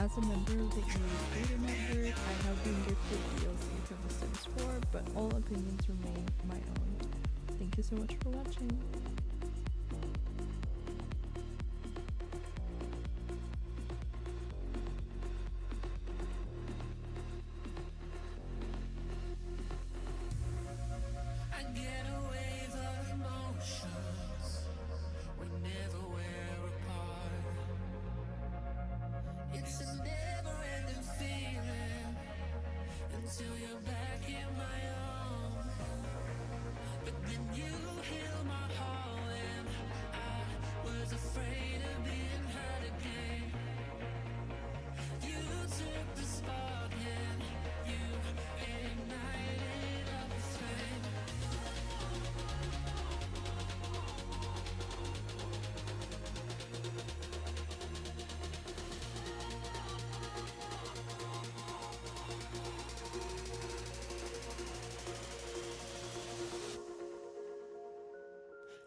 as a member of the EVO Creator Network, I have been gifted DLC from The Sims 4, but all opinions remain my own. Thank you so much for watching. Till you're back in my arms, but then you heal my heart and I was afraid of being hurt again. You took the spark and you ignited up the flame.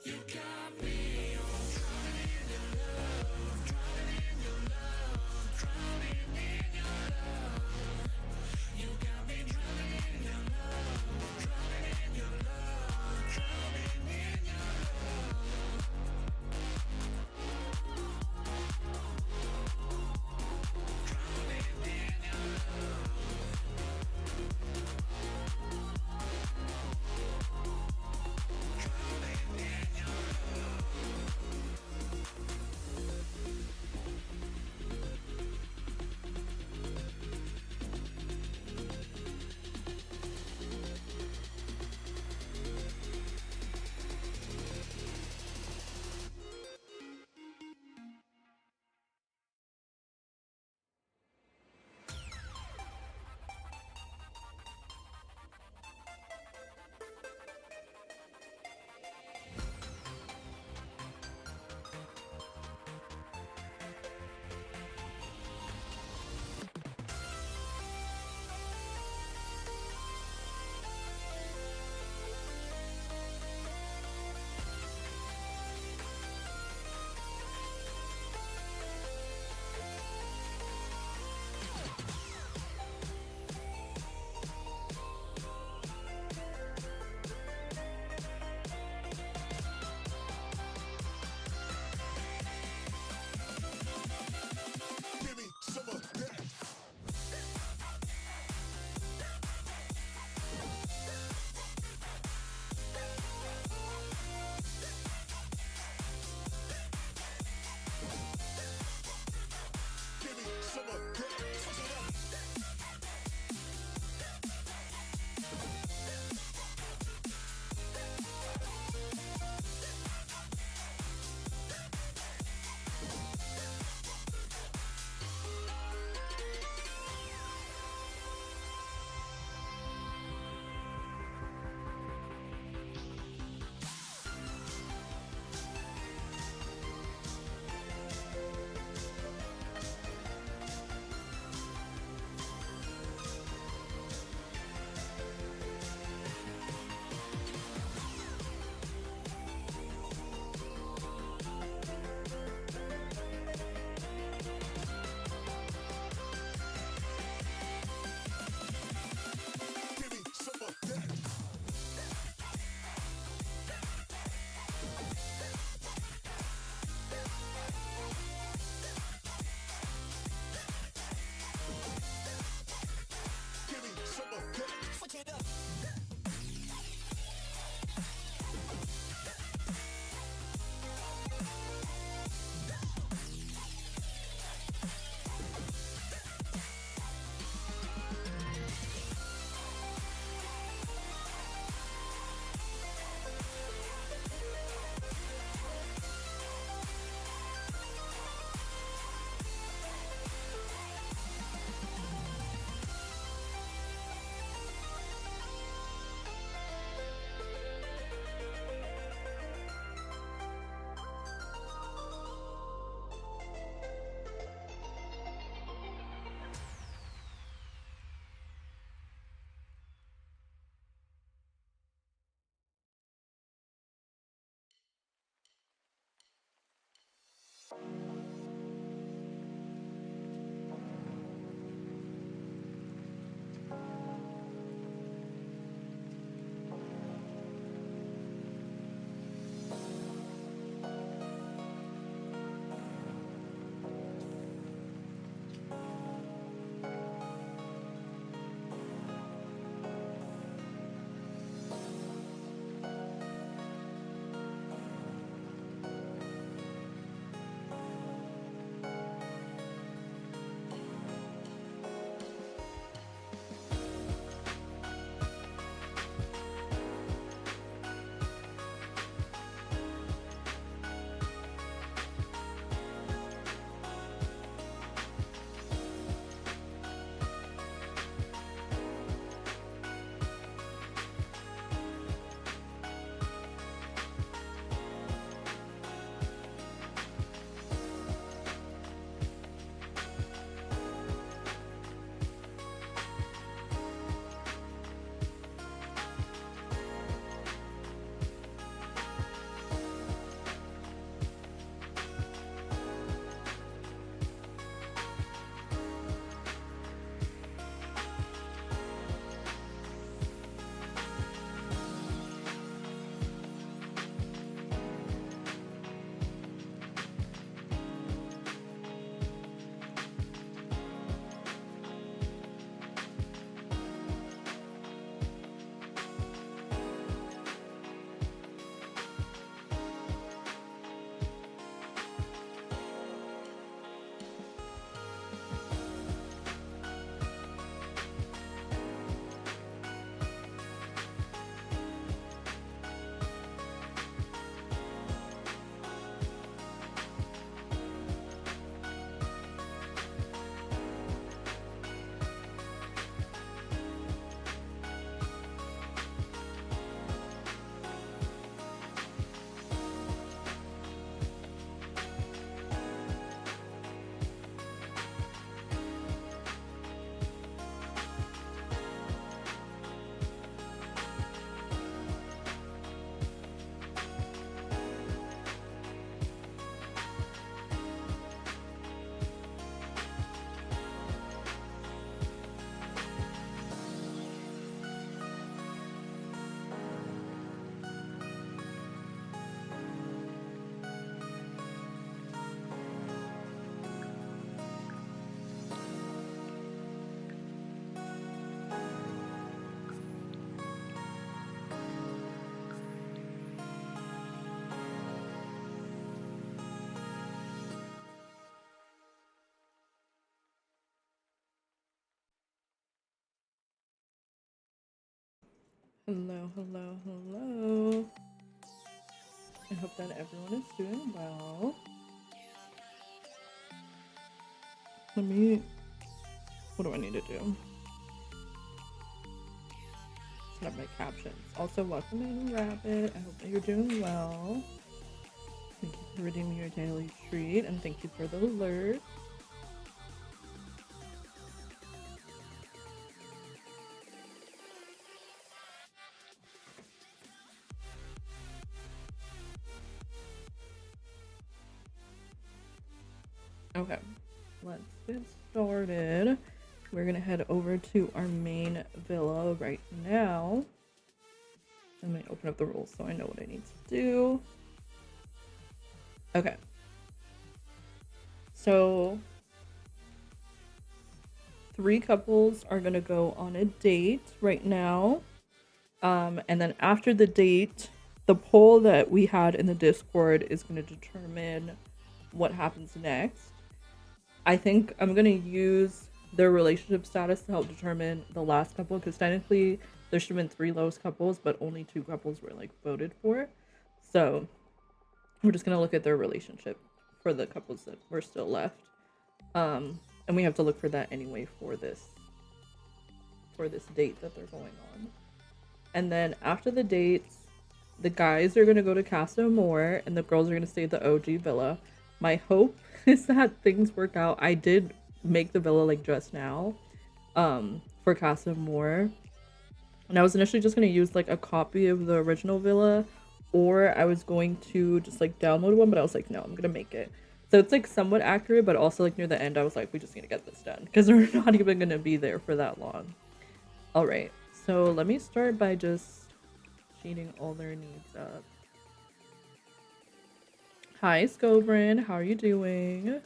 You got me on drowning in your love, drowning in your love, drowning in your love. You got me drowning in your love, drowning in your love, drowning in your love. Drowning in your love. Hello, hello, hello. I hope that everyone is doing well. What do I need to do? Set up my captions. Also, welcome in, Rabbit. I hope that you're doing well. Thank you for redeeming your daily treat, and thank you for the alert. Okay, let's get started. We're gonna head over to our main villa right now. I'm gonna open up the rules so I know what I need to do. Okay. So 3 couples are gonna go on a date right now. And then after the date, the poll that we had in the Discord is gonna determine what happens next. I think I'm gonna use their relationship status to help determine the last couple, because technically there should have been 3 lowest couples, but only 2 couples were like voted for. So we're just gonna look at their relationship for the couples that were still left. And we have to look for that anyway for this date that they're going on. And then after the dates, the guys are gonna go to CASA AMOR and the girls are gonna stay at the OG villa. My hope is that things work out. I did make the villa like just now for CASA AMOR, and I was initially just gonna use like a copy of the original villa, or I was going to just like download one, but I was like, no, I'm gonna make it. So it's like somewhat accurate, but also like near the end I was like, we just need to get this done because we're not even gonna be there for that long. All right, so let me start by just sheeting all their needs up. Hi, Scobrin. How are you doing?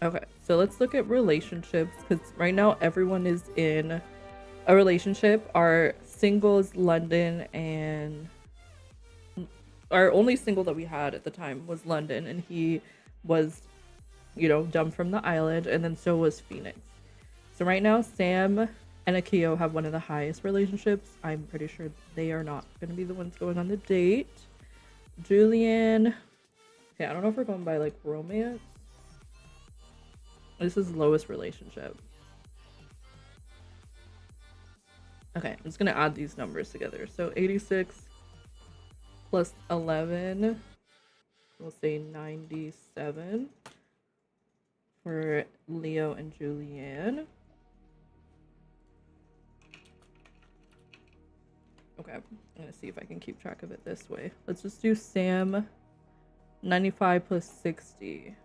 Okay, so let's look at relationships, because right now everyone is in a relationship. Our single is London, and our only single that we had at the time was London, and he was, you know, dumped from the island, and then so was Phoenix. So right now, Sam and Akio have one of the highest relationships. I'm pretty sure they are not going to be the ones going on the date. Julian, okay, I don't know if we're going by like romance. This is lowest relationship. Okay, I'm just gonna add these numbers together. So 86 plus 11, we'll say 97 for Leo and Julianne. Okay, I'm gonna see if I can keep track of it this way. Let's just do Sam. 95 plus 60.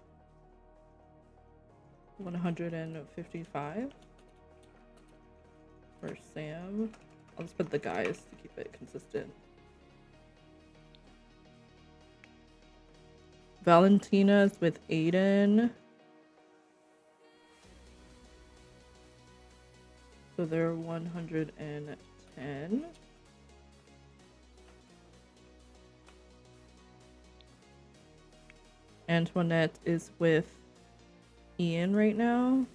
155 for Sam. I'll just put the guys to keep it consistent. Valentina's with Aiden. So they're 110. Antoinette is with Ian right now.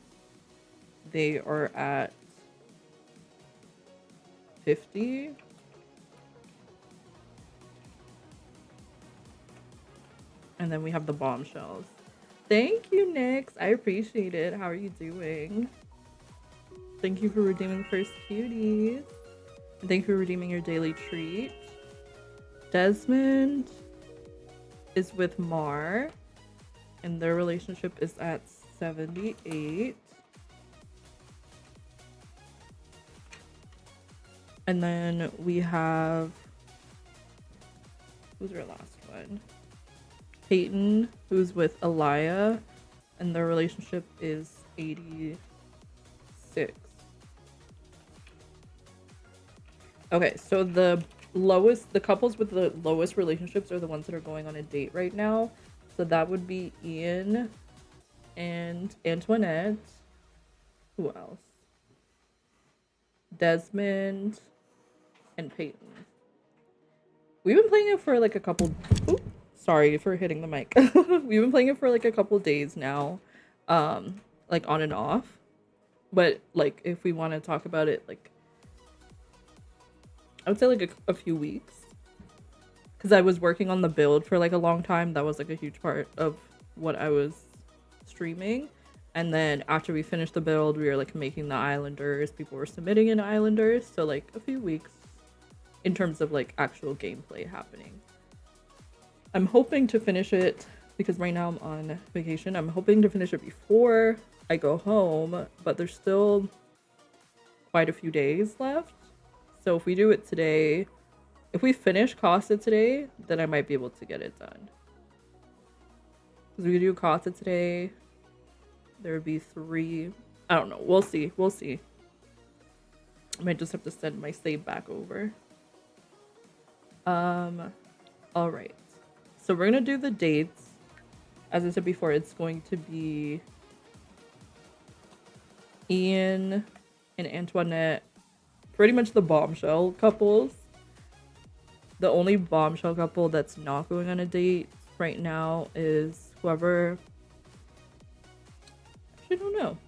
They are at 50. And then we have the bombshells. Thank you, Nyx. I appreciate it. How are you doing? Thank you for redeeming the first cuties. And thank you for redeeming your daily treat. Desmond is with Mar, and their relationship is at 78. And then we have, who's our last one? Peyton, who's with Elia, and their relationship is 86. Okay, so the couples with the lowest relationships are the ones that are going on a date right now. So that would be Ian and Antoinette. Who else? Desmond and Peyton. We've been playing it for like a couple. Oops, sorry for hitting the mic. We've been playing it for like a couple days now, like on and off. But like, if we want to talk about it like I would say like a few weeks. Because I was working on the build for like a long time. That was like a huge part of what I was streaming. And then after we finished the build, we were like making the islanders. People were submitting in islanders. So like a few weeks in terms of like actual gameplay happening. I'm hoping to finish it because right now I'm on vacation. I'm hoping to finish it before I go home, but there's still quite a few days left. So if we do it today, if we finish CASA today, then I might be able to get it done. Because we do CASA today, there would be 3. I don't know. We'll see. We'll see. I might just have to send my save back over. All right. So we're gonna do the dates. As I said before, it's going to be Ian and Antoinette, pretty much the bombshell couples. The only bombshell couple that's not going on a date right now is whoever. Actually, I don't know.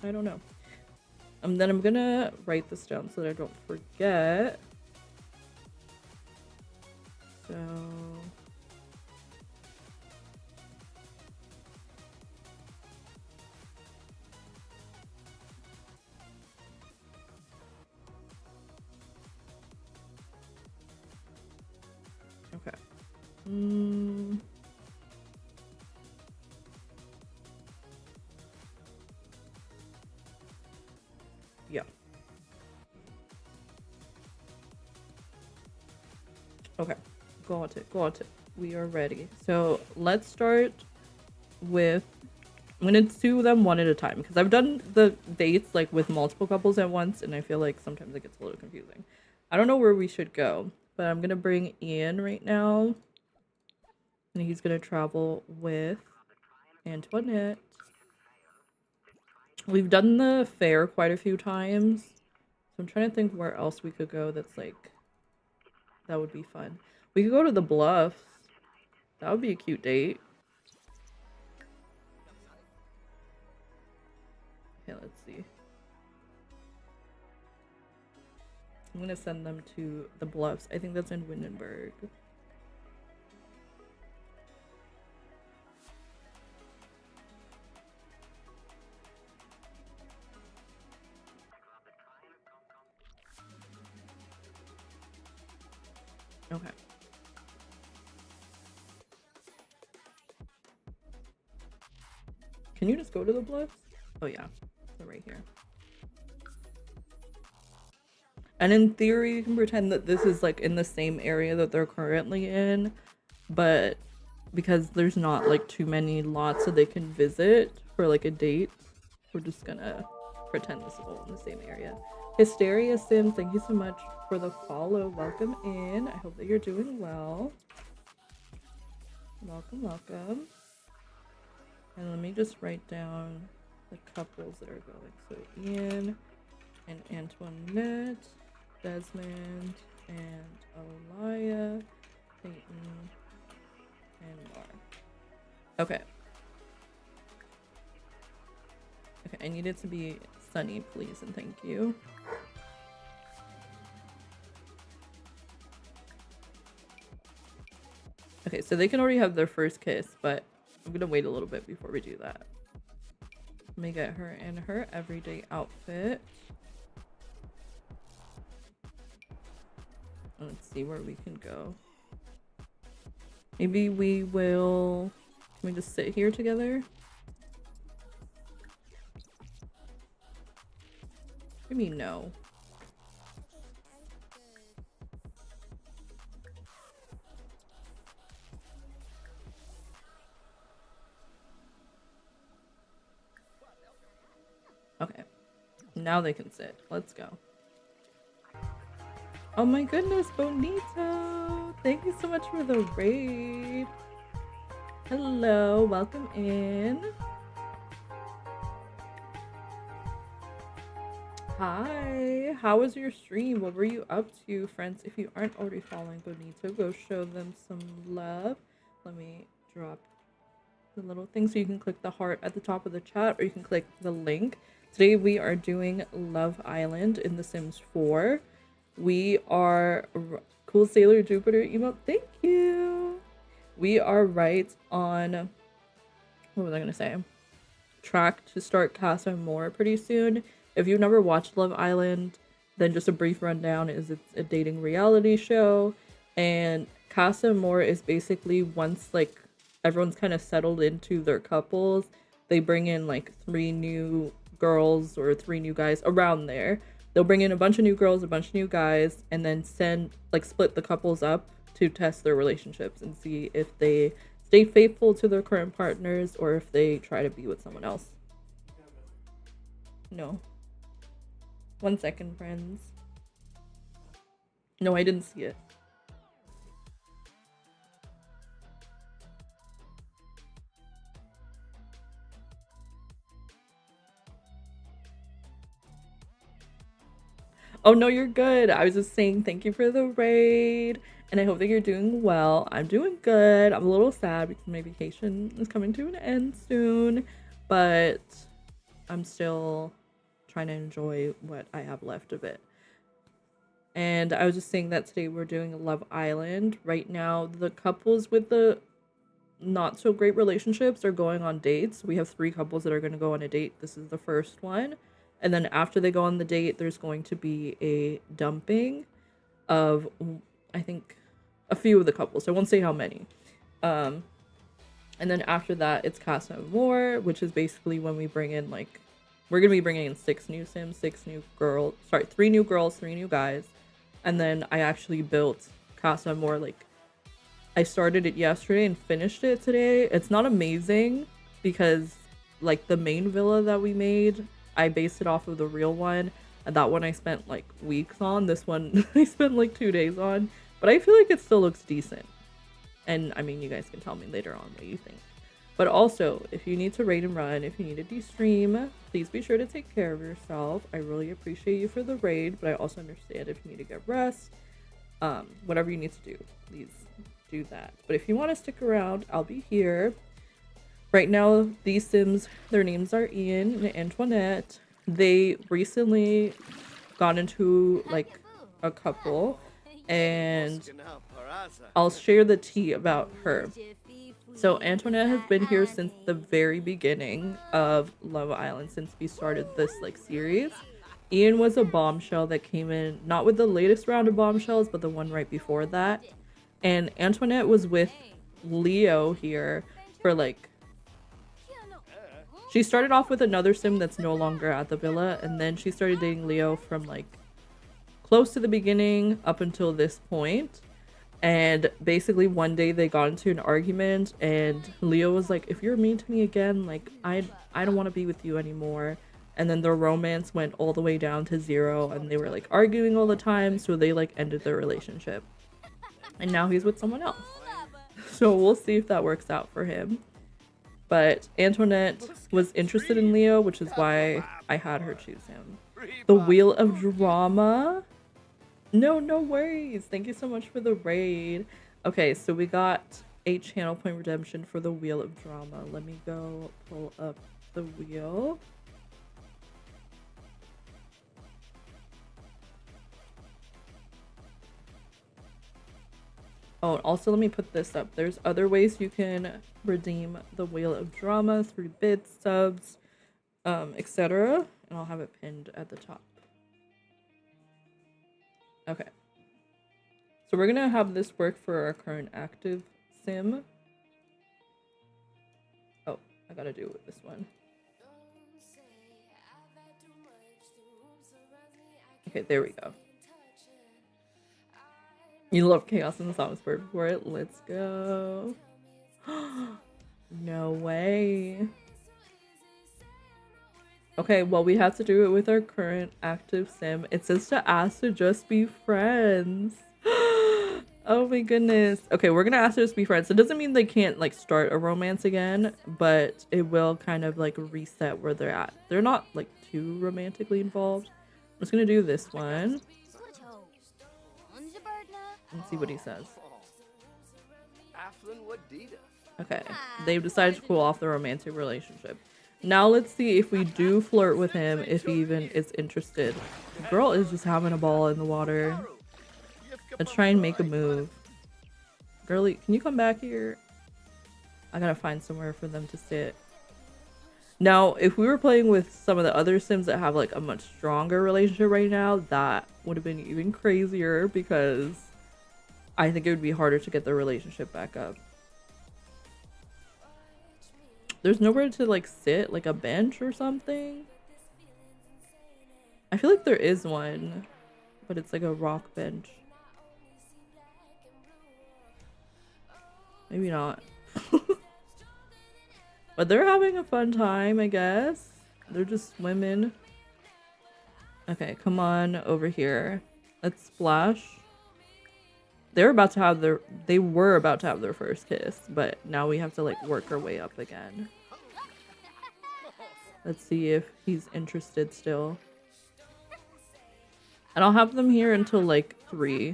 I don't know. Then I'm gonna write this down so that I don't forget. So. Okay. Yeah. Okay. Got it. Got it. We are ready. So let's start with. I'm gonna do them one at a time because I've done the dates like with multiple couples at once, and I feel like sometimes it gets a little confusing. I don't know where we should go, but I'm gonna bring Ian right now, and he's gonna travel with Antoinette. We've done the fair quite a few times, so I'm trying to think where else we could go that's like that would be fun. We could go to the Bluffs. That would be a cute date. Okay, let's see. I'm gonna send them to the Bluffs. I think that's in Windenburg. Okay. Can you just go to the Bluffs? Oh yeah, they're right here. And in theory, you can pretend that this is like in the same area that they're currently in, but because there's not like too many lots that they can visit for like a date, we're just gonna pretend this is all in the same area. Hysteria Sim, thank you so much for the follow. Welcome in. I hope that you're doing well. Welcome, welcome. And let me just write down the couples that are going. So Ian and Antoinette, Desmond and Elia, Peyton, and Mar. Okay. Okay, I need it to be sunny, please, and thank you. Okay, so they can already have their first kiss, but I'm gonna wait a little bit before we do that. Let me get her in her everyday outfit. Let's see where we can go. Maybe we will... Can we just sit here together? What do you mean no? Okay. Now they can sit. Let's go. Oh my goodness, Bonito! Thank you so much for the raid. Hello, welcome in. Hi, how was your stream? What were you up to, friends? If you aren't already following Bonito, go show them some love. Let me drop the little thing so you can click the heart at the top of the chat, or you can click the link. Today we are doing Love Island in The Sims 4. We are Cool Sailor Jupiter emote. Thank you. We are right on. What was I gonna say? Track to start CASA more pretty soon. If you've never watched Love Island, then just a brief rundown is it's a dating reality show, and CASA more is basically once like everyone's kind of settled into their couples, they bring in like 3 new girls or 3 new guys around there. They'll bring in a bunch of new girls, a bunch of new guys, and then split the couples up to test their relationships and see if they stay faithful to their current partners or if they try to be with someone else. No. 1 second, friends. No, I didn't see it. Oh no, you're good. I was just saying thank you for the raid. And I hope that you're doing well. I'm doing good. I'm a little sad because my vacation is coming to an end soon. But I'm still trying to enjoy what I have left of it. And I was just saying that today we're doing Love Island. Right now, the couples with the not so great relationships are going on dates. We have 3 couples that are going to go on a date. This is the first one. And then after they go on the date, there's going to be a dumping of, I think, a few of the couples. I won't say how many. And then after that, it's CASA AMOR, which is basically when we bring in, like, we're going to be bringing in 6 new Sims, 3 new girls, 3 new guys. And then I actually built CASA AMOR, like, I started it yesterday and finished it today. It's not amazing because, like, the main villa that we made, I based it off of the real one. And that one I spent, like, weeks on. This one I spent, like, 2 days on. But I feel like it still looks decent. And, I mean, you guys can tell me later on what you think. But also, if you need to raid and run, if you need to de-stream, please be sure to take care of yourself. I really appreciate you for the raid, but I also understand if you need to get rest. Whatever you need to do, please do that. But if you want to stick around, I'll be here. Right now, these Sims, their names are Ian and Antoinette. They recently got into, like, a couple, and I'll share the tea about her. So Antoinette has been here since the very beginning of Love Island, since we started this, like, series. Ian was a bombshell that came in, not with the latest round of bombshells, but the one right before that. And Antoinette was with Leo here for, like, she started off with another Sim that's no longer at the villa, and then she started dating Leo from, like, close to the beginning up until this point. And basically one day they got into an argument and Leo was like, if you're mean to me again, like, I don't want to be with you anymore. And then their romance went all the way down to 0 and they were, like, arguing all the time, so they, like, ended their relationship. And now he's with someone else. So we'll see if that works out for him. But Antoinette was interested in Leo, which is why I had her choose him. The Wheel of Drama. No worries. Thank you so much for the raid. Okay, so we got a channel point redemption for the Wheel of Drama. Let me go pull up the wheel. Oh, also let me put this up. There's other ways you can redeem the Wheel of Drama through bits, subs, etc. And I'll have it pinned at the top. Okay. So we're gonna have this work for our current active Sim. Oh, I gotta do it with this one. Okay, there we go. You love chaos in the song sport for it. Let's go. No way. Okay, well, we have to do it with our current active Sim. It says to ask to just be friends. Oh my goodness. Okay, we're gonna ask to just be friends. It doesn't mean they can't, like, start a romance again, but it will kind of, like, reset where they're at. They're not, like, too romantically involved. I'm just gonna do this one and see what he says. Okay, they've decided to cool off the romantic relationship. Now let's see if we do flirt with him, if he even is interested. The girl is just having a ball in the water. Let's try and make a move. Girlie, can you come back here? I gotta find somewhere for them to sit. Now, if we were playing with some of the other Sims that have like a much stronger relationship right now, that would have been even crazier because I think it would be harder to get the relationship back up. There's nowhere to like sit, like a bench or something. I feel like there is one, but it's like a rock bench. Maybe not. But they're having a fun time, I guess. They're just swimming. Okay, come on over here. Let's splash. They were about to have their first kiss, but now we have to like work our way up again. Let's see if he's interested still. And I'll have them here until like 3.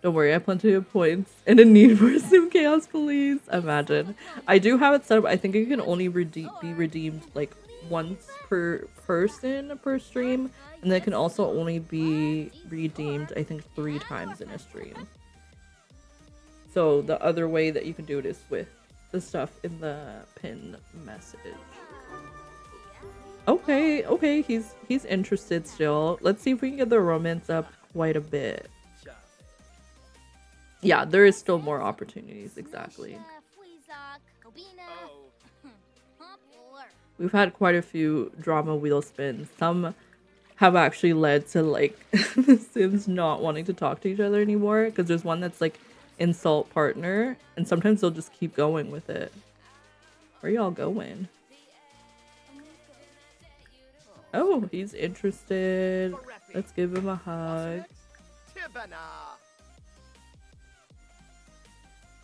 Don't worry, I have plenty of points and a need for some chaos police. Imagine. I do have it set up. I think it can only be redeemed like once per person per stream, and then it can also only be redeemed I think 3 times in a stream. So the other way that you can do it is with the stuff in the pinned message. Okay, he's interested still. Let's see if we can get the romance up quite a bit. Yeah, there is still more opportunities, exactly. We've had quite a few drama wheel spins. Some have actually led to like the Sims not wanting to talk to each other anymore, because there's one that's like insult partner, and sometimes they'll just keep going with it. Where y'all going? Oh, he's interested. Let's give him a hug.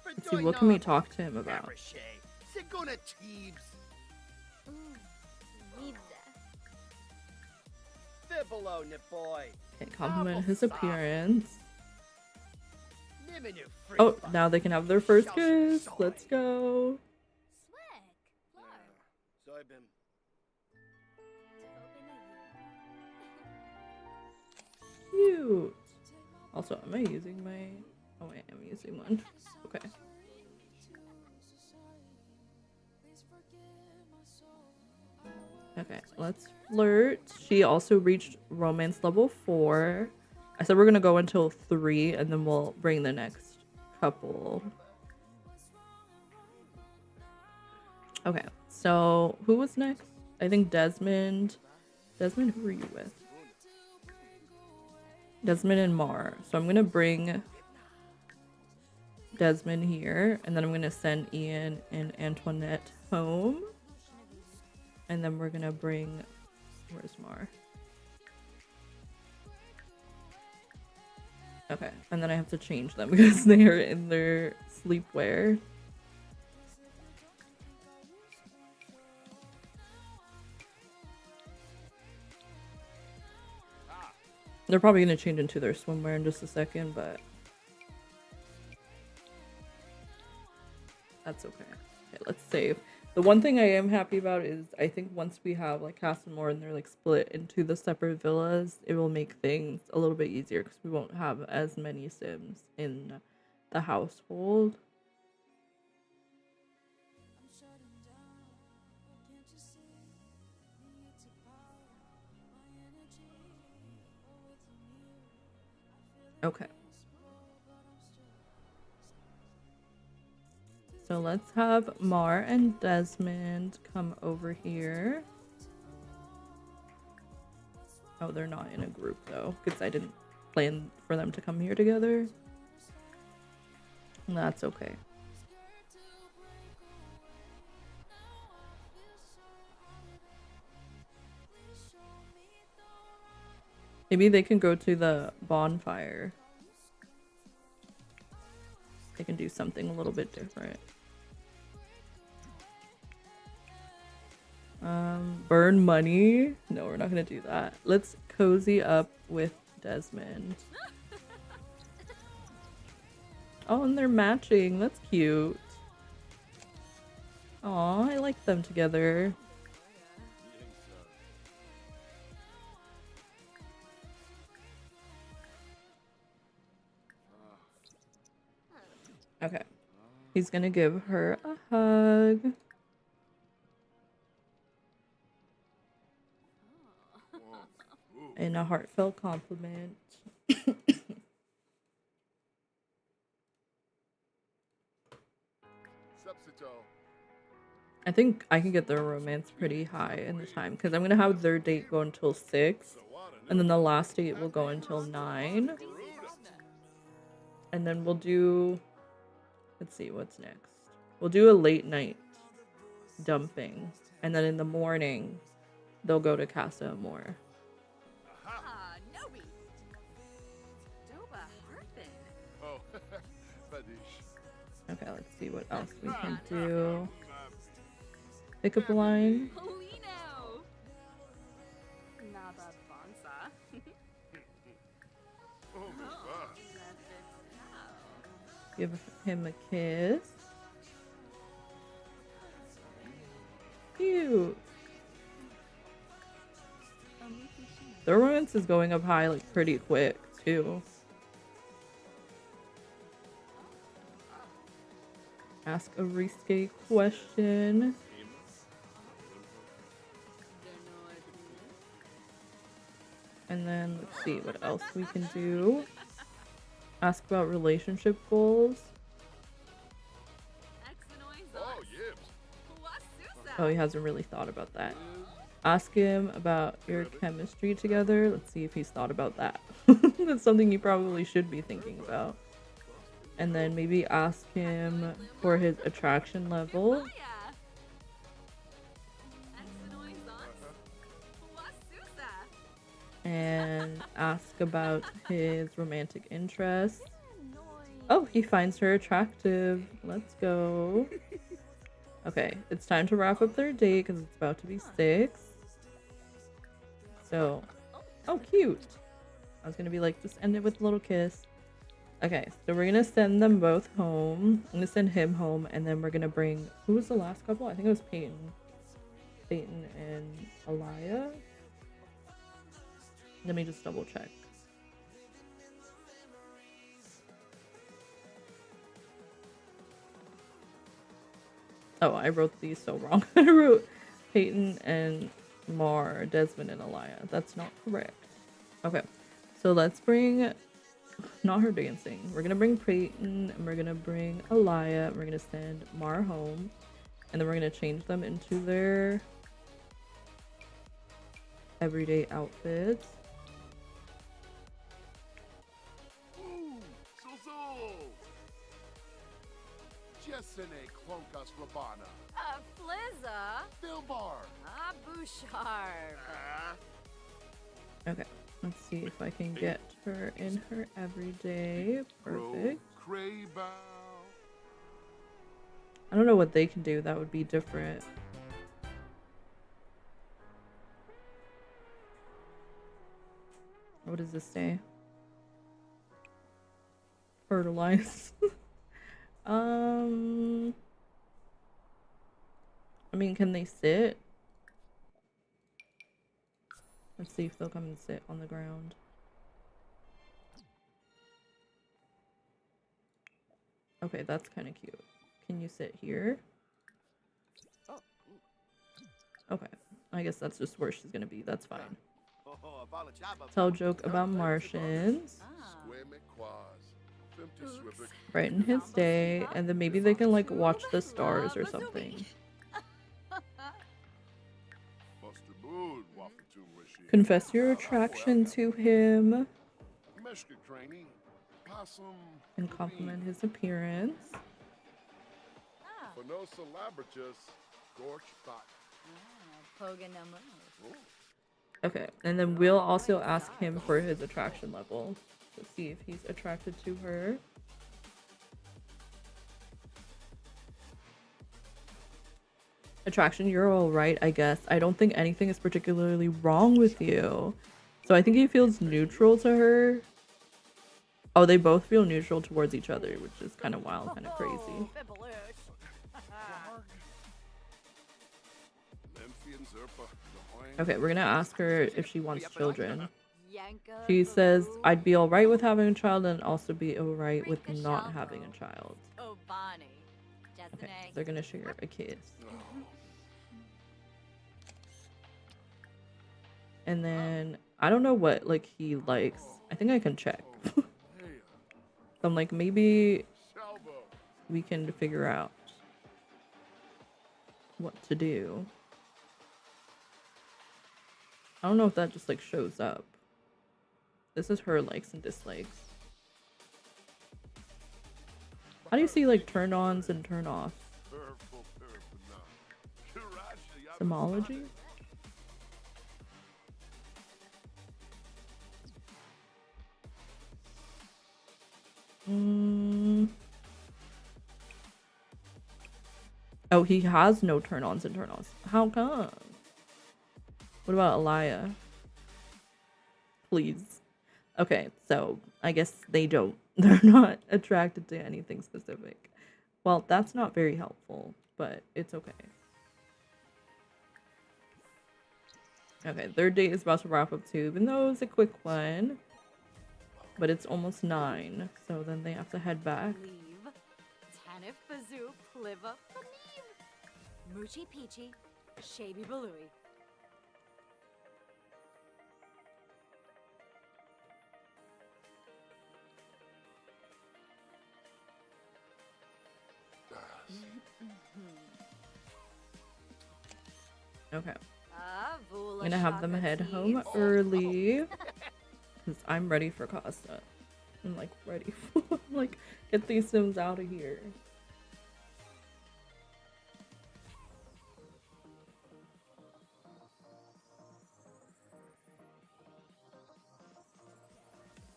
Let's see, what can we talk to him about? Okay, compliment his appearance. Oh, now they can have their first kiss. Let's go. Cute. Also, am I using my... Oh, I am using one. Okay. Okay, let's flirt. She also reached romance level 4. I said we're gonna go until 3, and then we'll bring the next couple. Okay, so who was next? I think Desmond. Desmond, who are you with? Desmond and Mar. So I'm gonna bring Desmond here, and then I'm gonna send Ian and Antoinette home. And then we're gonna bring, where's Mar? Okay, and then I have to change them because they are in their sleepwear. They're probably gonna change into their swimwear in just a second, but that's okay. Okay, let's save. The one thing I am happy about is I think once we have like CASA and AMOR and they're like split into the separate villas, it will make things a little bit easier because we won't have as many Sims in the household. Okay. So let's have Mar and Desmond come over here. Oh, they're not in a group though, because I didn't plan for them to come here together. That's okay. Maybe they can go to the bonfire. They can do something a little bit different. Burn money? No, we're not gonna do that. Let's cozy up with Desmond. Oh, and they're matching. That's cute. Aw, I like them together. Okay. He's gonna give her a hug. And a heartfelt compliment. I think I can get their romance pretty high in the time because I'm gonna have their date go until 6, and then the last date will go until 9, and then we'll do. Let's see what's next. We'll do a late night dumping, and then in the morning they'll go to CASA AMOR. Okay, let's see what else we can do. Pick up a line. Give him a kiss. Cute. The romance is going up high like pretty quick too. Ask a risque question. And then let's see what else we can do. Ask about relationship goals. Oh, he hasn't really thought about that. Ask him about your chemistry together. Let's see if he's thought about that. That's something he probably should be thinking about. And then maybe ask him for his attraction level. And ask about his romantic interests. Oh, he finds her attractive. Let's go. Okay, it's time to wrap up their date because it's about to be 6. So, oh, cute. I was gonna be like, just end it with a little kiss. Okay, so we're gonna send them both home. I'm gonna send him home, and then we're gonna bring, who was the last couple? I think it was Peyton. Peyton and Aliyah. Let me just double check. Oh, I wrote these so wrong. I wrote Peyton and Mar, Desmond and Aliyah. That's not correct. Okay, so let's bring, not her dancing. We're gonna bring Peyton and we're gonna bring Aliyah. And we're gonna send Mar home, and then we're gonna change them into their everyday outfits. Okay, let's see if I can get her in her everyday. Perfect. I don't know what they can do that would be different. What does this say? Fertilize. I mean, can they sit? Let's see if they'll come and sit on the ground. Okay, that's kind of cute. Can you sit here? Okay, I guess that's just where she's gonna be. That's fine. Tell a joke about Martians. Brighten his day, and then maybe they can like watch the stars or something. Confess your attraction to him and compliment his appearance. Okay, and then we'll also ask him for his attraction level to see if he's attracted to her. Attraction, you're all right, I guess. I don't think anything is particularly wrong with you. So I think he feels neutral to her. Oh, they both feel neutral towards each other, which is kind of wild, kind of crazy. Okay, we're gonna ask her if she wants children. She says, I'd be alright with having a child and also be alright with not having a child. Okay, so they're gonna share a kiss. And then, I don't know what, like, he likes. I think I can check. So I'm like, maybe we can figure out what to do. I don't know if that just, like, shows up. This is her likes and dislikes. How do you see, like, turn-ons and turn-offs? Simology? Oh, he has no turn-ons and turn-offs. How come? What about Elia? Please. Okay, so I guess they don't. They're not attracted to anything specific. Well, that's not very helpful, but it's okay. Okay, their date is about to wrap up too, even though it's a quick one. But it's almost 9, so then they have to head back. Moochie Peachy, Shaby Balooey. Okay. I'm gonna have them head home early. Because I'm ready for CASA. I'm like ready for like get these Sims out of here.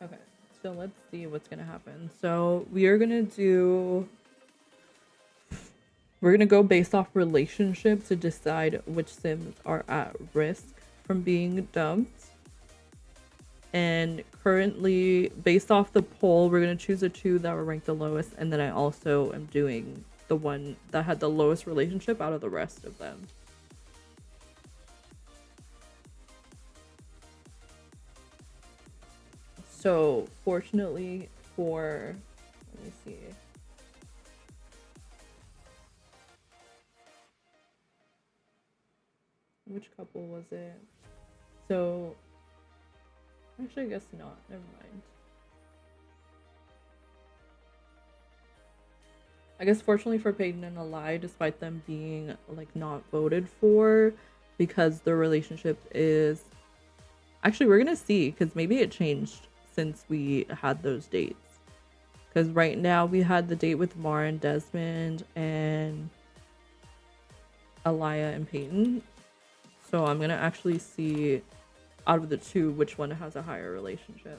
Okay, so let's see what's gonna happen. So we're gonna go based off relationship to decide which Sims are at risk from being dumped. And currently, based off the poll, we're going to choose the 2 that were ranked the lowest. And then I also am doing the one that had the lowest relationship out of the rest of them. So, fortunately for... Let me see. Which couple was it? So... Actually, I guess not. Never mind. I guess fortunately for Peyton and Eli, despite them being like not voted for because their relationship is... Actually, we're gonna see because maybe it changed since we had those dates. Because right now we had the date with Mara and Desmond and Elia and Peyton. So I'm gonna actually see out of the 2 which one has a higher relationship.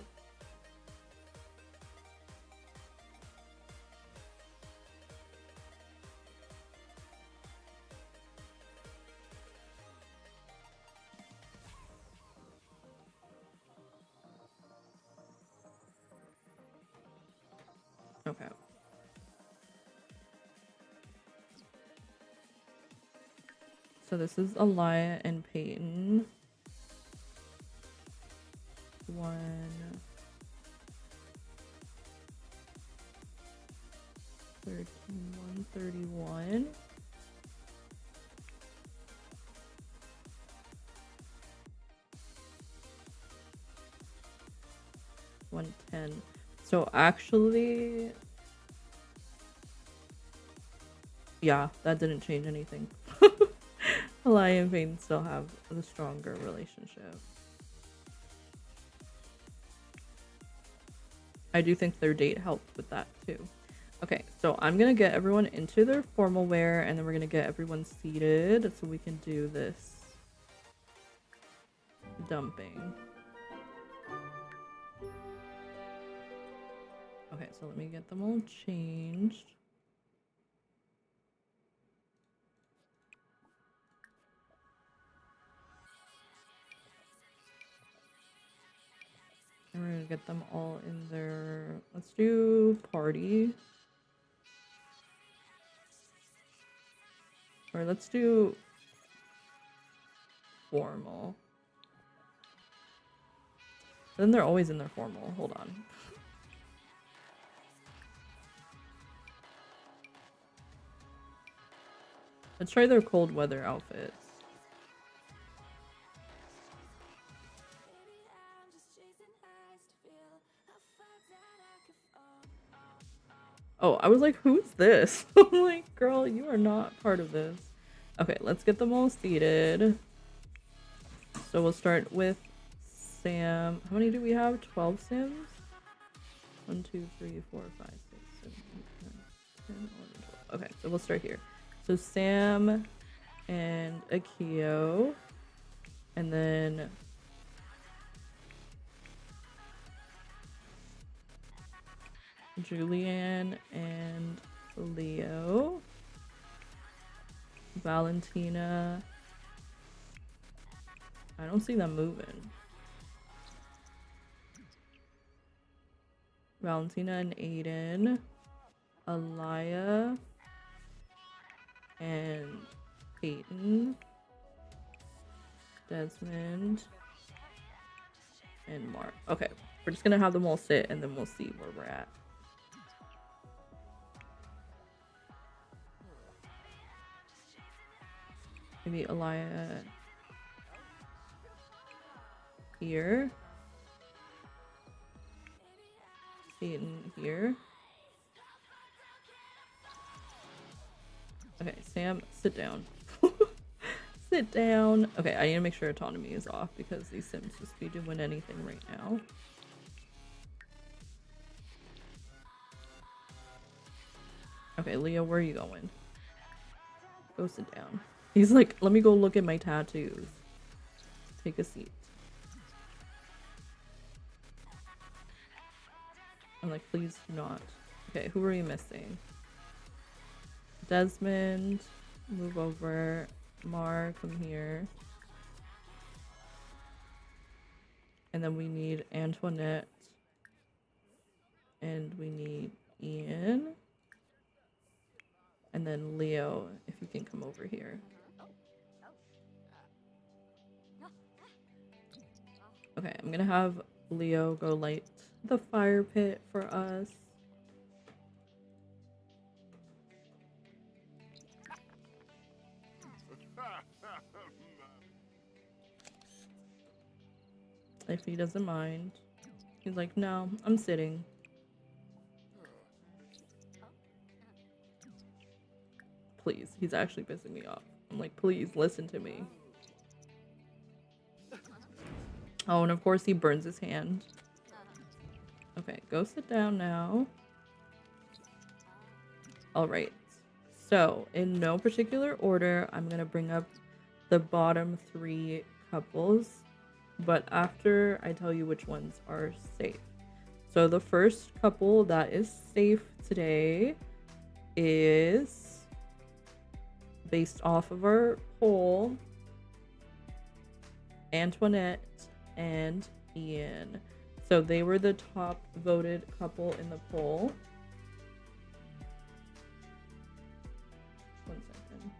Okay. So this is Elia and Peyton. 131. $110. So actually, yeah, that didn't change anything. Elia and Peyton still have the stronger relationship. I do think their date helped with that too. Okay, so I'm gonna get everyone into their formal wear and then we're gonna get everyone seated so we can do this dumping. Okay, so let me get them all changed. And we're gonna get them all in their... Let's do party. Or let's do formal. Then they're always in their formal. Hold on. Let's try their cold weather outfits. Oh, I was like, who's this? I'm like, girl, you are not part of this. Okay, let's get them all seated. So we'll start with Sam. How many do we have? 12 Sims? 1, 2, 3, 4, 5, 6, 7, 8, 9, 10, 11, 12. Okay, so we'll start here. So Sam and Akio. And then Julianne and Leo. Valentina. I don't see them moving. Valentina and Aiden. Alaya. And Peyton. Desmond. And Mark. Okay, we're just gonna have them all sit and then we'll see where we're at. Maybe Alaya here. Peyton here. Okay, Sam, sit down. Sit down. Okay, I need to make sure autonomy is off because these Sims just be doing anything right now. Okay, Leo, where are you going? Go sit down. He's like, let me go look at my tattoos. Take a seat. I'm like, please do not. Okay, who are we missing? Desmond, move over. Mar, come here. And then we need Antoinette. And we need Ian. And then Leo, if you can come over here. Okay, I'm gonna have Leo go light the fire pit for us. If he doesn't mind. He's like, no, I'm sitting. Please, he's actually pissing me off. I'm like, please listen to me. Oh, and of course he burns his hand. Okay, go sit down now. Alright. So, in no particular order, I'm gonna bring up the bottom 3 couples. But after I tell you which ones are safe. So the first couple that is safe today is based off of our poll, Antoinette and Ian. So they were the top voted couple in the poll. One second.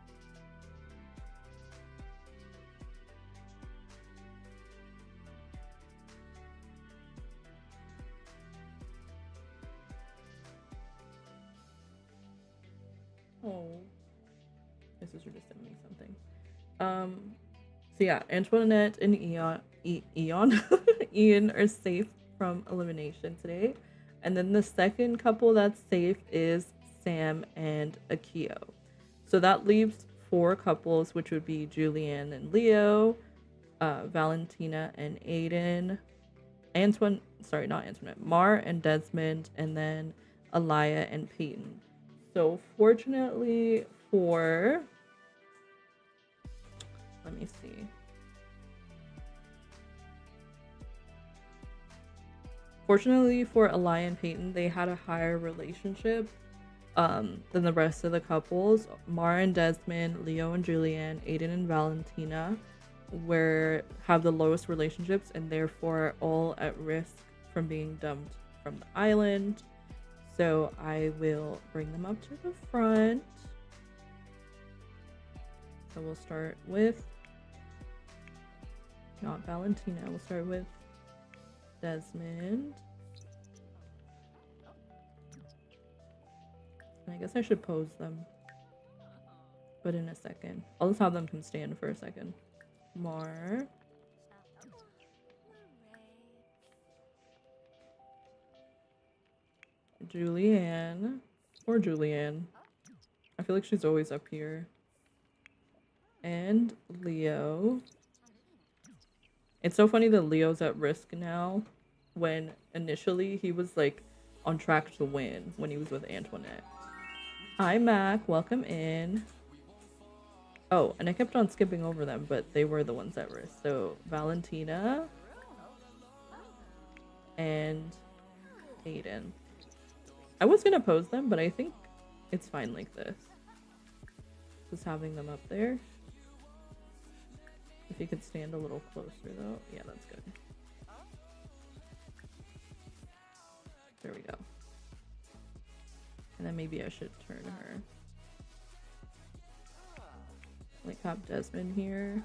Oh, my sister just sent me something. So yeah, Antoinette and Ian are safe from elimination today. And then the second couple that's safe is Sam and Akio. So that leaves 4 couples, which would be Julianne and Leo, Valentina and Aiden, Mar and Desmond, and then Alaya and Peyton. So fortunately for, let me see. Fortunately for Alaya and Peyton, they had a higher relationship than the rest of the couples. Mar and Desmond, Leo and Julianne, Aiden and Valentina have the lowest relationships and therefore all at risk from being dumped from the island. So I will bring them up to the front. So we'll start with not Valentina. We'll start with Desmond. I guess I should pose them, but in a second. I'll just have them come stand for a second. Mar. Julianne. Or Julianne. I feel like she's always up here. And Leo. It's so funny that Leo's at risk now, when initially he was like on track to win when he was with Antoinette. Hi Mac, welcome in. Oh, and I kept on skipping over them, but they were the ones at risk. So Valentina and Aiden. I was gonna pose them, but I think it's fine like this. Just having them up there. If you could stand a little closer though. Yeah, that's good. There we go. And then maybe I should turn her. Like have Desmond here.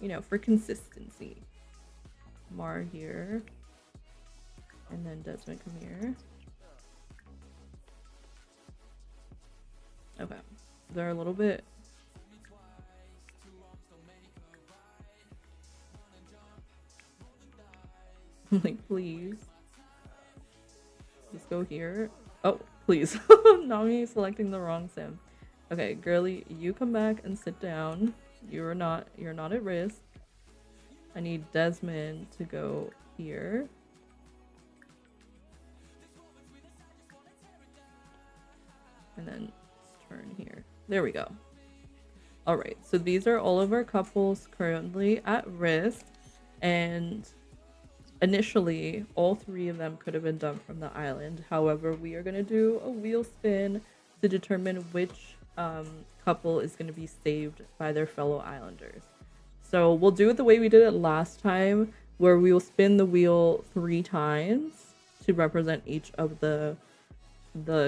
You know, for consistency. Mar here. And then Desmond come here. Okay. They're a little bit... like, please. Just go here. Oh, please. Not me selecting the wrong sim. Okay, girly, you come back and sit down. You're not at risk. I need Desmond to go here. And then turn here. There we go. All right, so these are all of our couples currently at risk, and initially all three of them could have been done from the island. However, we are going to do a wheel spin to determine which couple is going to be saved by their fellow islanders. So we'll do it the way we did it last time, where we will spin the wheel 3 times to represent each of the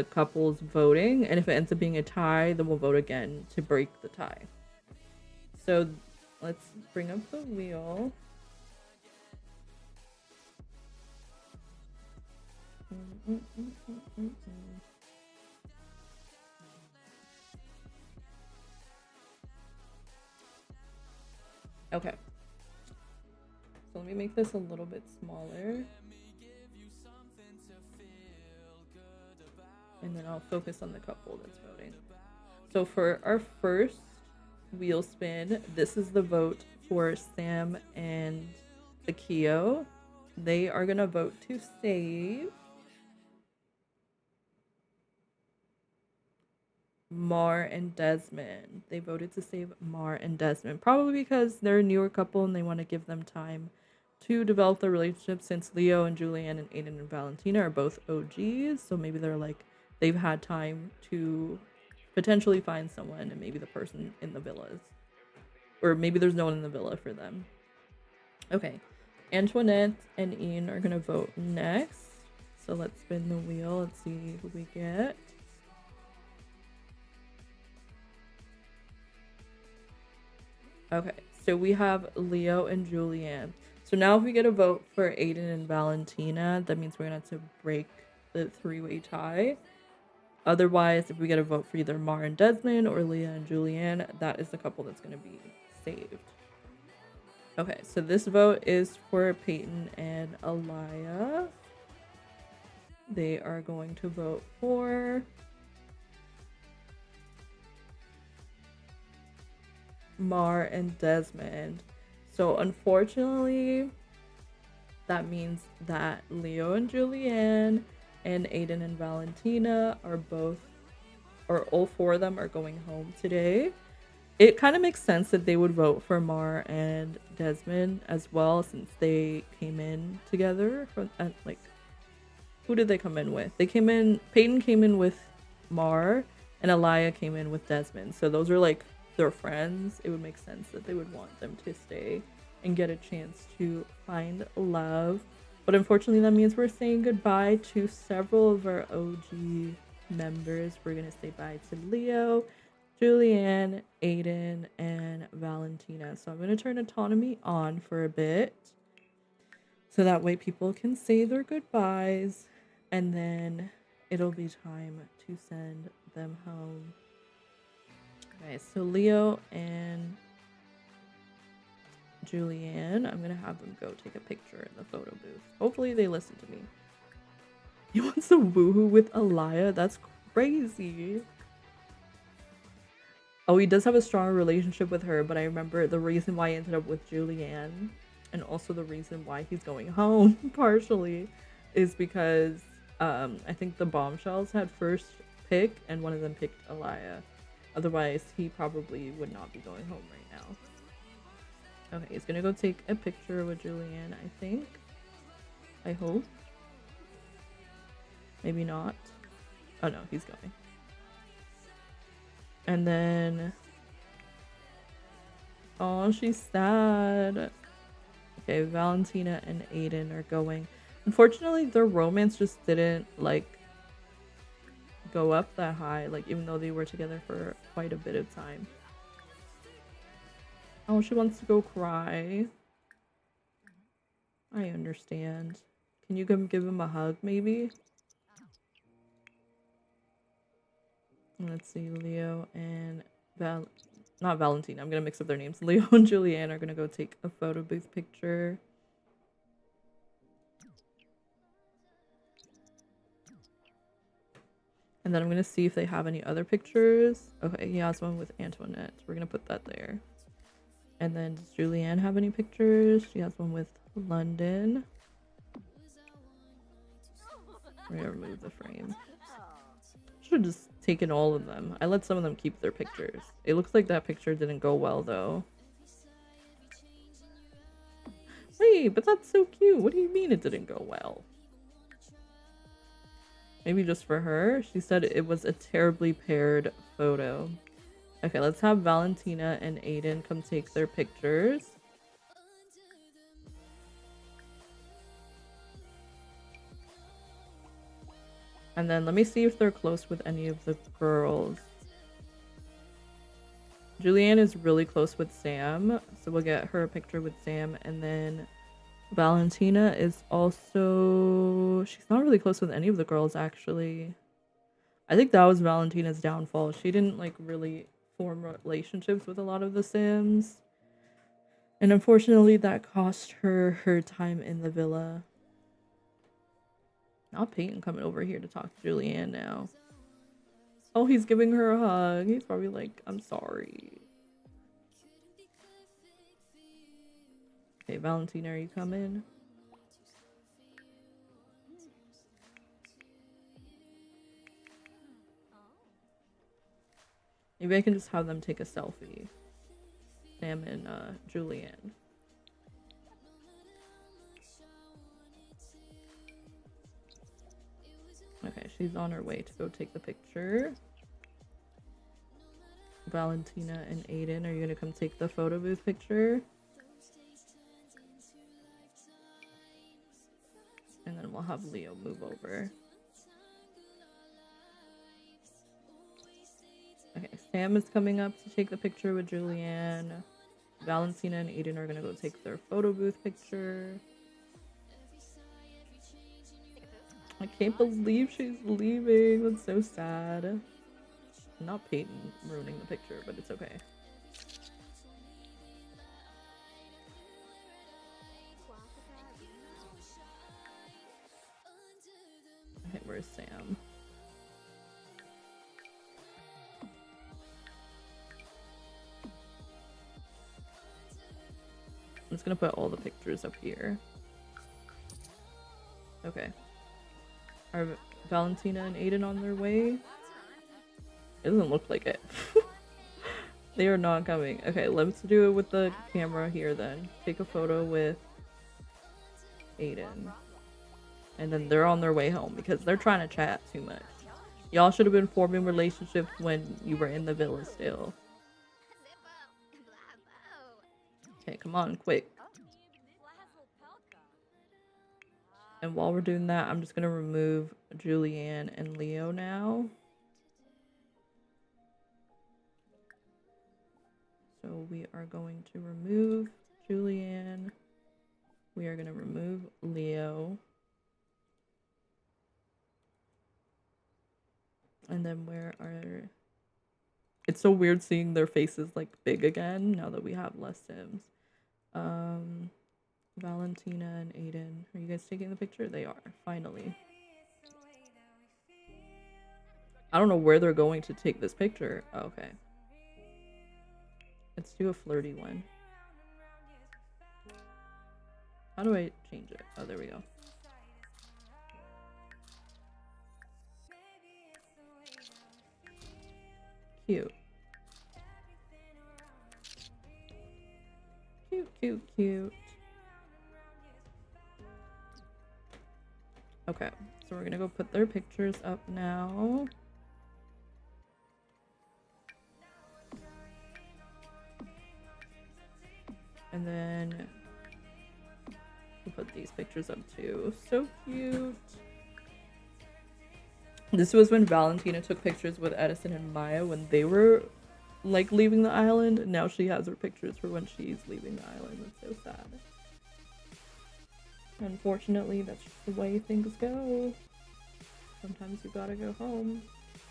couples voting, and if it ends up being a tie, then we'll vote again to break the tie. So let's bring up the wheel. Okay, so let me make this a little bit smaller. And then I'll focus on the couple that's voting. So for our first wheel spin, this is the vote for Sam and Akio. They are gonna vote to save Mar and Desmond. They voted to save Mar and Desmond, probably because they're a newer couple and they want to give them time to develop their relationship, since Leo and Julianne and Aiden and Valentina are both OGs. So maybe they're like, they've had time to potentially find someone, and maybe the person in the villas, or maybe there's no one in the villa for them. Okay, Antoinette and Ian are gonna vote next. So let's spin the wheel. Let's see who we get. Okay, so we have Leo and Julianne. So now if we get a vote for Aiden and Valentina, that means we're gonna have to break the 3-way tie. Otherwise, if we get a vote for either Mar and Desmond or Leah and Julianne, that is the couple that's going to be saved. Okay, so this vote is for Peyton and Aliyah. They are going to vote for Mar and Desmond. So unfortunately, that means that Leo and Julianne and Aiden and Valentina are both, or all 4 of them are going home today. It kind of makes sense that they would vote for Mar and Desmond as well, since they came in together from, like, who did they come in with? They came in, Peyton came in with Mar and Aliyah came in with Desmond. So those are like their friends. It would make sense that they would want them to stay and get a chance to find love. But unfortunately, that means we're saying goodbye to several of our OG members. We're going to say bye to Leo, Julianne, Aiden, and Valentina. So I'm going to turn autonomy on for a bit. So that way people can say their goodbyes. And then it'll be time to send them home. Okay, so Leo and Julianne, I'm going to have them go take a picture in the photo booth. Hopefully they listen to me. He wants a woohoo with Alaya? That's crazy. Oh, he does have a strong relationship with her, but I remember the reason why he ended up with Julianne, and also the reason why he's going home, partially, is because I think the bombshells had first pick, and one of them picked Alaya. Otherwise, he probably would not be going home right now. Okay, he's gonna go take a picture with Julianne, I think. I hope. Maybe not. Oh no, he's going. And then... oh, she's sad. Okay, Valentina and Aiden are going. Unfortunately, their romance just didn't, like, go up that high. Like, even though they were together for quite a bit of time. Oh, she wants to go cry. I understand. Can you come give him a hug, maybe? Let's see, Leo and not Valentina, I'm gonna mix up their names. Leo and Julianne are gonna go take a photo booth picture. And then I'm gonna see if they have any other pictures. Okay, he has one with Antoinette. We're gonna put that there. And then does Julianne have any pictures? She has one with London. We're gonna remove the frame. Should have just taken all of them. I let some of them keep their pictures. It looks like that picture didn't go well though. Wait, but that's so cute. What do you mean it didn't go well? Maybe just for her? She said it was a terribly paired photo. Okay, let's have Valentina and Aiden come take their pictures. And then let me see if they're close with any of the girls. Julianne is really close with Sam, so we'll get her a picture with Sam. And then Valentina is also... she's not really close with any of the girls, actually. I think that was Valentina's downfall. She didn't, like, really form relationships with a lot of the Sims. And unfortunately, that cost her her time in the villa. Now Peyton coming over here to talk to Julianne now. Oh, he's giving her a hug. He's probably like, I'm sorry. Okay, Valentina, are you coming? Maybe I can just have them take a selfie. Sam and Julianne. Okay, she's on her way to go take the picture. Valentina and Aiden, are you gonna come take the photo booth picture? And then we'll have Leo move over. Okay, Sam is coming up to take the picture with Julianne. Valentina and Aiden are gonna go take their photo booth picture. I can't believe she's leaving. That's so sad. Not Peyton ruining the picture, but it's okay. Okay, where's Sam? I'm just gonna put all the pictures up here. Okay. Are Valentina and Aiden on their way? It doesn't look like it. They are not coming. Okay, let's do it with the camera here then. Take a photo with Aiden. And then they're on their way home because they're trying to chat too much. Y'all should have been forming relationships when you were in the villa still. Okay, come on, quick. And while we're doing that, I'm just gonna remove Julianne and Leo now. So we are going to remove Julianne. We are going to remove Leo. And then where are... It's so weird seeing their faces like big again now that we have less Sims. Valentina and Aiden. Are you guys taking the picture? They are, finally. I don't know where they're going to take this picture. Oh, okay. Let's do a flirty one. How do I change it? Oh, there we go. Cute. Cute, cute, cute. Okay, so we're gonna go put their pictures up now. And then we'll put these pictures up too. So cute. This was when Valentina took pictures with Edison and Maya when they were like leaving the island. Now she has her pictures for when she's leaving the island. That's so sad. Unfortunately, that's just the way things go. Sometimes you gotta go home.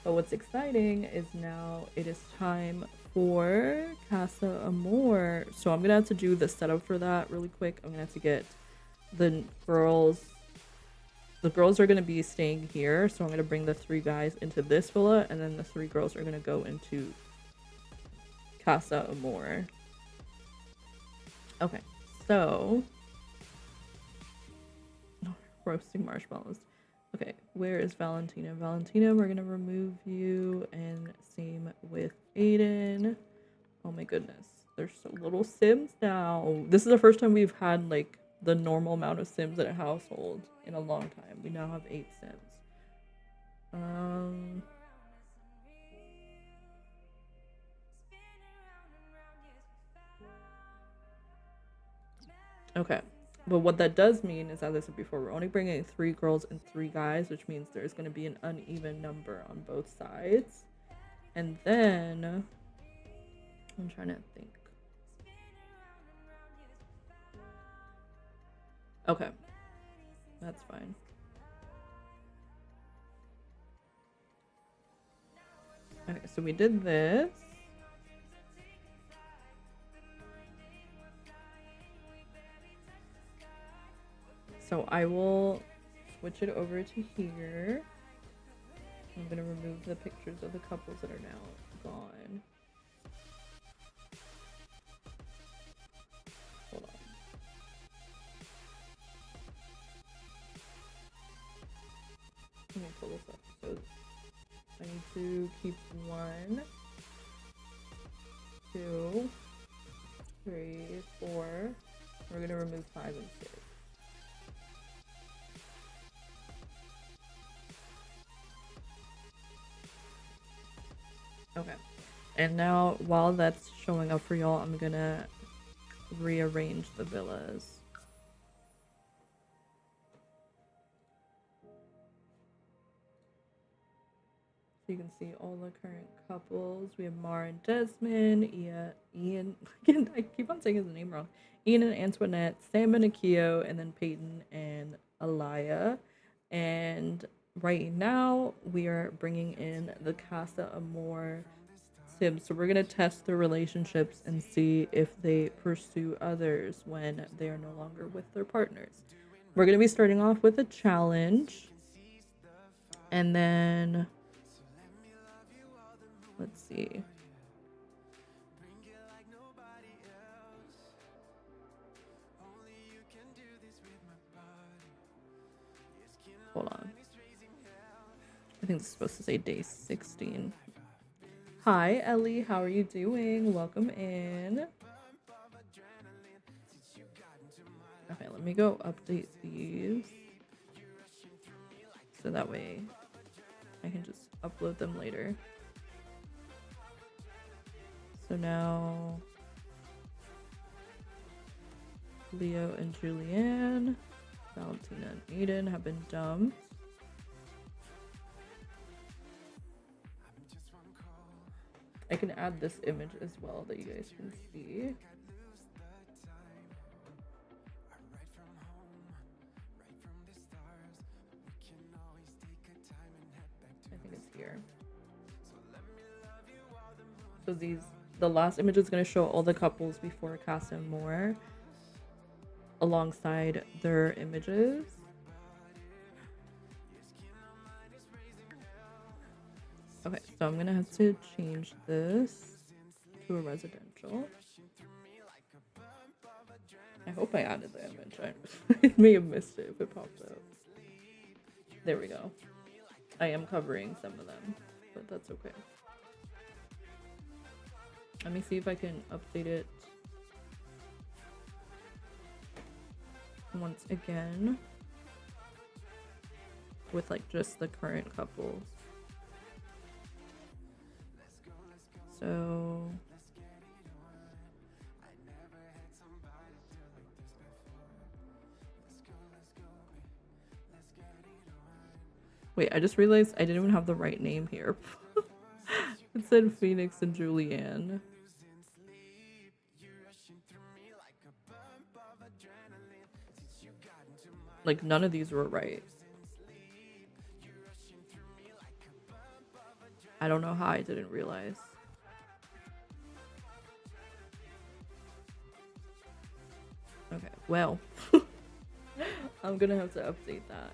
But what's exciting is now it is time for Casa Amor. So I'm gonna have to do the setup for that really quick. I'm gonna have to get the girls. The girls are gonna be staying here, so I'm gonna bring the 3 guys into this villa, and then the 3 girls are gonna go into Casa Amor. Okay, so roasting marshmallows. Okay, where is Valentina? Valentina, we're gonna remove you, and same with Aiden. Oh my goodness, there's so little Sims now. This is the first time we've had like the normal amount of Sims in a household in a long time. We now have 8 Sims. Okay. But what that does mean is, as I said before, we're only bringing 3 girls and 3 guys, which means there's going to be an uneven number on both sides. And then I'm trying to think. Okay, that's fine. Okay, so we did this. So I will switch it over to here. I'm gonna remove the pictures of the couples that are now gone. Hold on. Let me pull this up. So I need to keep 1, 2, 3, 4. We're gonna remove 5 and 6. Okay, and now while that's showing up for y'all, I'm gonna rearrange the villas. So you can see all the current couples. We have Mara and Desmond, Ian, again, I keep on saying his name wrong. Ian and Antoinette, Sam and Akio, and then Peyton and Alaya. And right now we are bringing in the Casa Amor Sims. So we're going to test their relationships and see if they pursue others when they are no longer with their partners. We're going to be starting off with a challenge. And then let's see. Hold on. I think this is supposed to say day 16. Hi, Ellie. How are you doing? Welcome in. Okay, let me go update these. So that way I can just upload them later. So now Leo and Julianne, Valentina and Aiden have been dumped. I can add this image as well that you guys can see. I think it's here. So the last image is going to show all the couples before CASA and AMOR alongside their images. Okay, so I'm gonna have to change this to a residential. I hope I added the image. I may have missed it if it popped up. There we go. I am covering some of them, but that's okay. Let me see if I can update it once again with like just the current couples. So wait, I just realized I didn't even have the right name here. It said Phoenix and Julianne. Like none of these were right. I don't know how I didn't realize. Okay, well, I'm gonna have to update that.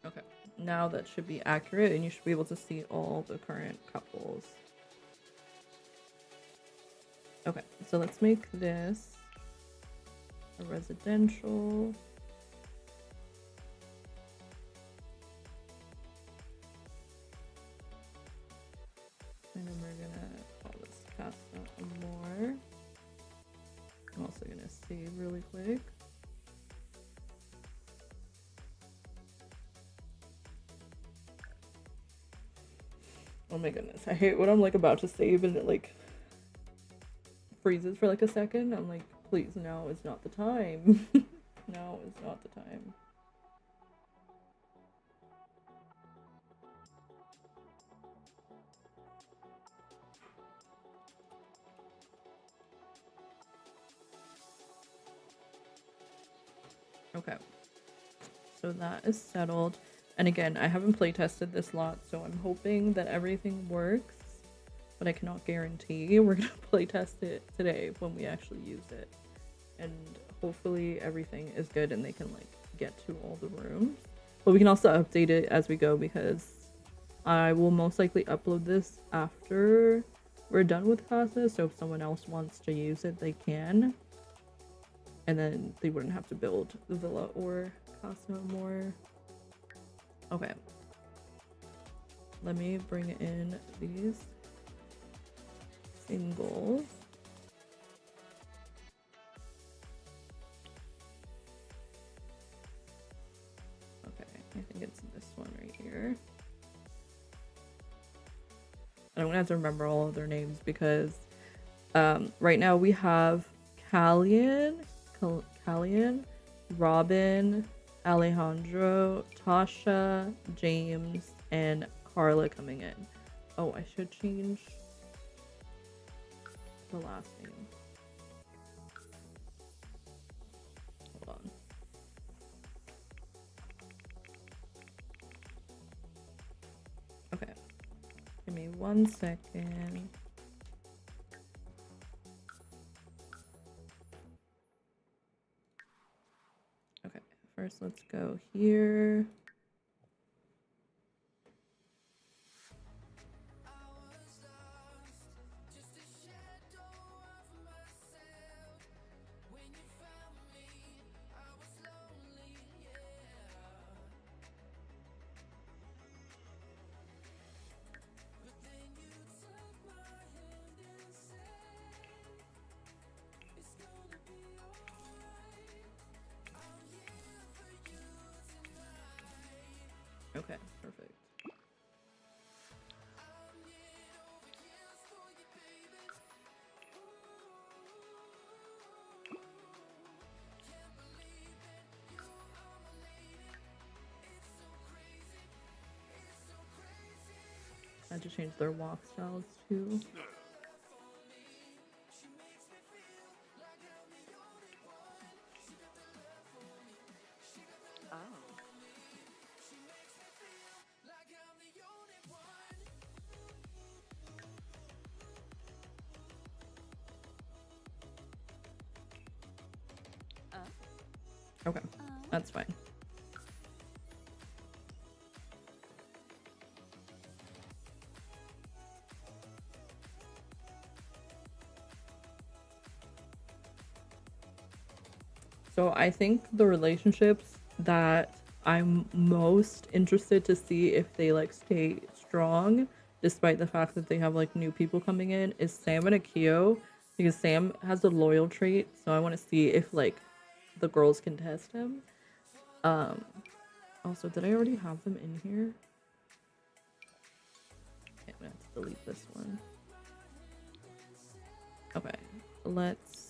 Okay, now that should be accurate and you should be able to see all the current couples. Okay, so let's make this a residential. And then we're gonna call this CASA AMOR. I'm also gonna save really quick. Oh my goodness, I hate when I'm like about to save and it like freezes for like a second. I'm like, please, now is not the time. Now is not the time. Okay, so that is settled. And again, I haven't play tested this lot, so I'm hoping that everything works, but I cannot guarantee. We're gonna play test it today when we actually use it, and hopefully everything is good and they can like get to all the rooms. But we can also update it as we go, because I will most likely upload this after we're done with CASA, so if someone else wants to use it, they can, and then they wouldn't have to build the villa or CASA more. Okay, let me bring in these singles. Okay, I think it's this one right here. And I'm gonna have to remember all of their names because right now we have Callian, Robin, Alejandro, Tasha, James, and Carla coming in. Oh, I should change the last name. Hold on. Okay. Give me 1 second. Okay, first let's go here. had to change their walk styles too. Oh. Okay, that's fine. So I think the relationships that I'm most interested to see if they like stay strong, despite the fact that they have like new people coming in, is Sam and Akio, because Sam has a loyal trait. So I want to see if like the girls can test him. Also, did I already have them in here? Okay, I'm gonna have to delete this one. Okay, let's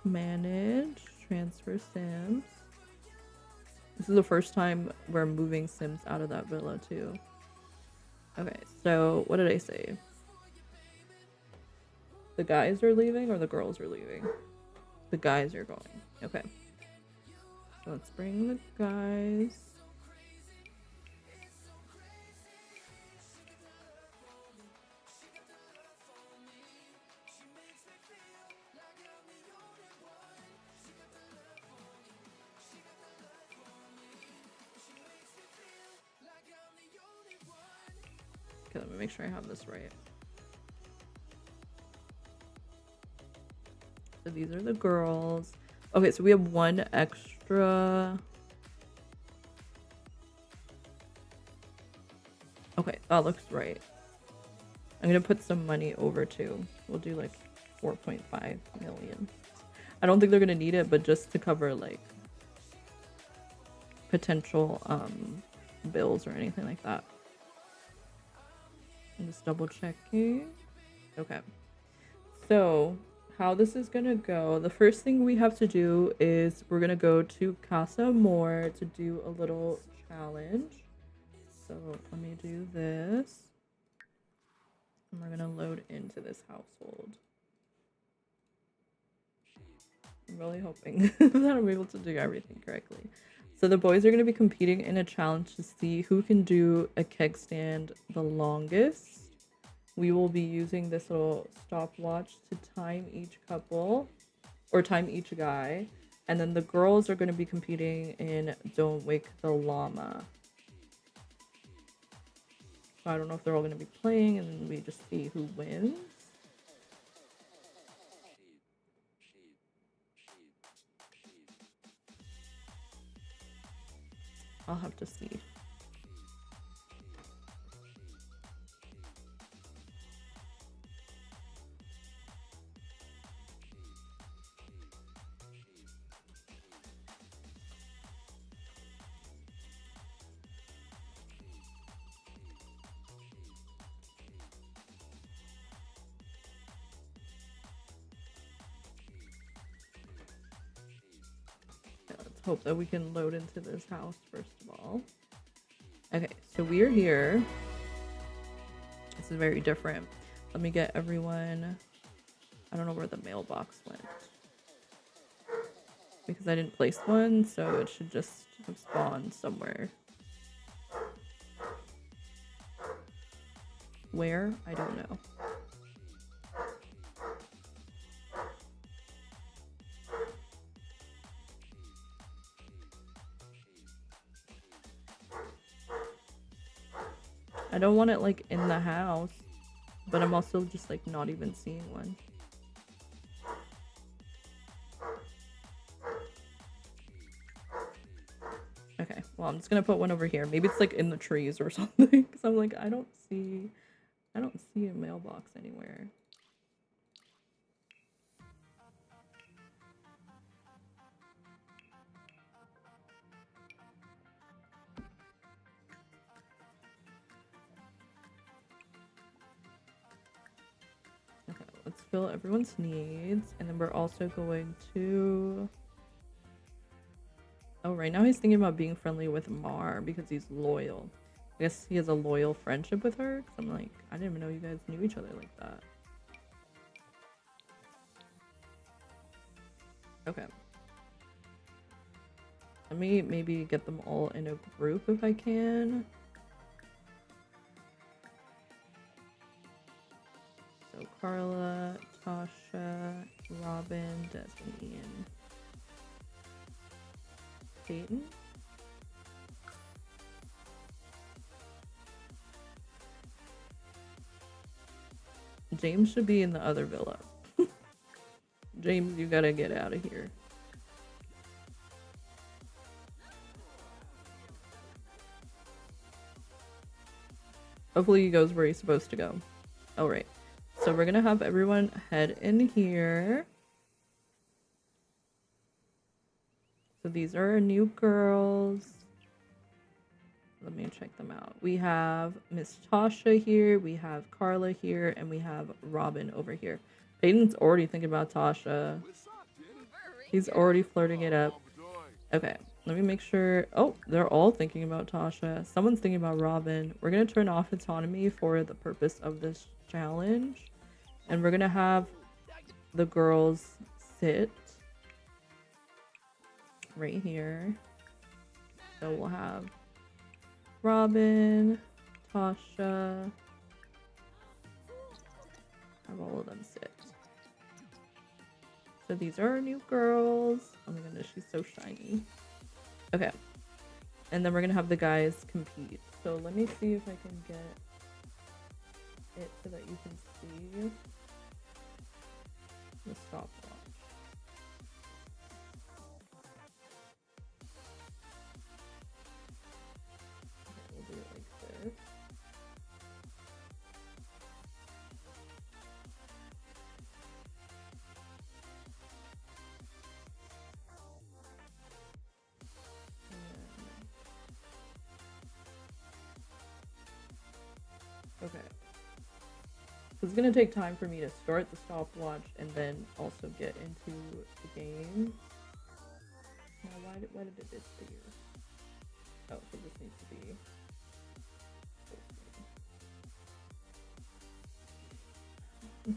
manage transfer Sims. This is the first time we're moving Sims out of that villa too. Okay, so what did I say? The guys are leaving or the girls are leaving? The guys are going. Okay. So let's bring the guys. Okay, let me make sure I have this right. So these are the girls. Okay, so we have one extra. Okay, that looks right. I'm gonna put some money over too. We'll do like 4.5 million. I don't think they're gonna need it, but just to cover like potential bills or anything like that. I'm just double checking. Okay. So how this is gonna go, the first thing we have to do is we're gonna go to CASA AMOR to do a little challenge. So let me do this. And we're gonna load into this household. I'm really hoping that I'm able to do everything correctly. So the boys are going to be competing in a challenge to see who can do a keg stand the longest. We will be using this little stopwatch to time each couple or time each guy. And then the girls are going to be competing in Don't Wake the Llama. So I don't know if they're all going to be playing and then we just see who wins. I'll have to see. Hope that we can load into this house first of all. Okay, so we are here. This is very different. Let me get everyone. I don't know where the mailbox went because I didn't place one, so it should just have spawned somewhere. Where? I don't know. I don't want it like in the house, but I'm also just like not even seeing one. Okay, well I'm just gonna put one over here. Maybe it's like in the trees or something. Cause I'm like, I don't see a mailbox anywhere. Okay, let's fill everyone's needs, and then we're also going to. Oh, right now he's thinking about being friendly with Mar because he's loyal. I guess he has a loyal friendship with her. Cause I'm like, I didn't even know you guys knew each other like that. Okay. Let me maybe get them all in a group if I can. So Carla, Tasha, Robin, Destiny, and Peyton. James should be in the other villa. James, you gotta get out of here. Hopefully he goes where he's supposed to go. All right. So we're gonna have everyone head in here. So these are our new girls. Let me check them out. We have Miss Tasha here, we have Carla here, and we have Robin over here. Peyton's already thinking about Tasha. He's already flirting it up. Okay, let me make sure. Oh, they're all thinking about Tasha. Someone's thinking about Robin. We're gonna turn off autonomy for the purpose of this challenge. And we're gonna have the girls sit right here. So we'll have Robin, Tasha, have all of them sit. So these are our new girls. Oh my goodness, she's so shiny. Okay. And then we're gonna have the guys compete. So let me see if I can get it so that you can see the stopwatch. We'll do it like this. Okay. It's gonna take time for me to start the stopwatch and then also get into the game. Now, why did it disappear? Oh, so this needs to be.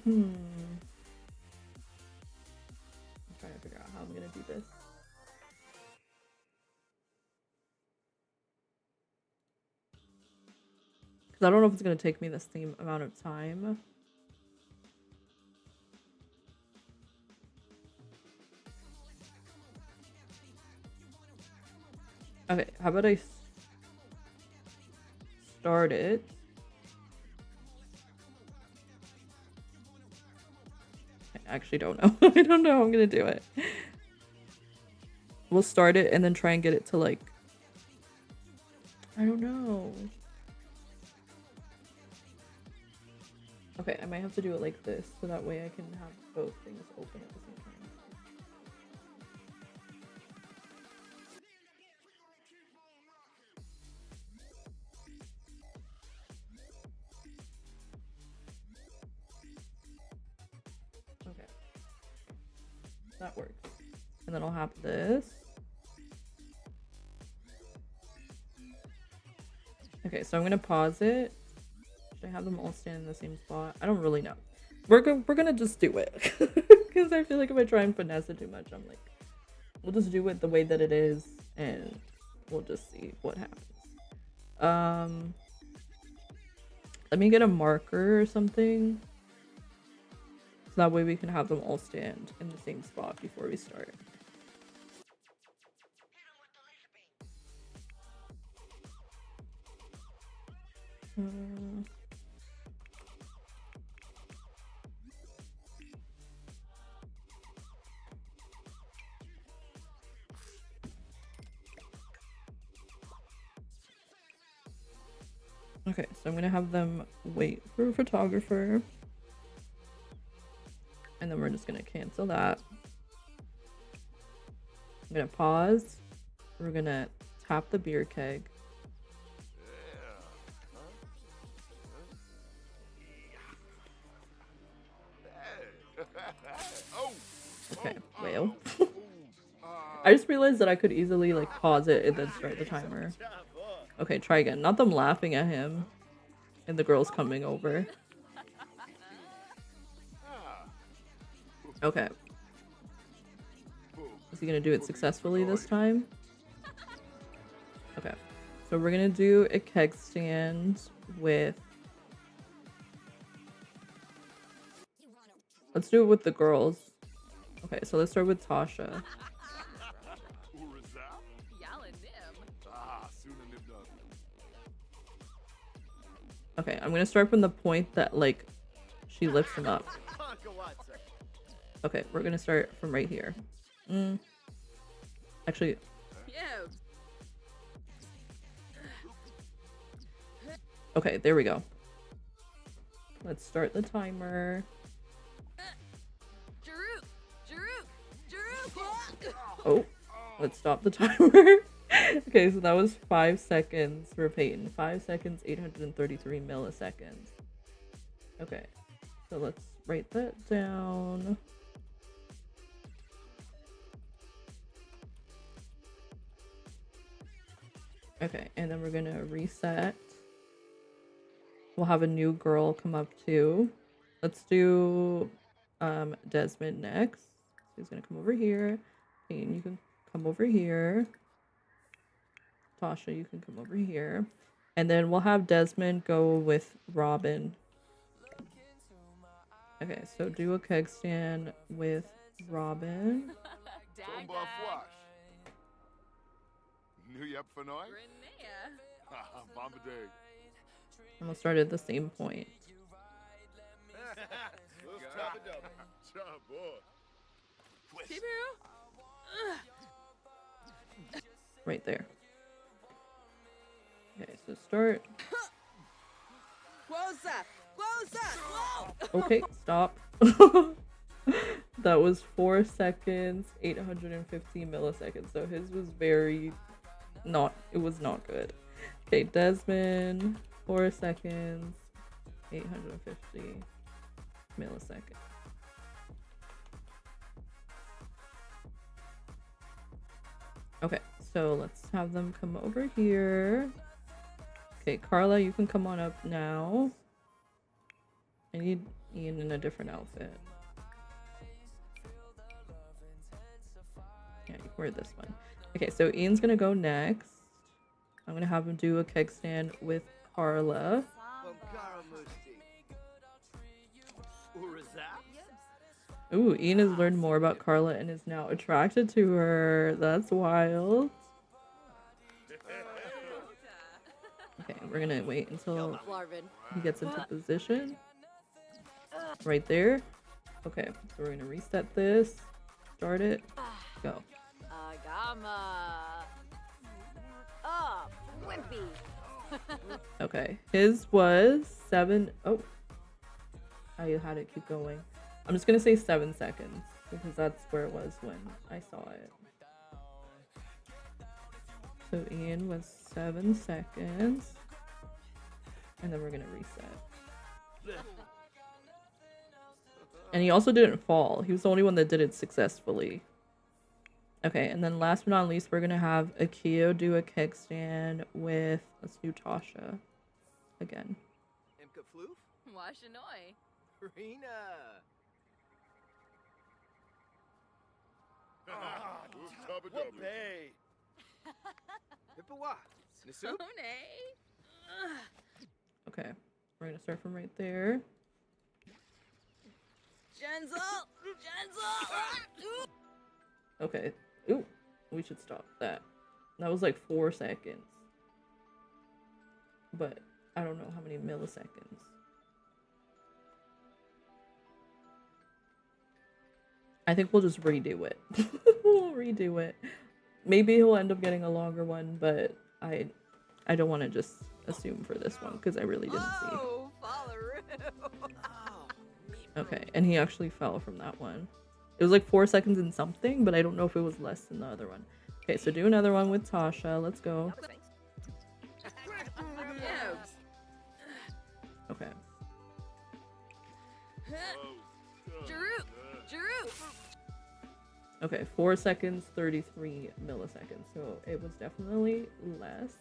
I'm trying to figure out how I'm gonna do this. Because I don't know if it's gonna take me the same amount of time. Okay, how about I start it? I actually don't know. I don't know how I'm gonna do it. We'll start it and then try and get it to like... I don't know. Okay, I might have to do it like this so that way I can have both things open at the same time. Okay. That works. And then I'll have this. Okay, so I'm gonna pause it. Should I have them all stand in the same spot? I don't really know. We're gonna just do it. Because I feel like if I try and finesse it too much, I'm like, we'll just do it the way that it is and we'll just see what happens. Let me get a marker or something. So that way we can have them all stand in the same spot before we start. Okay, so I'm gonna have them wait for a photographer. And then we're just gonna cancel that. I'm gonna pause. We're gonna tap the beer keg. Okay, well. I just realized that I could easily like pause it and then start the timer. Okay, try again. Not them laughing at him and the girls coming over. Okay. Is he gonna do it successfully this time? Okay. So we're gonna do a keg stand with... Let's do it with the girls. Okay, so let's start with Tasha. Okay, I'm gonna start from the point that, like, she lifts him up. Okay, we're gonna start from right here. Actually... Okay, there we go. Let's start the timer. Oh, let's stop the timer. Okay, so that was 5 seconds for Peyton. 5 seconds, 833 milliseconds. Okay, so let's write that down. Okay, and then we're gonna reset. We'll have a new girl come up too. Let's do Desmond next. So he's gonna come over here. Peyton, you can come over here. Tasha, you can come over here. And then we'll have Desmond go with Robin. Okay, so do a keg stand with Robin. And we'll start at the same point. Right there. Okay, so start. Okay, stop. That was 4 seconds, 815 milliseconds. So his was very it was not good. Okay, Desmond, 4 seconds, 850 milliseconds. Okay, so let's have them come over here. Okay, Carla, you can come on up now. I need Ian in a different outfit. Yeah, you can wear this one. Okay, so Ian's gonna go next. I'm gonna have him do a keg stand with Carla. Ooh, Ian has learned more about Carla and is now attracted to her. That's wild. Okay, we're gonna wait until he gets into position. Right there. Okay, so we're gonna reset this. Start it. Go. Okay, his was 7. Oh, I had it keep going. I'm just gonna say 7 seconds because that's where it was when I saw it. So Ian was 7 seconds, and then we're gonna reset. And he also didn't fall. He was the only one that did it successfully. Okay, and then last but not least, we're gonna have Akio do a keg stand with, let's do Tasha again. Okay, we're gonna start from right there. Okay. Ooh, we should stop that. That was like 4 seconds. But I don't know how many milliseconds. I think we'll just redo it. We'll redo it. Maybe he'll end up getting a longer one, but I don't want to just assume for this one because I really didn't see. Okay, and he actually fell from that one. It was like 4 seconds and something, but I don't know if it was less than the other one. Okay, so do another one with Tasha. Let's go. Okay. Okay, 4 seconds, 33 milliseconds. So it was definitely less.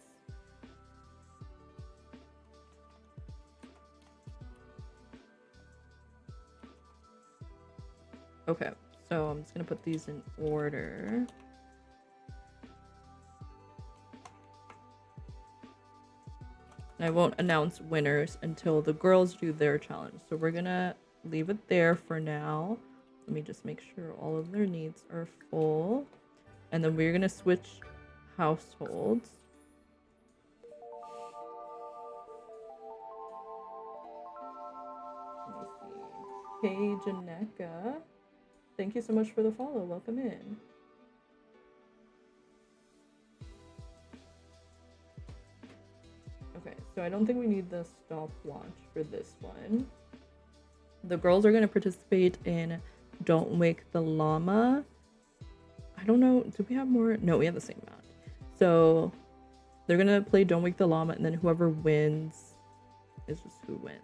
Okay, so I'm just gonna put these in order. And I won't announce winners until the girls do their challenge. So we're gonna leave it there for now. Let me just make sure all of their needs are full. And then we're gonna switch households. Let me see. Paige and NECA. Thank you so much for the follow. Welcome in. Okay, so I don't think we need the stopwatch for this one. The girls are going to participate in Don't Wake the Llama. I don't know. Do we have more? No, we have the same amount. So they're going to play Don't Wake the Llama, and then whoever wins is just who wins.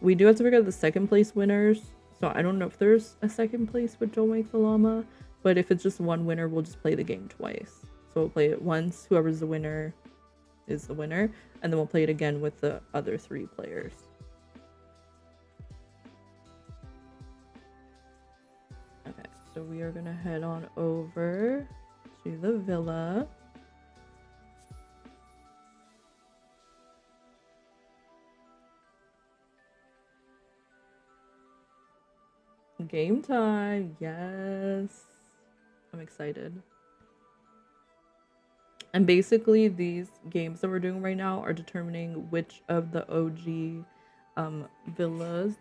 We do have to figure out the second place winners. So I don't know if there's a second place with Don't Wake the Llama, but if it's just one winner, we'll just play the game twice. So we'll play it once. Whoever's the winner is the winner, and then we'll play it again with the other 3 players. Okay, so we are gonna head on over to the villa. Game time, yes. I'm excited. And basically these games that we're doing right now are determining which of the OG villas,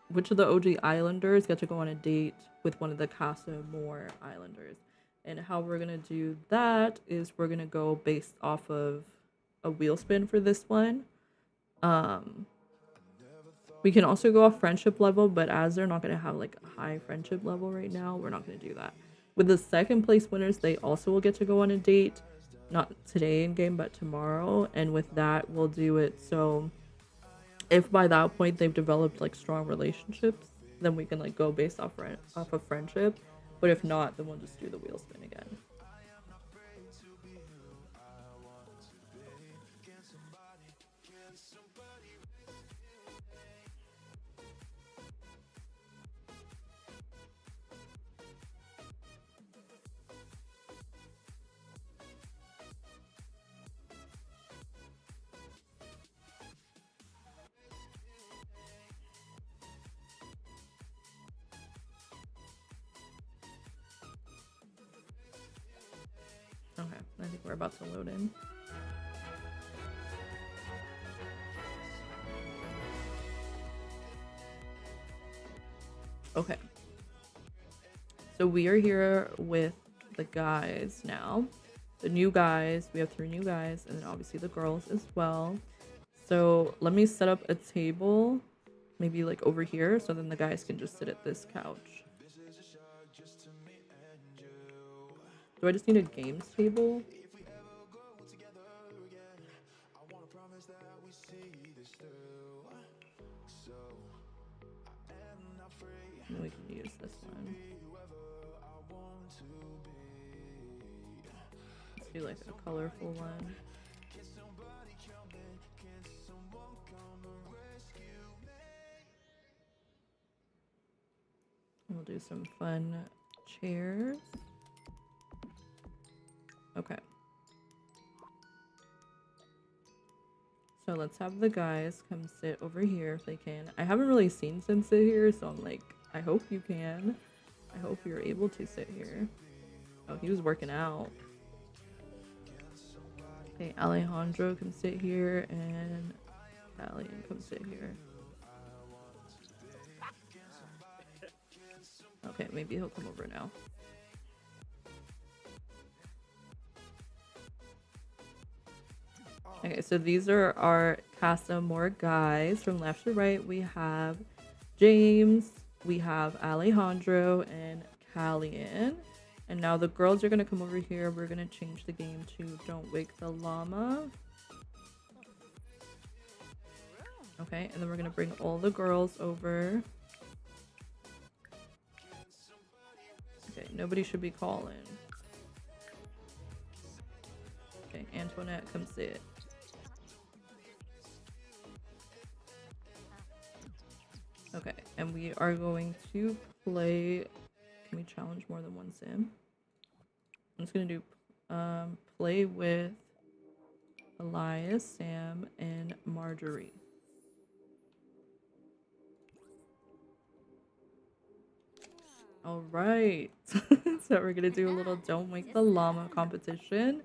which of the OG islanders get to go on a date with one of the CASA AMOR islanders. And how we're gonna do that is we're gonna go based off of a wheel spin for this one. We can also go off friendship level, but as they're not gonna have like a high friendship level right now, we're not gonna do that. With the second place winners, they also will get to go on a date. Not today in game, but tomorrow. And with that, we'll do it so if by that point they've developed like strong relationships, then we can like go based off of friendship. But if not, then we'll just do the wheel spin again. Okay, I think we're about to load in. Okay. So we are here with the guys now. The new guys, we have 3 new guys, and then obviously the girls as well. So let me set up a table, maybe like over here, so then the guys can just sit at this couch. Do I just need a games table? We can use this one. Let's do like a colorful one. We'll do some fun chairs. Okay. So let's have the guys come sit over here if they can. I haven't really seen Sin sit here, so I'm like, I hope you can. I hope you're able to sit here. Oh, he was working out. Okay, Alejandro come sit here, and Italian come sit here. Okay, maybe he'll come over now. Okay, so these are our CASA AMOR guys. From left to right, we have James, we have Alejandro, and Callian. And now the girls are going to come over here. We're going to change the game to Don't Wake the Llama. Okay, and then we're going to bring all the girls over. Okay, nobody should be calling. Okay, Antoinette, come sit. Okay, And we are going to play. Can we challenge more than one sim? I'm just gonna do play with Elias, Sam, and Marjorie. All right. So we're gonna do a little Don't Wake the Llama competition,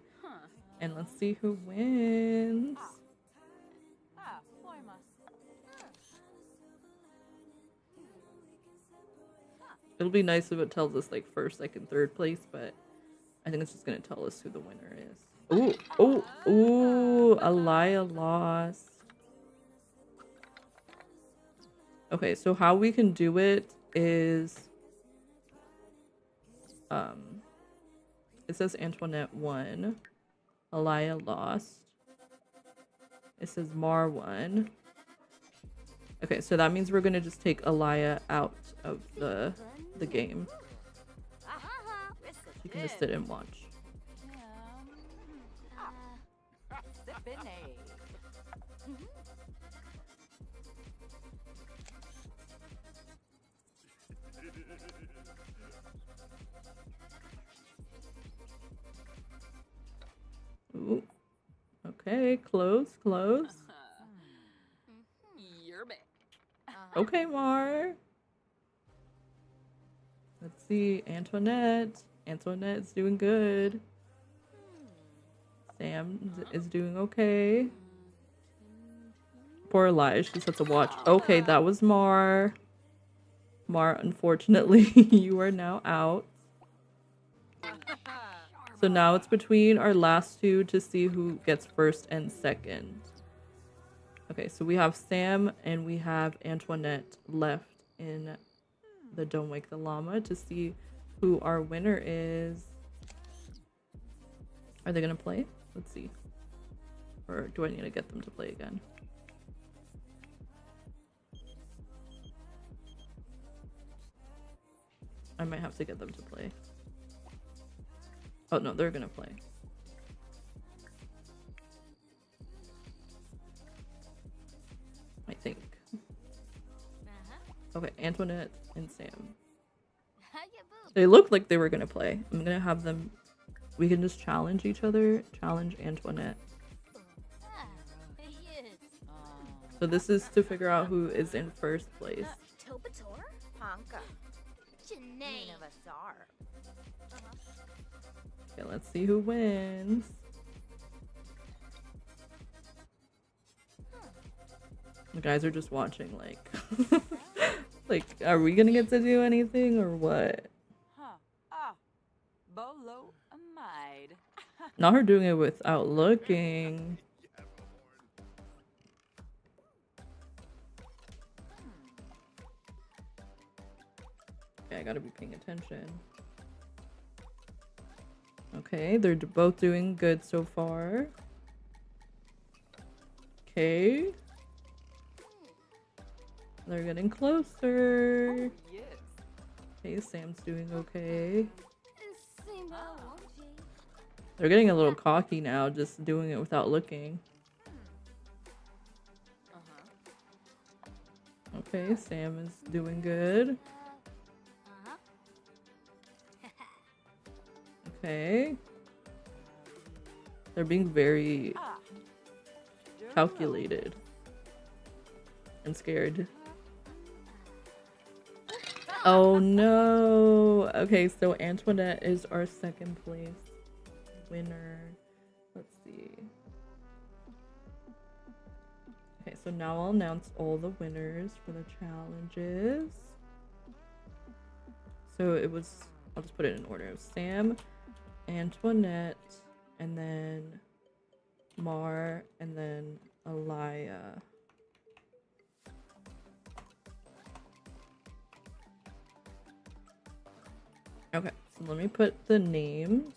and let's see who wins. It'll be nice if it tells us like first, second, third place, but I think it's just gonna tell us who the winner is. Ooh, oh, ooh, Alaya lost. Okay, so how we can do it is, it says Antoinette won, Alaya lost. It says Mar won. Okay, so that means we're gonna just take Alaya out of the game. You can just sit and watch. Ooh. Okay, close. Okay, Mar. Let's see, Antoinette. Antoinette's doing good. Sam is doing okay. Poor Elias, she just has to watch. Okay, that was Mar. Mar, unfortunately, you are now out. So now it's between our last two to see who gets first and second. Okay, so we have Sam and we have Antoinette left in the Don't Wake the Llama to see who our winner is. Are they gonna play? Let's see. Or do I need to get them to play again? I might have to get them to play. Oh no, they're gonna play. I think. Okay, Antoinette and Sam. They looked like they were gonna play. I'm gonna have them. We can just challenge each other. Challenge Antoinette. So this is to figure out who is in first place. Okay, let's see who wins. The guys are just watching, like, like, are we gonna get to do anything or what? Not her doing it without looking. Okay, I gotta be paying attention. Okay, they're both doing good so far. Okay. They're getting closer. Okay, Sam's doing okay. They're getting a little cocky now, just doing it without looking. Okay, Sam is doing good. Okay. They're being very calculated and scared. Oh no! Okay, so Antoinette is our second place winner. Let's see. Okay, so now I'll announce all the winners for the challenges. So it was, I'll just put it in order. It was Sam, Antoinette, and then Mar, and then Alaya. Okay, so let me put the names.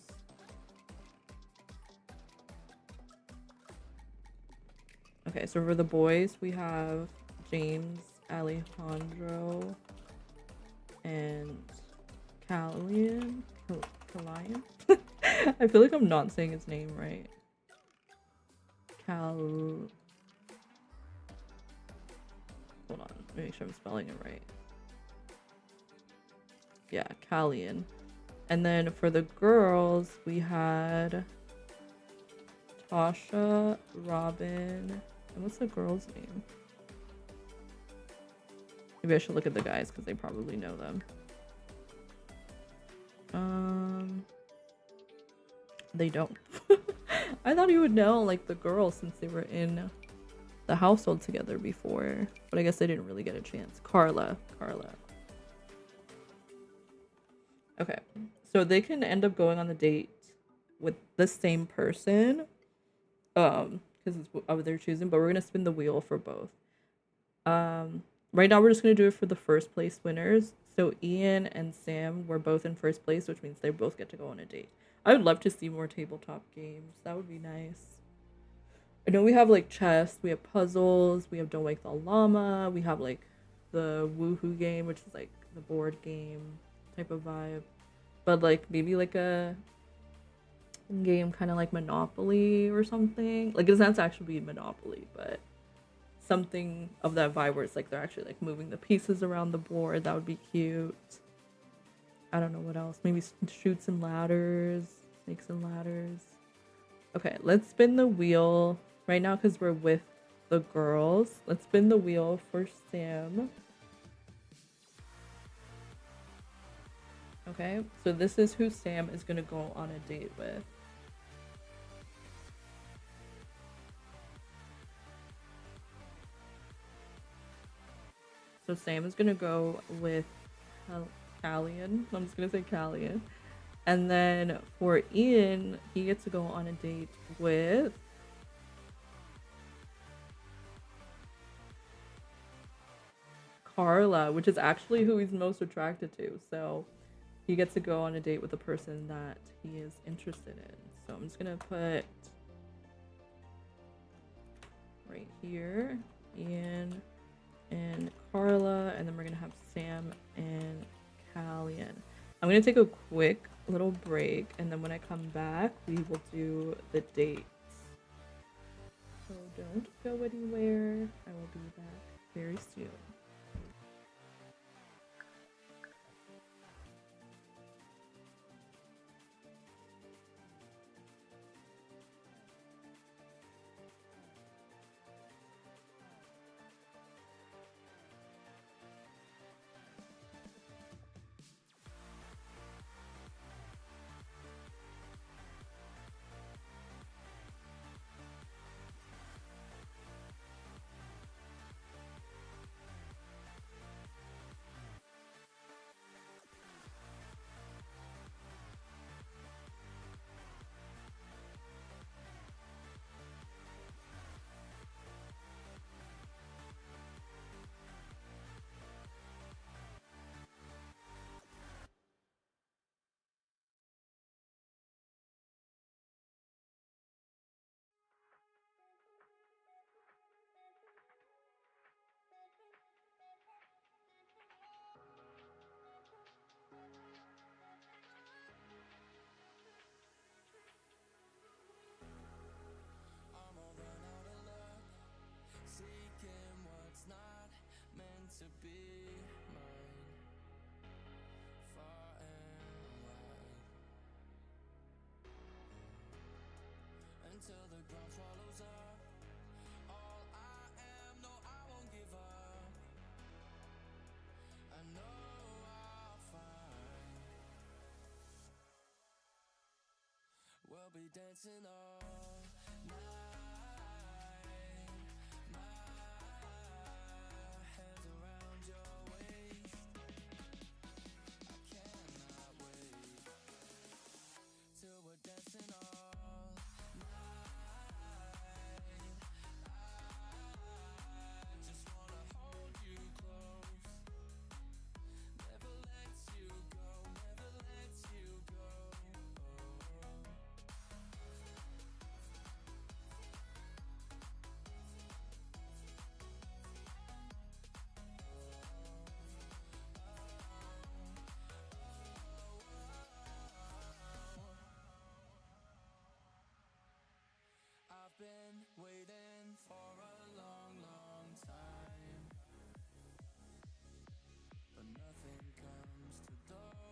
Okay, so for the boys, we have James, Alejandro, and Callian. I feel like I'm not saying his name right. Hold on, let me make sure I'm spelling it right. Yeah, Callian. And then for the girls, we had Tasha, Robin, and what's the girl's name? Maybe I should look at the guys because they probably know them. They don't. I thought you would know, like, the girls since they were in the household together before, but I guess they didn't really get a chance. Carla. Okay, so they can end up going on the date with the same person, because it's of their choosing, but we're gonna spin the wheel for both. Right now we're just gonna do it for the first place winners. So Ian and Sam were both in first place, which means they both get to go on a date. I would love to see more tabletop games. That would be nice. I know we have like chess, we have puzzles, we have Don't Wake the Llama, we have like the Woohoo game, which is like the board game type of vibe. But like maybe like a game kind of like Monopoly or something. Like it doesn't have to actually be Monopoly, but something of that vibe where it's like they're actually like moving the pieces around the board. That would be cute. I don't know what else. Maybe Shoots and Ladders, Snakes and Ladders. Okay, let's spin the wheel right now because we're with the girls. Let's spin the wheel for Sam. Okay, so this is who Sam is gonna go on a date with. So Sam is gonna go with Callian. I'm just gonna say Callian. And then for Ian, he gets to go on a date with Carla, which is actually who he's most attracted to. So he gets to go on a date with a person that he is interested in. So I'm just gonna put right here Ian and Carla, and then we're gonna have Sam and Callian. I'm gonna take a quick little break, and then when I come back, we will do the dates. So don't go anywhere. I will be back very soon. To be mine, far and wide, until the ground swallows up all I am. No, I won't give up. I know I'll find. We'll be dancing all night. I've been waiting for a long, long time, but nothing comes to those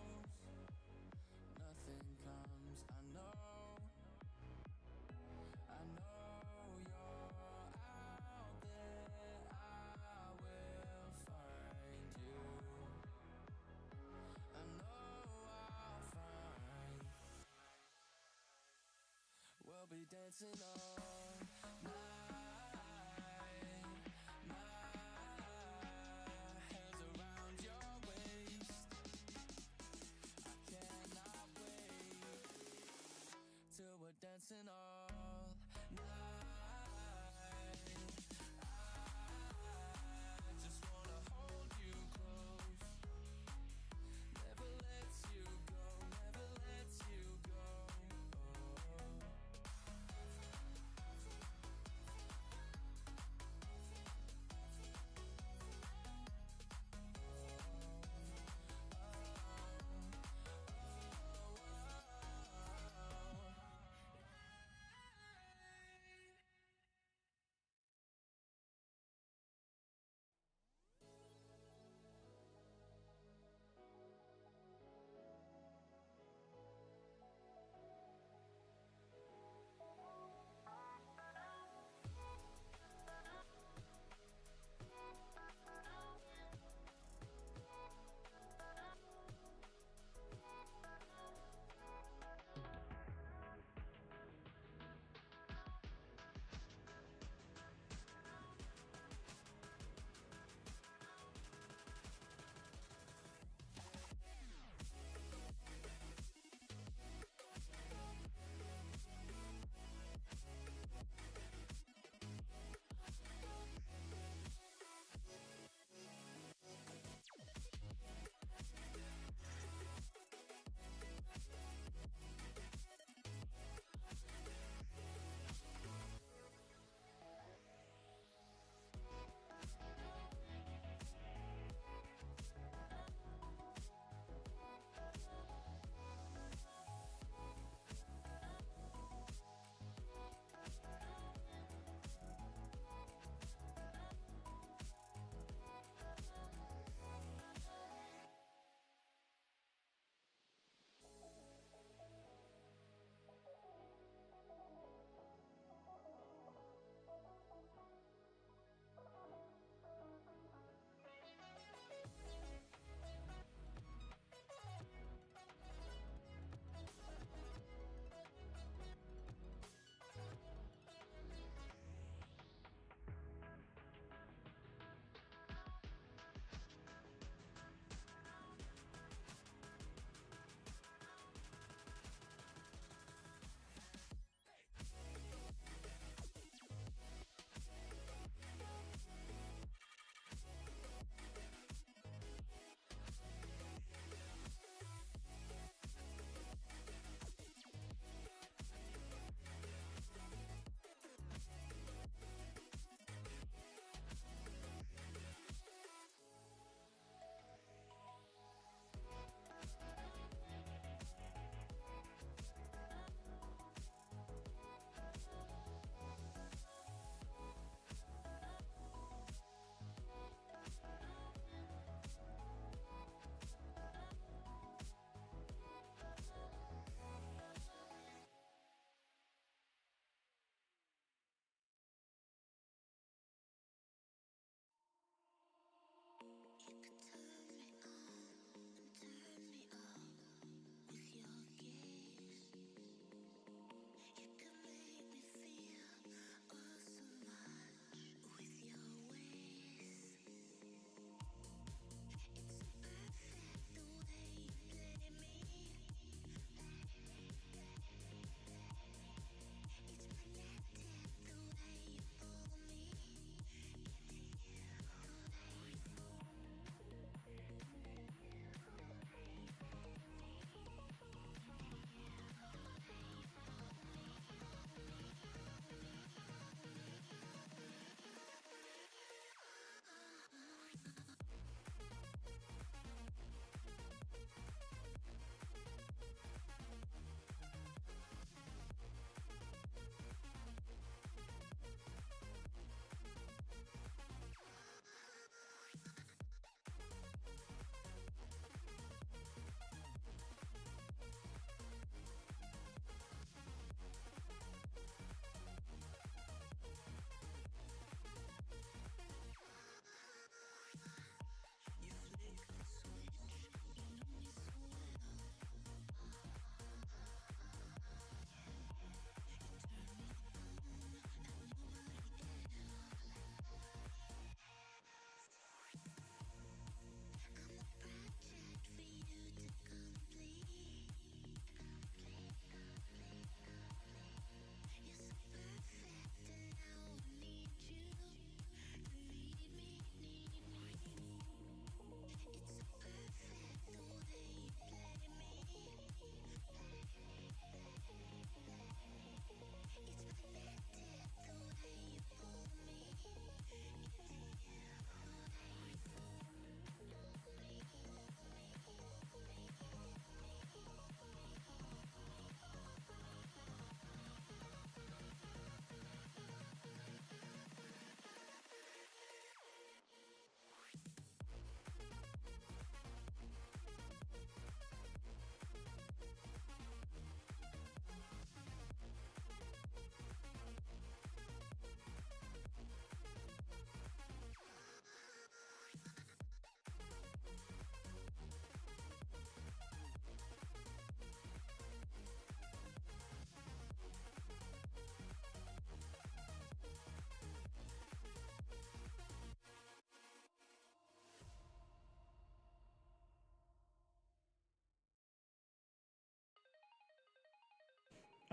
be dancing all night. My hands around your waist. I cannot wait till we're dancing all night. I just wanna hold you close. Never let you go, never let you go.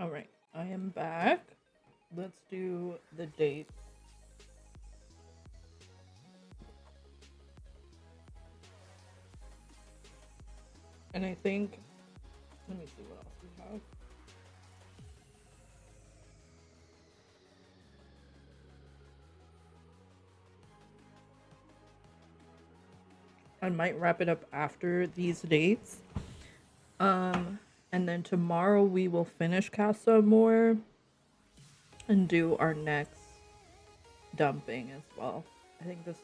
All right, I am back. Let's do the dates. And I think, let me see what else we have. I might wrap it up after these dates. And then tomorrow we will finish CASA more and do our next dumping as well. I think this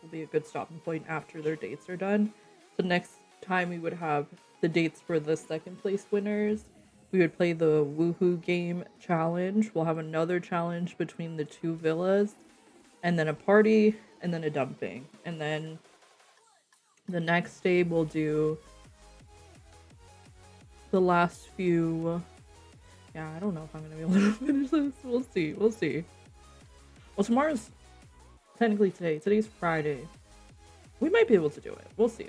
will be a good stopping point after their dates are done. So next time we would have the dates for the second place winners. We would play the Woohoo Game challenge. We'll have another challenge between the two villas, and then a party, and then a dumping. And then the next day we'll do the last few. Yeah, I don't know if I'm gonna be able to finish this. We'll see. We'll see. Well, tomorrow's technically today. Today's Friday. We might be able to do it. We'll see.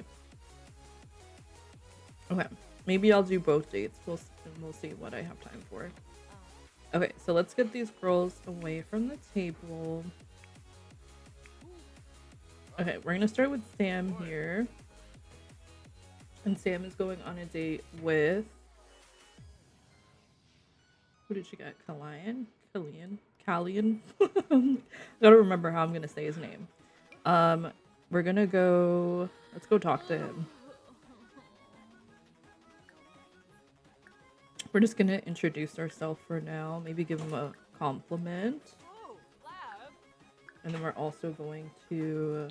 Okay, maybe I'll do both dates. We'll see what I have time for. Okay, so let's get these girls away from the table. Okay, we're gonna start with Sam here. And Sam is going on a date with... Who did she get? Callian? Callian? I gotta remember how I'm gonna say his name. We're gonna go... Let's go talk to him. We're just gonna introduce ourselves for now. Maybe give him a compliment. And then we're also going to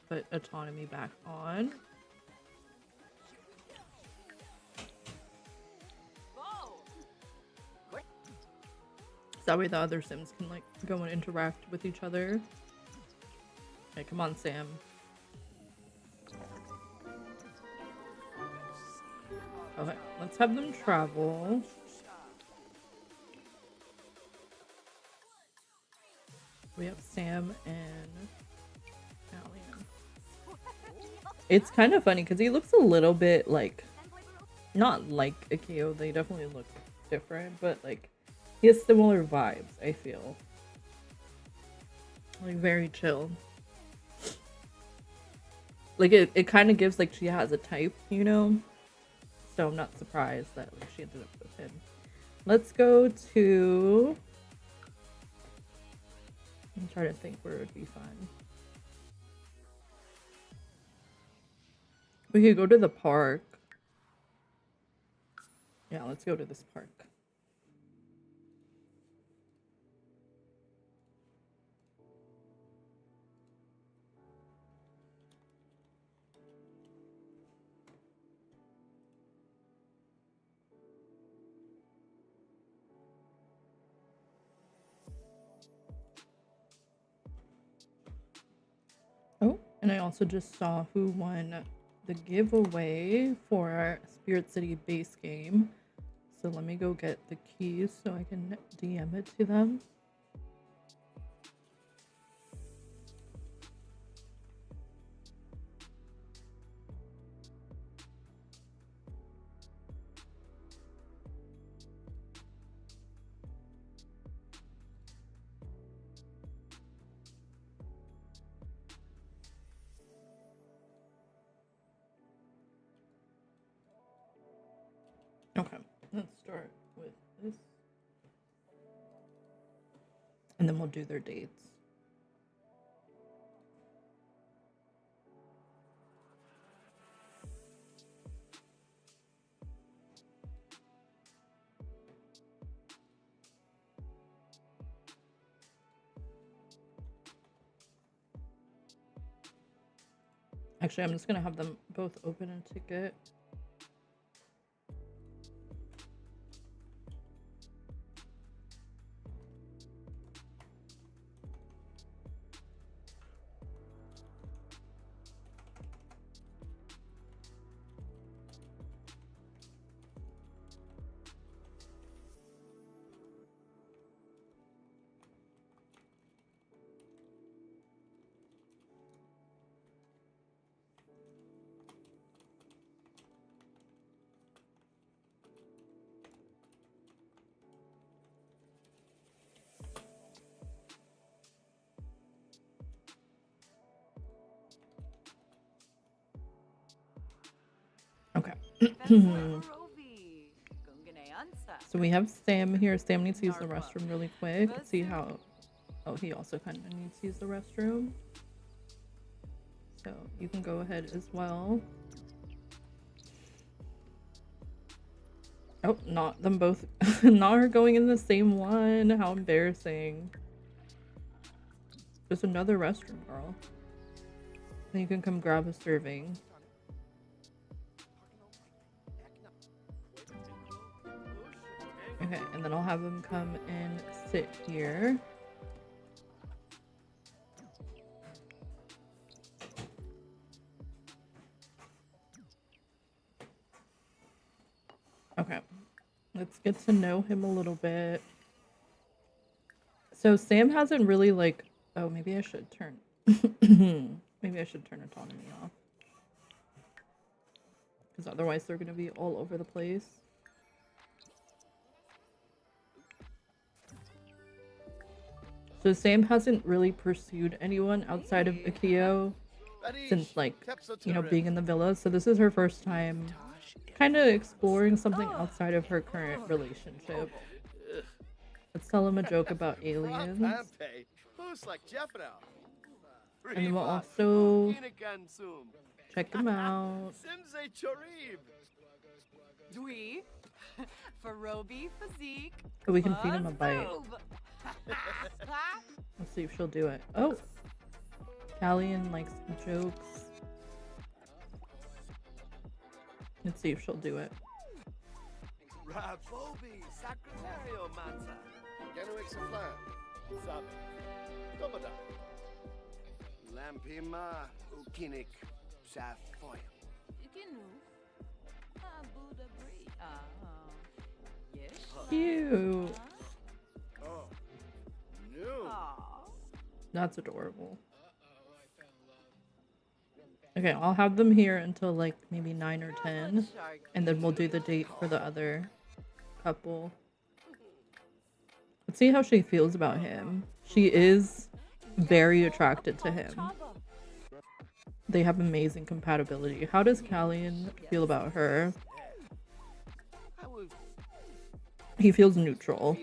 put autonomy back on. So that way the other Sims can like go and interact with each other. Okay, come on, Sam. Okay, let's have them travel. We have Sam and Allian. It's kind of funny because he looks a little bit like, not like a KO, they definitely look different, but like he has similar vibes, I feel. Like very chill. Like it kind of gives like she has a type, you know? So I'm not surprised that like, she ended up with him. Let's go to... I'm trying to think where it would be fun. We could go to the park. Yeah, let's go to this park. Oh, and I also just saw who won the giveaway for our Spirit City base game. So let me go get the keys so I can DM it to them. Okay, let's start with this. And then we'll do their dates. Actually, I'm just gonna have them both open a ticket. So we have Sam here. Sam needs to use the restroom really quick. Let's see how... Oh, he also kind of needs to use the restroom. So you can go ahead as well. Oh, not them both. Not her going in the same one. How embarrassing. There's another restroom, girl. Then you can come grab a serving. Okay, and then I'll have him come and sit here. Okay, let's get to know him a little bit. So Sam hasn't really like... Oh, maybe I should turn... Maybe I should turn autonomy off. Because otherwise they're going to be all over the place. So Sam hasn't really pursued anyone outside of Akio since, like, you know, being in the villa. So this is her first time kind of exploring something outside of her current relationship. Let's tell him a joke about aliens. And then we'll also check him out. So we can feed him a bite. Let's see if she'll do it. Oh! Callian likes jokes. Let's see if she'll do it. Cute! That's adorable. Okay, I'll have them here until like maybe 9 or 10, and then we'll do the date for the other couple. Let's see how she feels about him. She is very attracted to him. They have amazing compatibility. How does Callian feel about her? He feels neutral.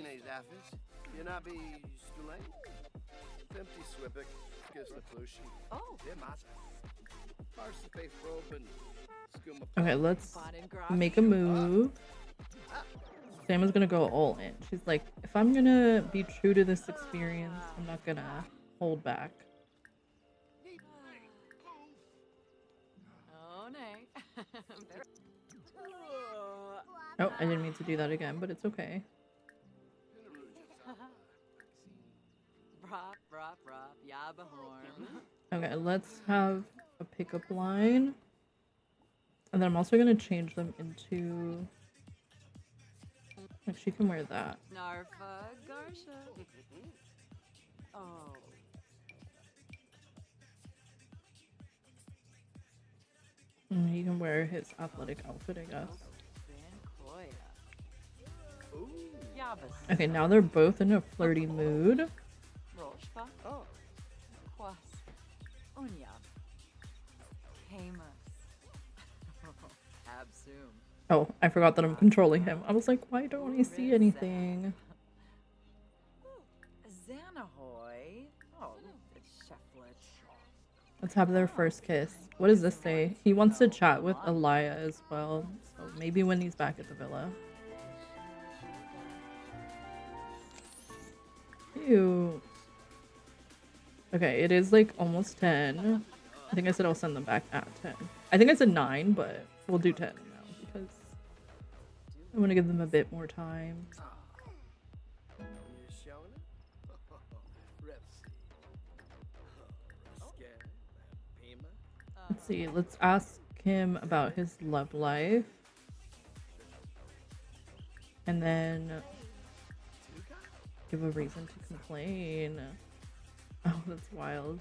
Okay, let's make a move. Sam is gonna go all in. She's like, if I'm gonna be true to this experience, I'm not gonna hold back. Oh, I didn't mean to do that again, but it's okay. Okay, let's have a pickup line. And then I'm also gonna change them into... Like, she can wear that. And he can wear his athletic outfit, I guess. Okay, now they're both in a flirty mood. Oh, I forgot that I'm controlling him. I was like, why don't I see anything? Let's have their first kiss. What does this say? He wants to chat with Elia as well. So maybe when he's back at the villa. Ew. Okay, it is like almost 10. I think I said I'll send them back at 10. I think I said 9, but we'll do 10 now because I want to give them a bit more time. Let's see, let's ask him about his love life. And then give a reason to complain. Oh, that's wild.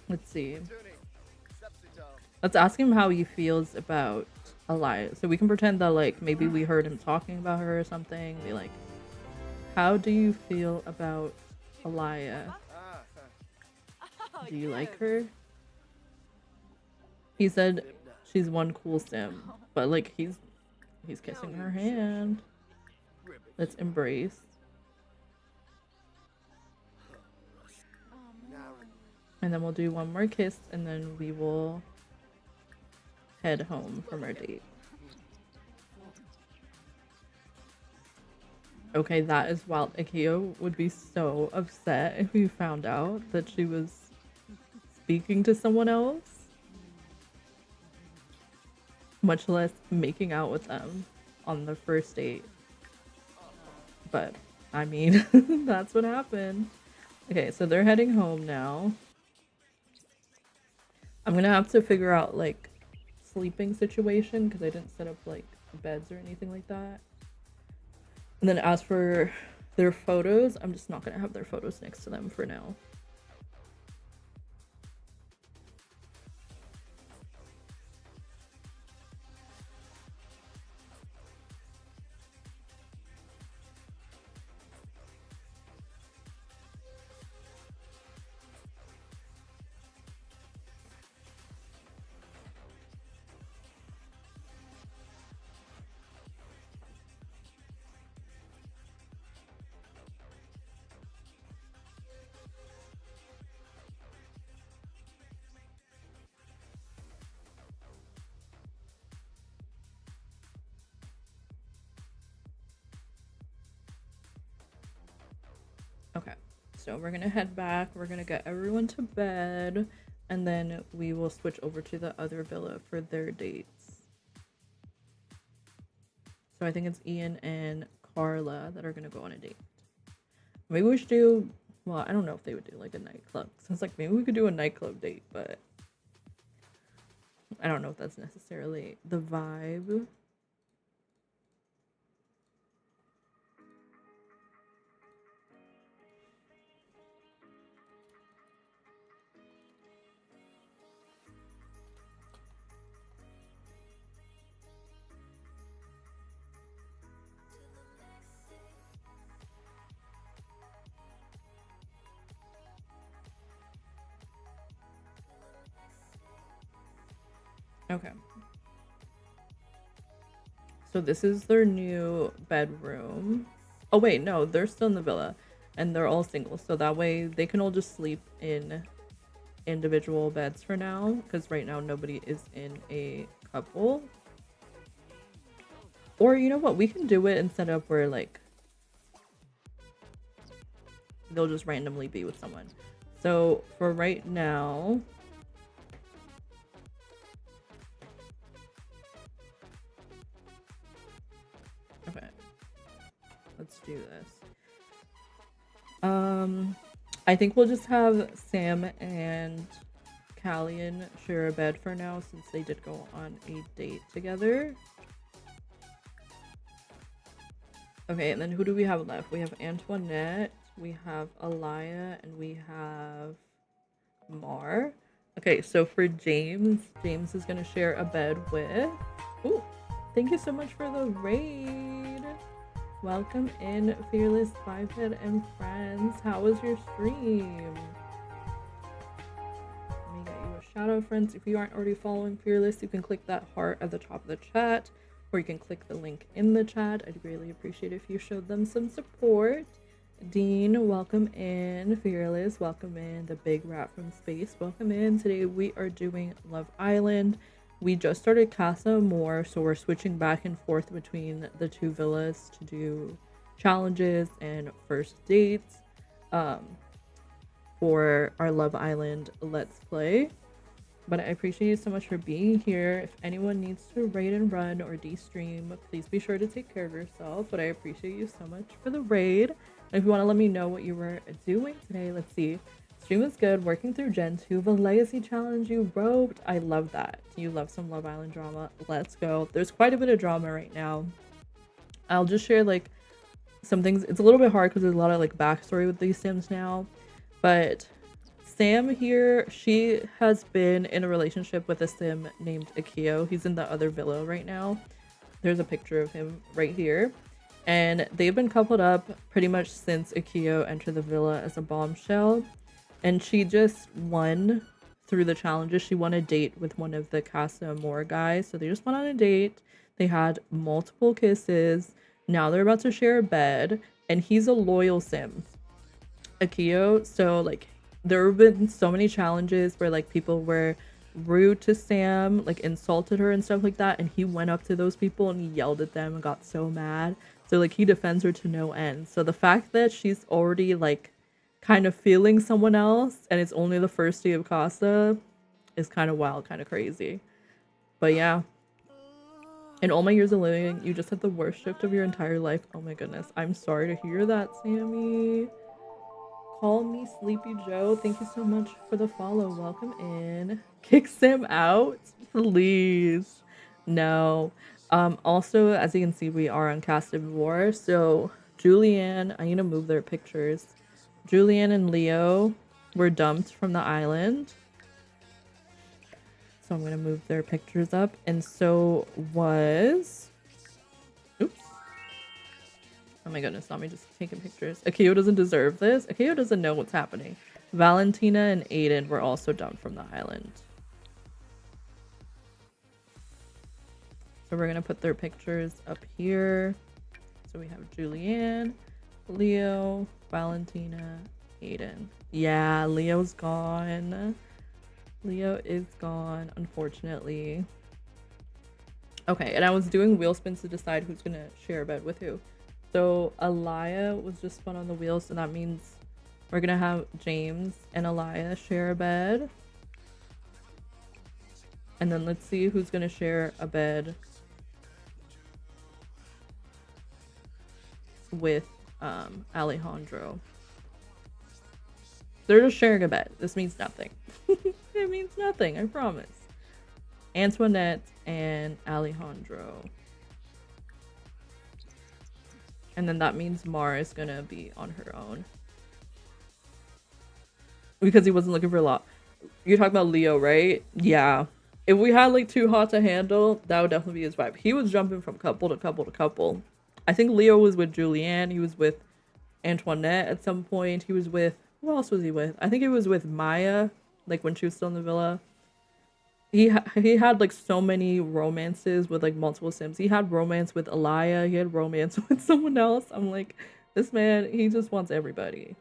Let's see. Let's ask him how he feels about Elia. So we can pretend that like maybe we heard him talking about her or something. Be like, how do you feel about Elia? Do you like her? He said she's one cool sim, but like he's kissing her hand. Let's embrace. And then we'll do one more kiss and then we will head home from our date. Okay, that is wild. Akio would be so upset if you found out that she was speaking to someone else. Much less making out with them on the first date. But, I mean, that's what happened. Okay, so they're heading home now. I'm gonna have to figure out, like, sleeping situation because I didn't set up, like, beds or anything like that. And then as for their photos, I'm just not gonna have their photos next to them for now. Okay, so we're gonna head back. We're gonna get everyone to bed, and then we will switch over to the other villa for their dates. So I think it's Ian and Carla that are gonna go on a date. Maybe we should do, well, I don't know if they would do like a nightclub. So it's like maybe we could do a nightclub date, but I don't know if that's necessarily the vibe. Okay. So this is their new bedroom. Oh wait, no, they're still in the villa and they're all single. So that way they can all just sleep in individual beds for now because right now nobody is in a couple. Or you know what? We can do it and set up where like they'll just randomly be with someone. So for right now, okay, let's do this. I think we'll just have Sam and Callian share a bed for now since they did go on a date together. Okay, and then who do we have left? We have Antoinette, we have Alaya, and we have Mar. Okay, so for James, James is gonna share a bed with... Ooh, thank you so much for the raid. Welcome in, Fearless Fivehead and friends. How was your stream? Let me get you a shout out, friends. If you aren't already following Fearless, you can click that heart at the top of the chat, or you can click the link in the chat. I'd really appreciate if you showed them some support. Dean, welcome in. Fearless, welcome in. The Big Rat from Space, welcome in. Today we are doing Love Island. We just started CASA AMOR, so we're switching back and forth between the two villas to do challenges and first dates for our Love Island Let's Play. But I appreciate you so much for being here. If anyone needs to raid and run or de-stream, please be sure to take care of yourself. But I appreciate you so much for the raid. And if you want to let me know what you were doing today, let's see. Stream was good, working through Gen 2, the legacy challenge you wrote. I love that. You love some Love Island drama. Let's go. There's quite a bit of drama right now. I'll just share like some things. It's a little bit hard because there's a lot of like backstory with these Sims now. But Sam here, she has been in a relationship with a Sim named Akio. He's in the other villa right now. There's a picture of him right here. And they've been coupled up pretty much since Akio entered the villa as a bombshell. and she just won through the challenges. She won a date with one of the CASA AMOR guys. So they just went on a date. They had multiple kisses. Now they're about to share a bed, and he's a loyal sim, Akio. So like there have been so many challenges where like people were rude to Sam, like insulted her and stuff like that, and he went up to those people and he yelled at them and got so mad. So like he defends her to no end. So the fact that she's already like kind of feeling someone else and it's only the first day of CASA is kind of wild, kind of crazy. But yeah, in all my years of living, you just had the worst shift of your entire life. Oh my goodness. I'm sorry to hear that, Sammy. Call me Sleepy Joe. Thank you so much for the follow. Welcome in. Kick Sam out, please. No. Also, as you can see, we are on Cast of War. So Julianne, I need to move their pictures. Julianne and Leo were dumped from the island. So I'm gonna move their pictures up. And so was, oops. Oh my goodness, not me just taking pictures. Akio doesn't deserve this. Akio doesn't know what's happening. Valentina and Aiden were also dumped from the island. So we're gonna put their pictures up here. So we have Julianne, Leo, Valentina, Aiden. Yeah, Leo's gone. Leo is gone, unfortunately. Okay, and I was doing wheel spins to decide who's gonna share a bed with who. So Alaya was just spun on the wheel, so that means we're gonna have James and Alaya share a bed. And then let's see who's gonna share a bed with Alejandro. They're just sharing a bed. This means nothing. It means nothing, I promise. Antoinette and Alejandro. And then that means Mara is gonna be on her own. Because he wasn't looking for a lot. You're talking about Leo, right? Yeah. If we had like too hot to handle, that would definitely be his vibe. He was jumping from couple to couple to couple. I think Leo was with Julianne. He was with Antoinette at some point. He was with, who else was he with? I think he was with Maya, like when she was still in the villa. He had like so many romances with like multiple sims. He had romance with Alaya. He had romance with someone else. I'm like, this man, he just wants everybody.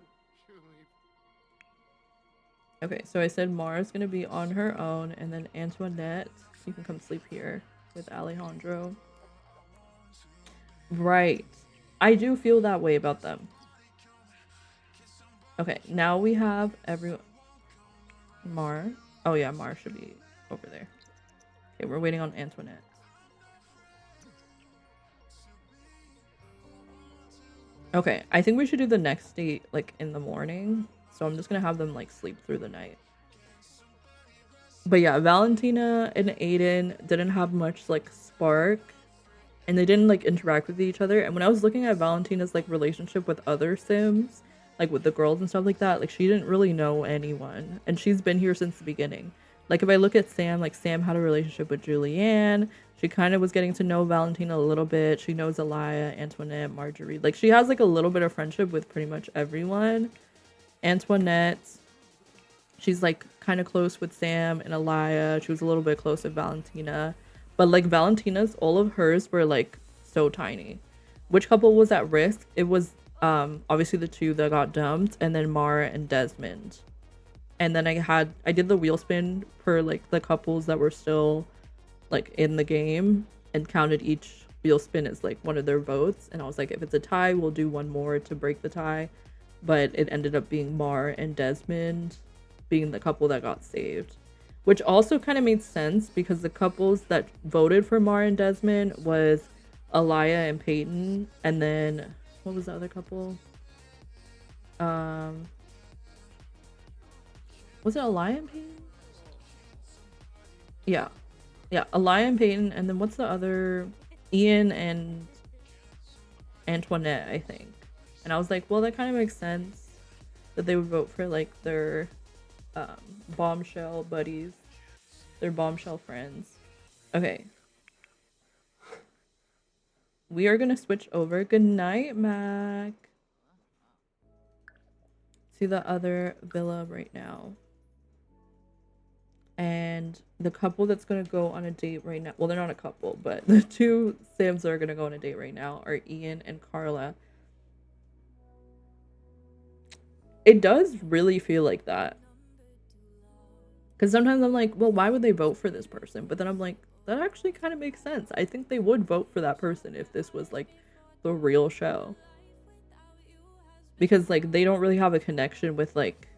Okay, so I said Mara's gonna be on her own, and then Antoinette, you can come sleep here with Alejandro. Right. I do feel that way about them. Okay, now we have everyone. Mar. Oh yeah, Mar should be over there. Okay, we're waiting on Antoinette. Okay, I think we should do the next date like in the morning. So I'm just gonna have them like sleep through the night. But yeah, Valentina and Aiden didn't have much like spark, and they didn't like interact with each other. And when I was looking at Valentina's like relationship with other sims, like with the girls and stuff like that, like she didn't really know anyone, and she's been here since the beginning. Like if I look at Sam, like Sam had a relationship with Julianne. She kind of was getting to know Valentina a little bit. She knows Alaya, Antoinette, Marjorie. Like she has like a little bit of friendship with pretty much everyone. Antoinette, she's like kind of close with Sam and Alaya. She was a little bit close with Valentina. But like Valentina's, all of hers were like so tiny. Which couple was at risk? It was obviously the two that got dumped, and then Mara and Desmond. And then I did the wheel spin per like the couples that were still like in the game, and counted each wheel spin as like one of their votes. And I was like, if it's a tie, we'll do one more to break the tie. But it ended up being Mar and Desmond being the couple that got saved, which also kind of made sense because the couples that voted for Mar and Desmond was Alaya and Peyton, and then what was the other couple? Was it Alaya and Peyton? Yeah, Alaya and Peyton, and then what's the other? Ian and Antoinette, I think. And I was like, well, that kind of makes sense that they would vote for like their bombshell buddies, their bombshell friends. Okay. We are gonna switch over. Good night, Mac. see the other villa right now. And the couple that's gonna go on a date right now, well, they're not a couple, but the two Sims that are gonna go on a date right now are Ian and Carla. It does really feel like that. Because sometimes I'm like, well, why would they vote for this person? But then I'm like, that actually kind of makes sense. I think they would vote for that person if this was like the real show. Because like they don't really have a connection with like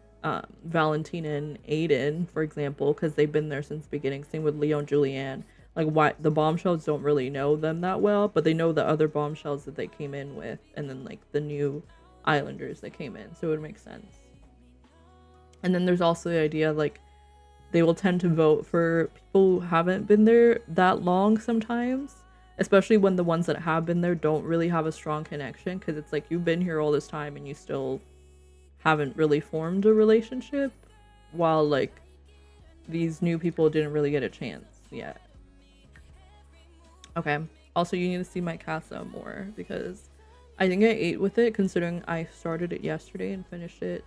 Valentina and Aiden, for example, because they've been there since the beginning. Same with Leo and Julianne. Like why the bombshells don't really know them that well, but they know the other bombshells that they came in with, and then like the new Islanders that came in, so it would make sense. And then there's also the idea like they will tend to vote for people who haven't been there that long sometimes, especially when the ones that have been there don't really have a strong connection, because it's like you've been here all this time and you still haven't really formed a relationship, while like these new people didn't really get a chance yet. Okay, also you need to see my CASA more, because I think I ate with it, considering I started it yesterday and finished it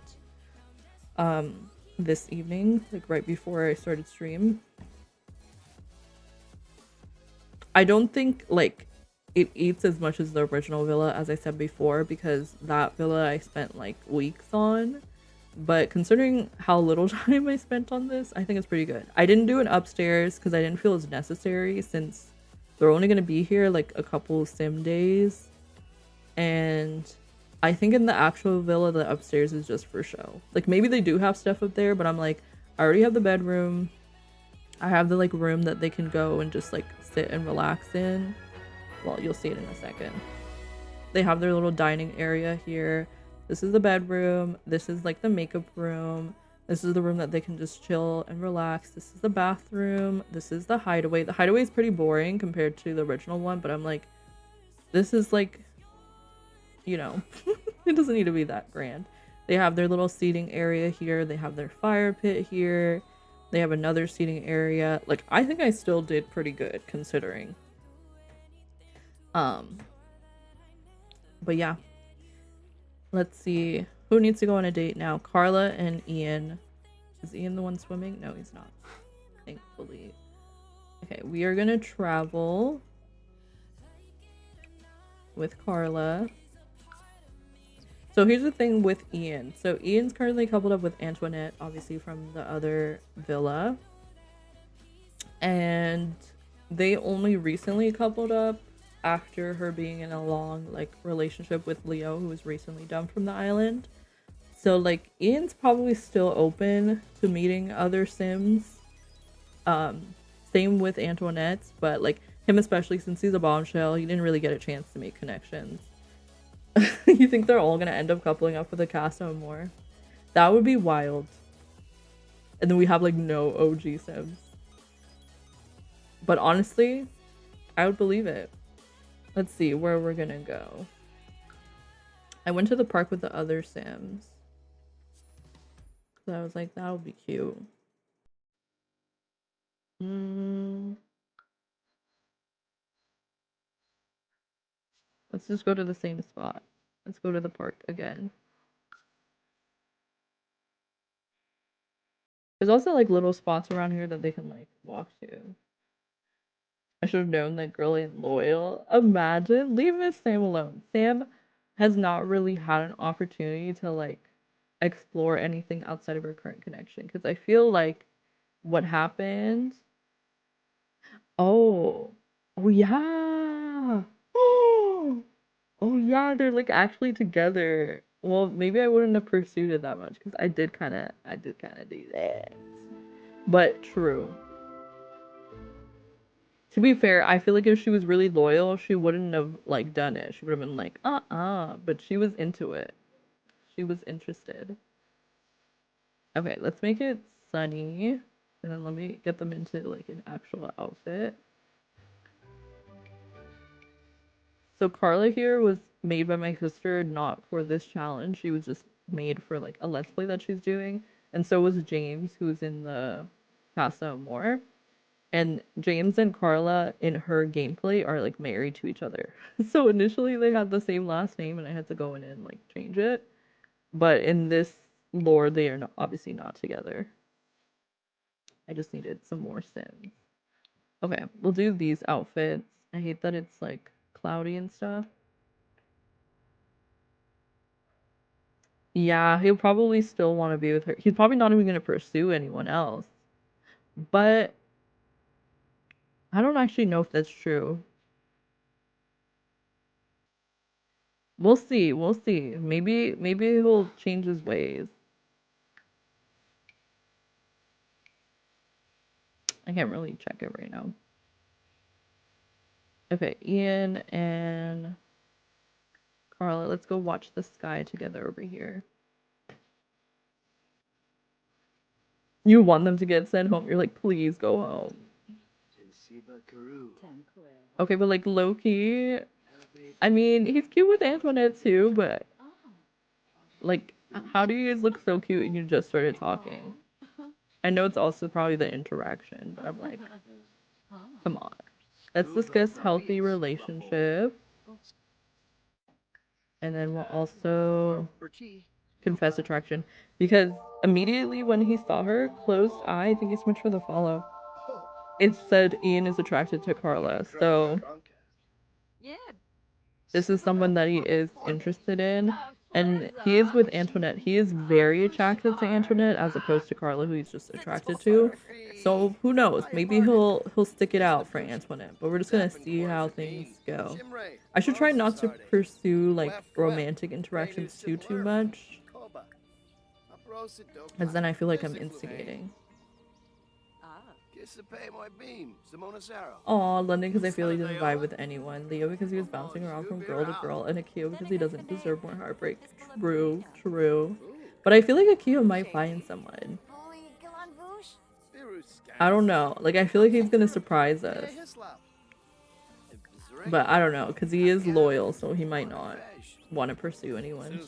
this evening, like right before I started stream. I don't think like it eats as much as the original villa, as I said before, because that villa I spent like weeks on. But considering how little time I spent on this, I think it's pretty good. I didn't do it upstairs because I didn't feel as necessary, since they're only going to be here like a couple sim days. And I think in the actual villa, the upstairs is just for show. Like maybe they do have stuff up there, but I'm like, I already have the bedroom. I have the like room that they can go and just like sit and relax in. Well, you'll see it in a second. They have their little dining area here. This is the bedroom. This is like the makeup room. This is the room that they can just chill and relax. This is the bathroom. This is the hideaway. The hideaway is pretty boring compared to the original one, but I'm like, this is like, you know, it doesn't need to be that grand. They have their little seating area here. They have their fire pit here. They have another seating area. Like, I think I still did pretty good considering. But yeah. Let's see. Who needs to go on a date now? Carla and Ian. Is Ian the one swimming? No, he's not. Thankfully. Okay, we are gonna travel with Carla. So here's the thing with Ian. So Ian's currently coupled up with Antoinette, obviously from the other villa. And they only recently coupled up after her being in a long like relationship with Leo, who was recently done from the island. So like Ian's probably still open to meeting other Sims. Same with Antoinette's, but like him especially, since he's a bombshell, he didn't really get a chance to make connections. You think they're all gonna end up coupling up with a CASA AMOR? That would be wild. And then we have like no OG Sims. But honestly, I would believe it. Let's see where we're gonna go. I went to the park with the other Sims. So I was like, that would be cute. Let's just go to the same spot. Let's go to the park again. There's also like little spots around here that they can like walk to. I should have known that girl ain't loyal. Imagine, leave Miss Sam alone. Sam has not really had an opportunity to like explore anything outside of her current connection, because I feel like what happened. Oh, oh yeah. Oh yeah, they're like actually together. Well, maybe I wouldn't have pursued it that much, because I did kind of do that. But true. To be fair, I feel like if she was really loyal, she wouldn't have like done it. She would have been like, but she was into it. She was interested. Okay, let's make it sunny. And then let me get them into like an actual outfit. So Carla here was made by my sister, not for this challenge. She was just made for like a let's play that she's doing. And so was James, who's in the CASA AMOR. And James and Carla in her gameplay are like married to each other. So initially they had the same last name and I had to go in and like change it. But in this lore, they are not, obviously not together. I just needed some more Sims. Okay, we'll do these outfits. I hate that it's like cloudy and stuff. Yeah, he'll probably still want to be with her. He's probably not even going to pursue anyone else. But I don't actually know if that's true. We'll see. We'll see. Maybe he'll change his ways. I can't really check it right now. Okay, Ian and Carla, let's go watch the sky together over here. You want them to get sent home. You're like, please go home. Okay, but like Loki, I mean, he's cute with Antoinette too, but like, how do you guys look so cute and you just started talking? I know it's also probably the interaction, but I'm like, come on. Let's discuss healthy relationship. And then we'll also confess attraction. Because immediately when he saw her, closed eye, thank you so much for the follow. It said Ian is attracted to Carla. So this is someone that he is interested in. And he is with Antoinette. He is very attracted to Antoinette as opposed to Carla, who he's just attracted to. So who knows? Maybe he'll stick it out for Antoinette. But we're just gonna see how things go. I should try not to pursue like romantic interactions too much. Because then I feel like I'm instigating. Aw, London because I feel he doesn't vibe with anyone. Leo because he was bouncing around from girl to girl. And Akio because he doesn't deserve more heartbreak. True. But I feel like Akio might find someone. I don't know. Like, I feel like he's gonna surprise us. But I don't know, because he is loyal, so he might not want to pursue anyone.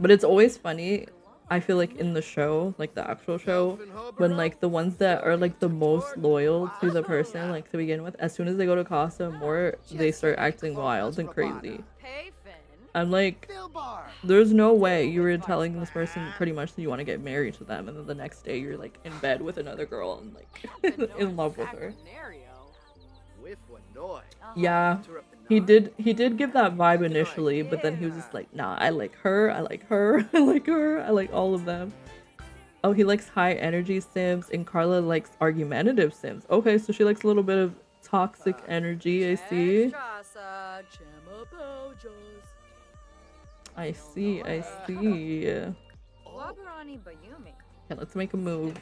But it's always funny, I feel like in the show, like the actual show, when like the ones that are like the most loyal to the person, like to begin with, as soon as they go to CASA more, they start acting wild and crazy. I'm like, there's no way you were telling this person pretty much that you want to get married to them, and then the next day you're like in bed with another girl and like in love with her. Yeah, he did give that vibe initially, but then he was just like, nah, I like her, I like her, I like her, I like all of them. Oh, he likes high energy Sims, and Carla likes argumentative Sims. Okay, so she likes a little bit of toxic energy, I see. I see. Okay, let's make a move.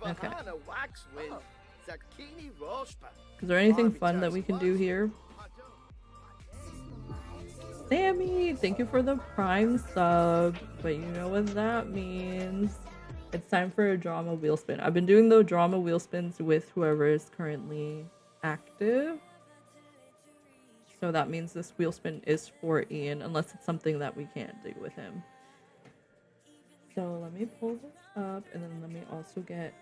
Okay. Is there anything fun that we can do here? Sammy, thank you for the Prime sub, but you know what that means. It's time for a drama wheel spin. I've been doing the drama wheel spins with whoever is currently active. So that means this wheel spin is for Ian, unless it's something that we can't do with him. So let me pull this up, and then let me also get...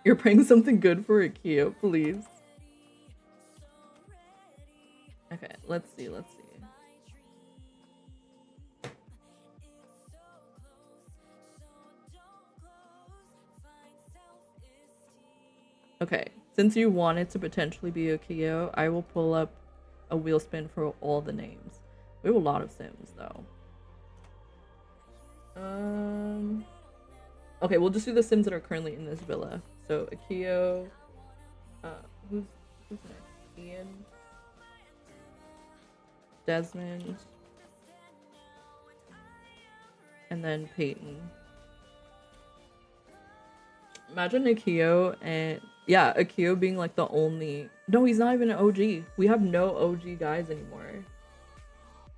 You're praying something good for Akio, please. Okay, let's see. Okay, since you want it to potentially be Akio, I will pull up a wheel spin for all the names. We have a lot of Sims, though. Okay, we'll just do the Sims that are currently in this villa. So, Akio, who's next? Ian, Desmond, and then Peyton. Imagine Akio and... Yeah, Akio being like the only... No, he's not even an OG. We have no OG guys anymore.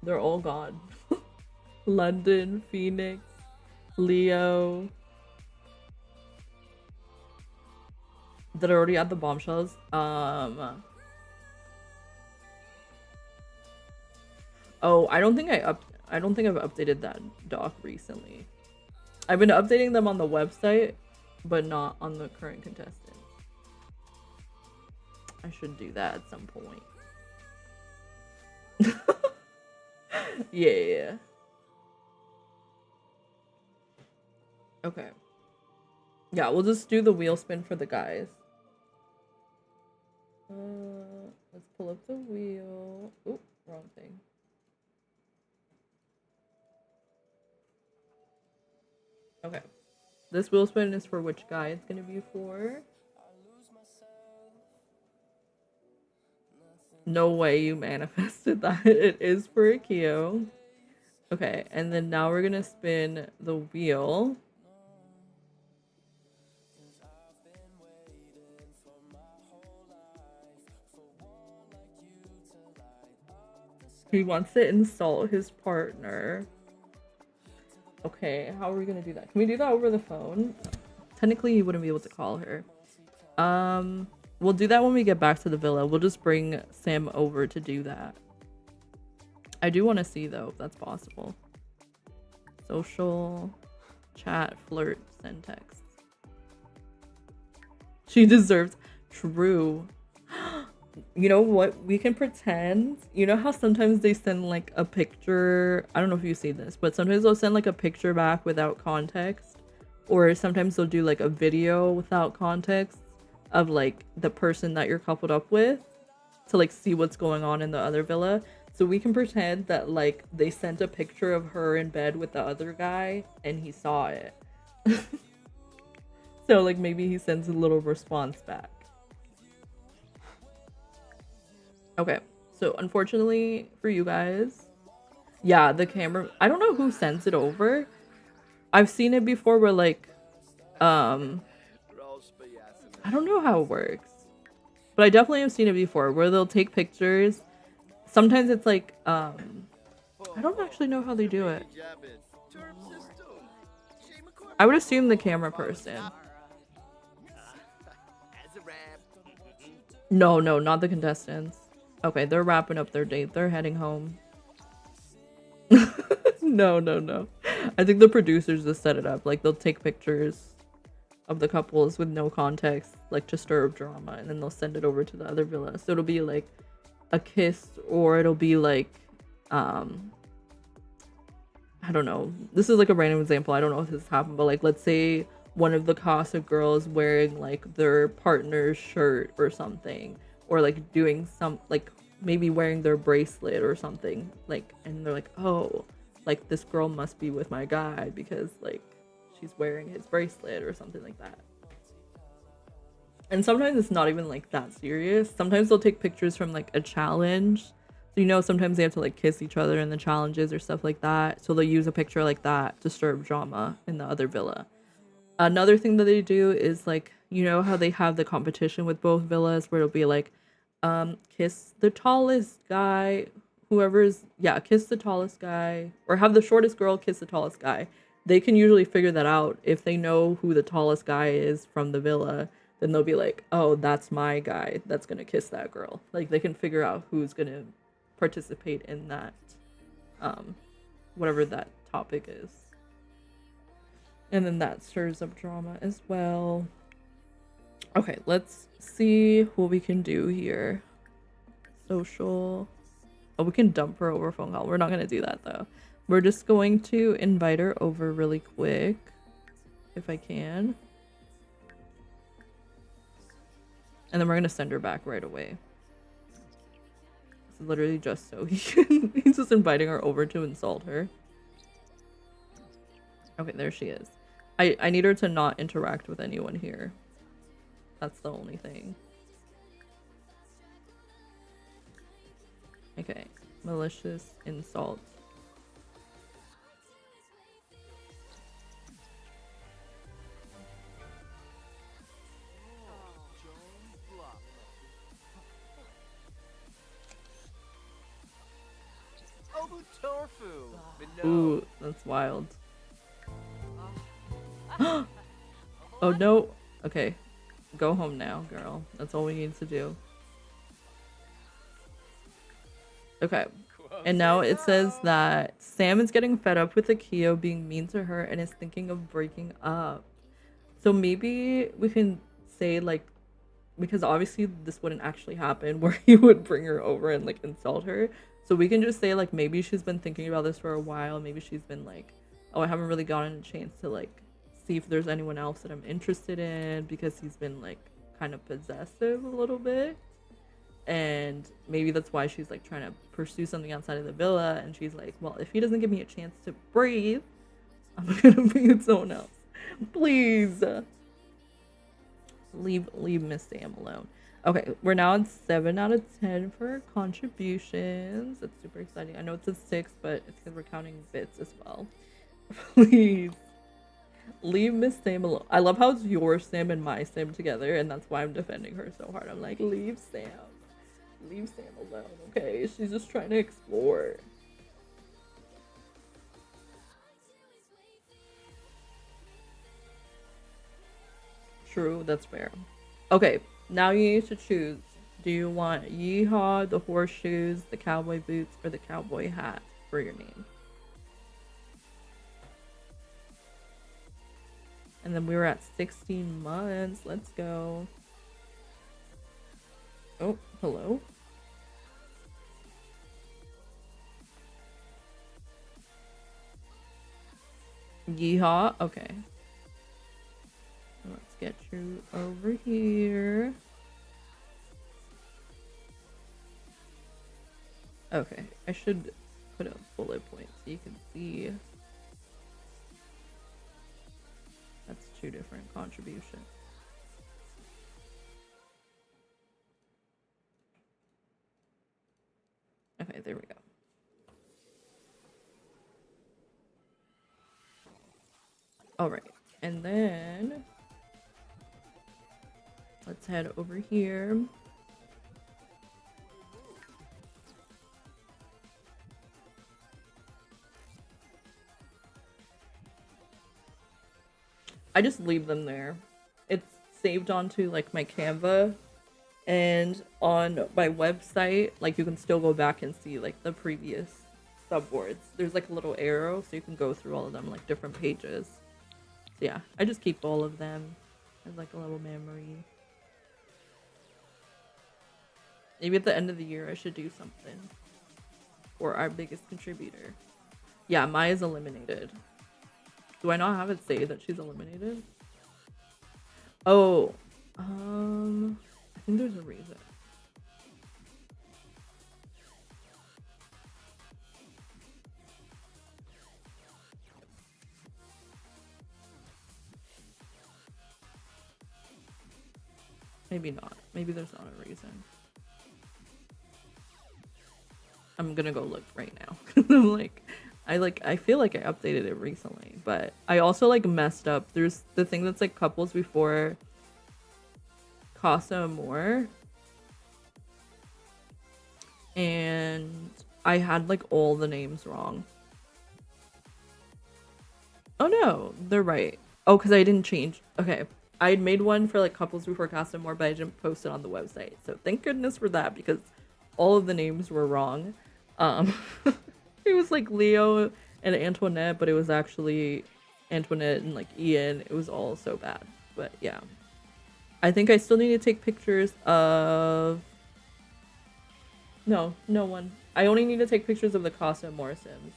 They're all gone. London, Phoenix, Leo. That already had the bombshells. Oh, I don't think I upped... I don't think I've updated that doc recently. I've been updating them on the website, but not on the current contestants. I should do that at some point. Yeah. Okay. Yeah, we'll just do the wheel spin for the guys. Let's pull up the wheel. Oop, wrong thing. Okay. This wheel spin is for which guy it's gonna be for. No way you manifested that. It is for Akio. Okay, and then now we're gonna spin the wheel. He wants to insult his partner. Okay, how are we gonna do that? Can we do that over the phone? Technically, he wouldn't be able to call her. We'll do that when we get back to the villa. We'll just bring Sam over to do that. I do want to see, though, if that's possible. Social, chat, flirt, send text. She deserves... True. You know what? We can pretend. You know how sometimes they send like a picture. I don't know if you see this, but sometimes they'll send like a picture back without context. Or sometimes they'll do like a video without context of like the person that you're coupled up with to like see what's going on in the other villa. So we can pretend that like they sent a picture of her in bed with the other guy and he saw it. So like maybe he sends a little response back. Okay, so unfortunately for you guys, yeah, the camera, I don't know who sends it over. I've seen it before where like, I don't know how it works, but I definitely have seen it before where they'll take pictures. Sometimes it's like, I don't actually know how they do it. I would assume the camera person. No, not the contestants. Okay, they're wrapping up their date. They're heading home. No. I think the producers just set it up. Like, they'll take pictures of the couples with no context, like, to stir up drama, and then they'll send it over to the other villa. So it'll be, like, a kiss, or it'll be, like, I don't know. This is, like, a random example. I don't know if this happened, but, like, let's say one of the CASA girls wearing, like, their partner's shirt or something. Or like doing some, like maybe wearing their bracelet or something, like, and they're like, oh, like this girl must be with my guy because like she's wearing his bracelet or something like that. And sometimes it's not even like that serious. Sometimes they'll take pictures from like a challenge. So you know, sometimes they have to like kiss each other in the challenges or stuff like that. So they'll use a picture like that to stir up drama in the other villa. Another thing that they do is like, you know how they have the competition with both villas where it'll be like, kiss the tallest guy, kiss the tallest guy, or have the shortest girl kiss the tallest guy. They can usually figure that out. If they know who the tallest guy is from the villa, then they'll be like, oh, that's my guy that's gonna kiss that girl. Like, they can figure out who's gonna participate in that, whatever that topic is. And then that stirs up drama as well. Okay, let's see what we can do here. Social. Oh, we can dump her over phone call. We're not going to do that, though. We're just going to invite her over really quick. If I can. And then we're going to send her back right away. It's literally just so he can... He's just inviting her over to insult her. Okay, there she is. I need her to not interact with anyone here. That's the only thing. Okay. Malicious insult. Ooh, that's wild. Oh no. Okay. Go home now, girl. That's all we need to do. Okay. And now it says that Sam is getting fed up with Akio being mean to her and is thinking of breaking up. So maybe we can say like, because obviously this wouldn't actually happen where he would bring her over and like insult her. So we can just say like maybe she's been thinking about this for a while. Maybe she's been like, oh, I haven't really gotten a chance to like see if there's anyone else that I'm interested in, because he's been like kind of possessive a little bit. And maybe that's why she's like trying to pursue something outside of the villa, and she's like, well, if he doesn't give me a chance to breathe, I'm gonna bring in someone else. Please leave Miss Sam alone. Okay, we're now at 7 out of 10 for contributions. That's super exciting. I know it's a 6, but it's because we're counting bits as well. Please leave Miss Sam alone. I love how it's your Sam and my Sam together, and that's why I'm defending her so hard. I'm like, leave Sam alone, okay? She's just trying to explore. True, that's fair. Okay, now you need to choose. Do you want Yeehaw, the horseshoes, the cowboy boots, or the cowboy hat for your name? And then we were at 16 months. Let's go. Oh, hello. Yeehaw. Okay. Let's get you over here. Okay, I should put a bullet point so you can see. That's 2 different contributions. Okay, there we go. All right, and then let's head over here. I just leave them there. It's saved onto like my Canva, and on my website, like you can still go back and see like the previous subboards. There's like a little arrow so you can go through all of them, like different pages. So yeah, I just keep all of them as like a little memory. Maybe at the end of the year I should do something for our biggest contributor. Yeah, Maya's eliminated. Do I not have it say that she's eliminated? Oh, I think there's a reason. Maybe not. Maybe there's not a reason. I'm gonna go look right now. I'm I feel like I updated it recently, but I also like messed up. There's the thing that's like couples before CASA AMOR, and I had like all the names wrong. Oh no, they're right. Oh, because I didn't change. Okay, I had made one for like couples before CASA AMOR, but I didn't post it on the website. So thank goodness for that, because all of the names were wrong. It was like Leo and Antoinette, but it was actually Antoinette and like Ian. It was all so bad. But yeah, I think I still need to take pictures of. No one. I only need to take pictures of the CASA AMOR Sims.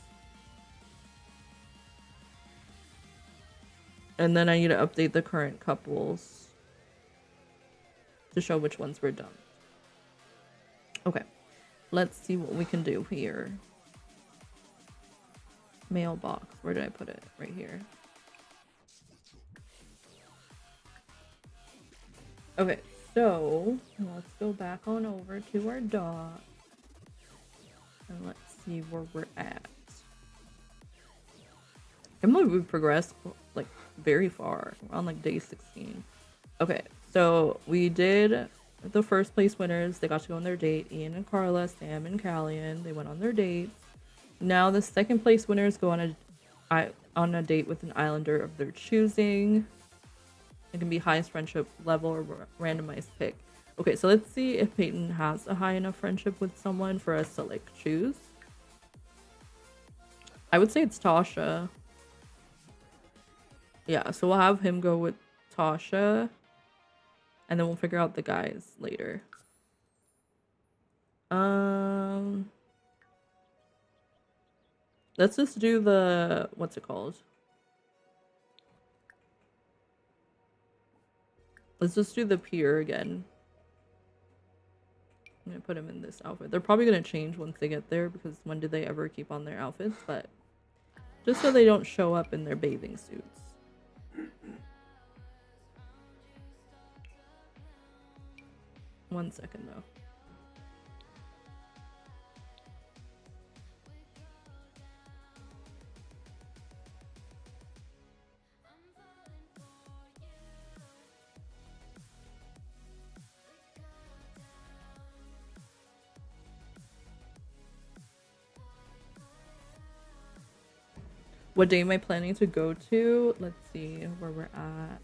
And then I need to update the current couples to show which ones were done. Okay, let's see what we can do here. Mailbox. Where did I put it? Right here. Okay, so let's go back on over to our dot. And let's see where we're at. I can't believe we've progressed like very far. We're on like day 16. Okay, so we did the first place winners. They got to go on their date. Ian and Carla, Sam and Callian. They went on their dates. Now the second place winners go on a date with an islander of their choosing. It can be highest friendship level or randomized pick. Okay, so let's see if Peyton has a high enough friendship with someone for us to like choose. I would say it's Tasha. Yeah, so we'll have him go with Tasha, and then we'll figure out the guys later. Let's just do the, what's it called? Let's just do the pier again. I'm gonna put him in this outfit. They're probably gonna change once they get there, because when did they ever keep on their outfits? But just so they don't show up in their bathing suits. One second though. What day am I planning to go to? Let's see where we're at.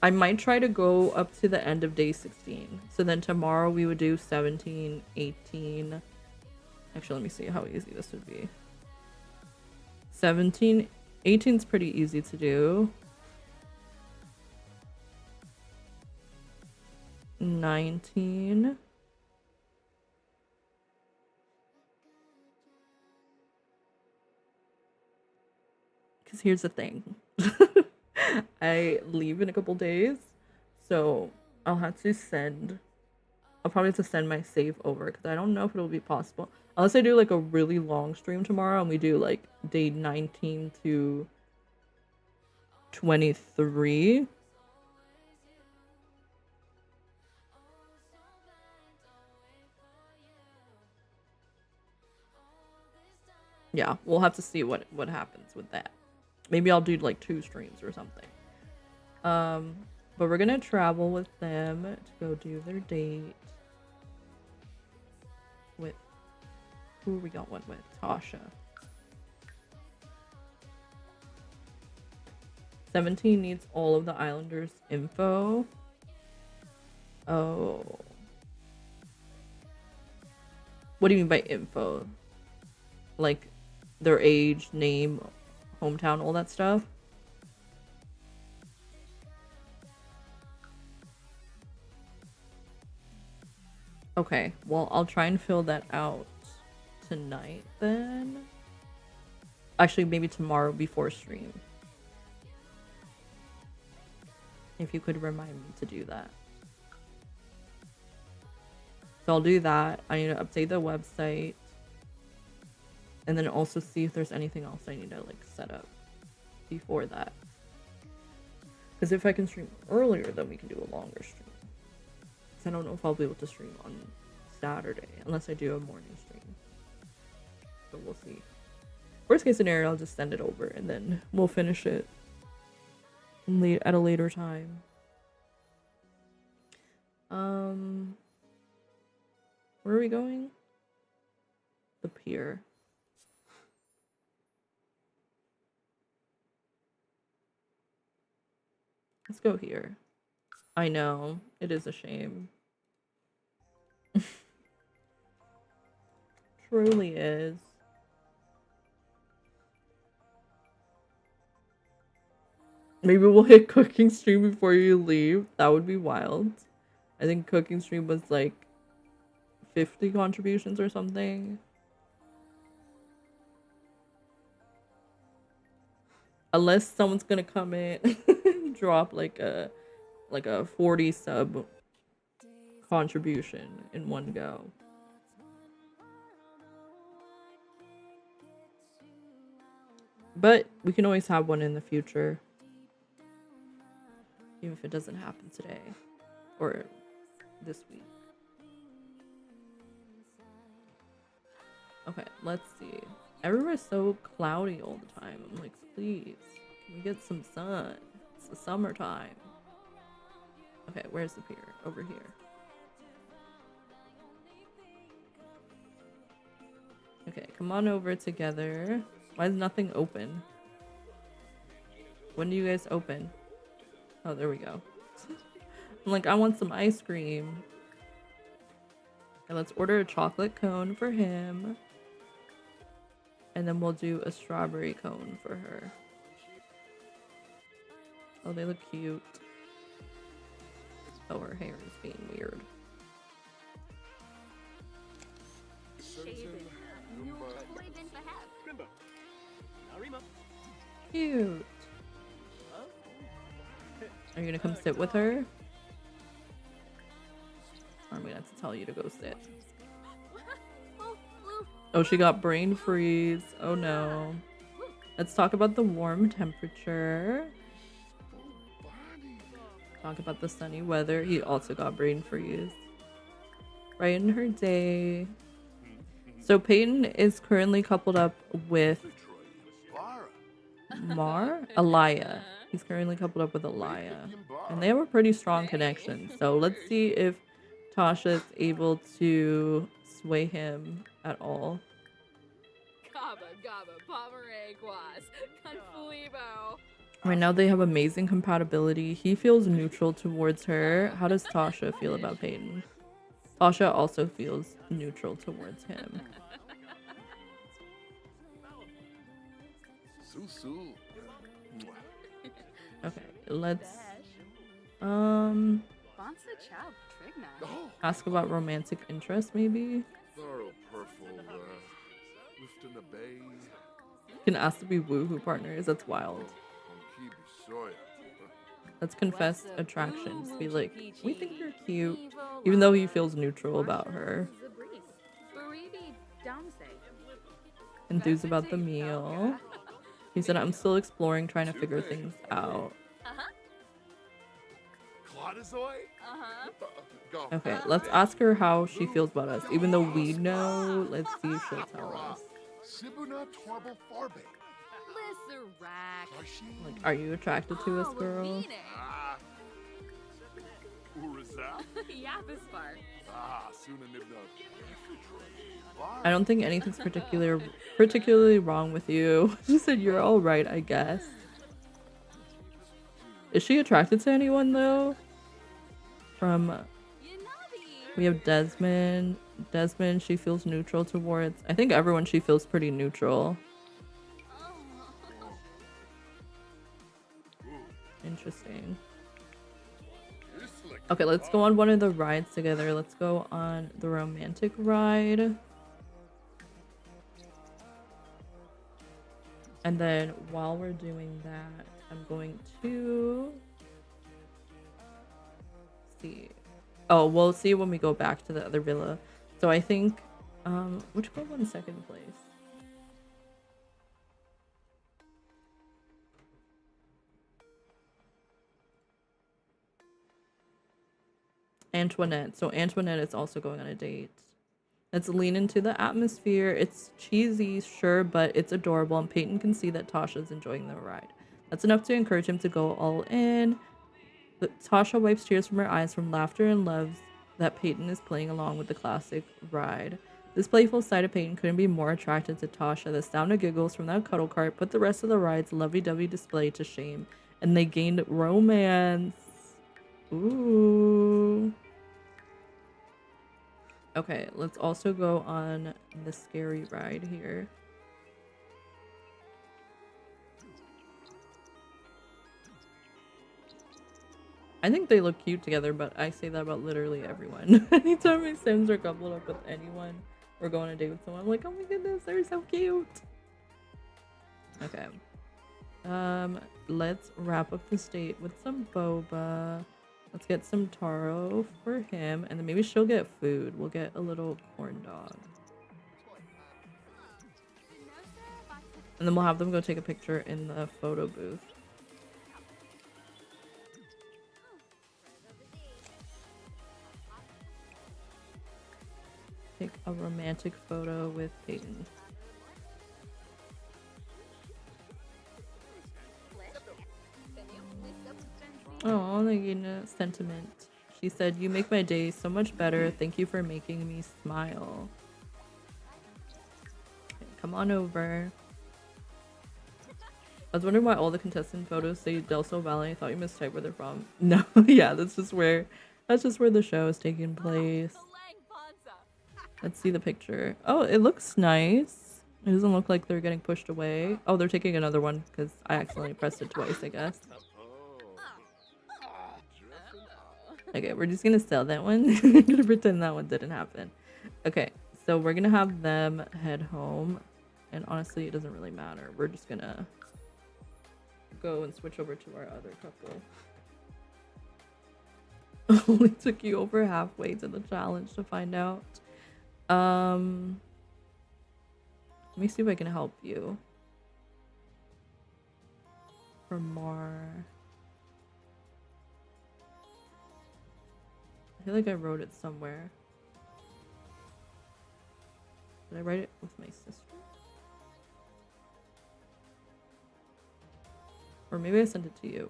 I might try to go up to the end of day 16. So then tomorrow we would do 17, 18. Actually, let me see how easy this would be. 17, 18 is pretty easy to do. 19. Because here's the thing. I leave in a couple days, so I'll have to send, I'll probably have to send my save over, because I don't know if it'll be possible unless I do like a really long stream tomorrow and we do like day 19 to 23. Yeah, we'll have to see what happens with that. Maybe I'll do like 2 streams or something. But we're gonna travel with them to go do their date. With, who are we going with? Tasha. 17 needs all of the Islanders' info. Oh. What do you mean by info? Like their age, name, hometown, all that stuff? Okay, well, I'll try and fill that out tonight then. Actually, maybe tomorrow before stream. If you could remind me to do that. So I'll do that. I need to update the website. And then also see if there's anything else I need to like set up before that. Because if I can stream earlier, then we can do a longer stream. Because I don't know if I'll be able to stream on Saturday unless I do a morning stream. But we'll see. Worst case scenario, I'll just send it over and then we'll finish it at a later time. Where are we going? The pier. Let's go here. I know, it is a shame. Truly is. Maybe we'll hit cooking stream before you leave. That would be wild. I think cooking stream was like 50 contributions or something. Unless someone's gonna come in drop like a 40 sub contribution in one go. But we can always have one in the future. Even if it doesn't happen today or this week. Okay, let's see. Everywhere's so cloudy all the time. I'm like, please, can we get some sun? It's the summertime. Okay, where's the pier? Over here. Okay, come on over together. Why is nothing open? When do you guys open? Oh, there we go. I'm like, I want some ice cream. And let's order a chocolate cone for him. And then we'll do a strawberry cone for her. Oh, they look cute. Oh, her hair is being weird. Cute. Are you gonna come sit with her? Or I'm gonna have to tell you to go sit. Oh, she got brain freeze. Oh no. Let's talk about the warm temperature. Talk about the sunny weather. He also got brain freeze. Brighten her day. So Peyton is currently coupled up with Alaya. He's currently coupled up with Alaya. And they have a pretty strong connection. So let's see if Tasha is able to sway him at all. Right now they have amazing compatibility. He feels neutral towards her. How does Tasha feel about Peyton? Tasha also feels neutral towards him. Okay, let's ask about romantic interest maybe. Can ask to be woohoo partners. That's wild. Let's confess attractions. Be like, we think you're cute, even though he feels neutral about her. Enthused about the meal. He said, I'm still exploring, trying to figure things out. Okay, let's ask her how she feels about us. Even though we know, let's see if she'll tell us. Like, are you attracted to us, girl? I don't think anything's particularly wrong with you. She said you're all right, I guess. Is she attracted to anyone though? We have Desmond. Desmond, she feels neutral towards. I think everyone she feels pretty neutral. Interesting. Okay, let's go on one of the rides together. Let's go on the romantic ride. And then while we're doing that, I'm going to see. Oh, we'll see when we go back to the other villa. So I think, which girl won second place? Antoinette. So Antoinette is also going on a date. Let's lean into the atmosphere. It's cheesy, sure, but it's adorable, and Peyton can see that Tasha's enjoying the ride. That's enough to encourage him to go all in. But Tasha wipes tears from her eyes from laughter and loves that Peyton is playing along with the classic ride. This playful side of Peyton couldn't be more attracted to Tasha. The sound of giggles from that cuddle cart put the rest of the ride's lovey-dovey display to shame, and they gained romance. Ooh. Okay, let's also go on the scary ride here. I think they look cute together, but I say that about literally everyone. Anytime my Sims are coupled up with anyone or go on a date with someone, I'm like, oh my goodness, they're so cute. Okay. Let's wrap up this date with some boba. Let's get some taro for him, and then maybe she'll get food. We'll get a little corn dog. And then we'll have them go take a picture in the photo booth. Take a romantic photo with Peyton. Oh, they gave a sentiment. She said, you make my day so much better. Thank you for making me smile. Okay, come on over. I was wondering why all the contestant photos say Del Sol Valley. I thought you mistyped where they're from. No, yeah, that's just where the show is taking place. Let's see the picture. Oh, it looks nice. It doesn't look like they're getting pushed away. Oh, they're taking another one because I accidentally pressed it twice, I guess. Okay, we're just gonna sell that one. I'm gonna pretend that one didn't happen. Okay, so we're gonna have them head home. And honestly, it doesn't really matter. We're just gonna go and switch over to our other couple. Only took you over halfway to the challenge to find out. Let me see if I can help you. For more. I feel like I wrote it somewhere. Did I write it with my sister? Or maybe I sent it to you.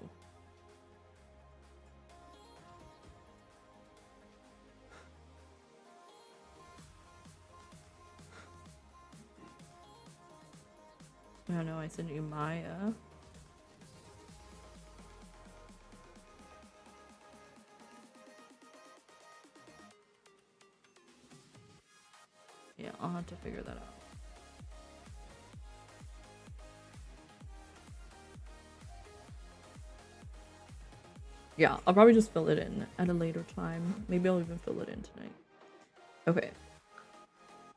I don't know, I sent you Maya. Yeah, I'll have to figure that out. Yeah, I'll probably just fill it in at a later time. Maybe I'll even fill it in tonight. Okay.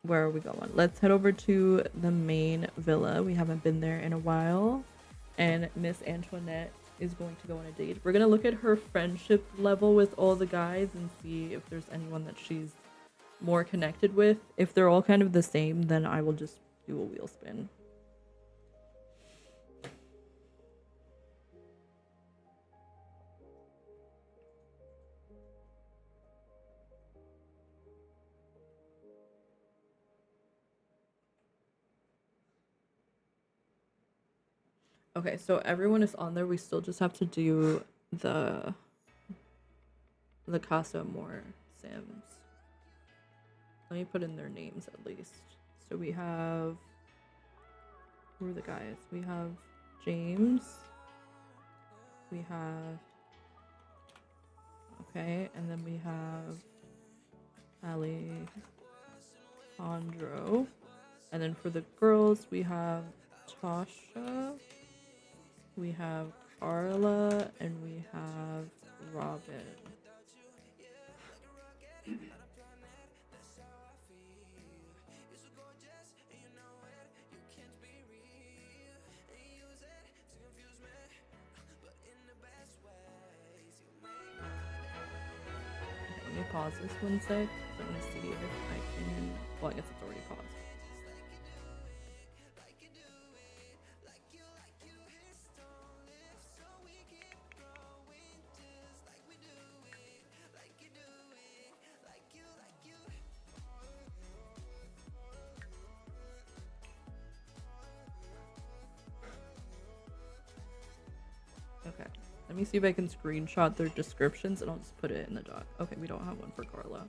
Where are we going? Let's head over to the main villa. We haven't been there in a while. And Miss Antoinette is going to go on a date. We're going to look at her friendship level with all the guys and see if there's anyone that she's more connected with. If they're all kind of the same, then I will just do a wheel spin. Okay, so everyone is on there. We still just have to do the CASA AMOR Sims. Let me put in their names at least. So we have, who are the guys? We have James. We have, okay, and then we have Alejandro. And then for the girls, we have Tasha. We have Carla, and we have Robin. Let me pause this one sec. I'm gonna see if I can. Well, I guess it's already paused. Okay, let me see if I can screenshot their descriptions and I'll just put it in the doc. Okay, we don't have one for Carla.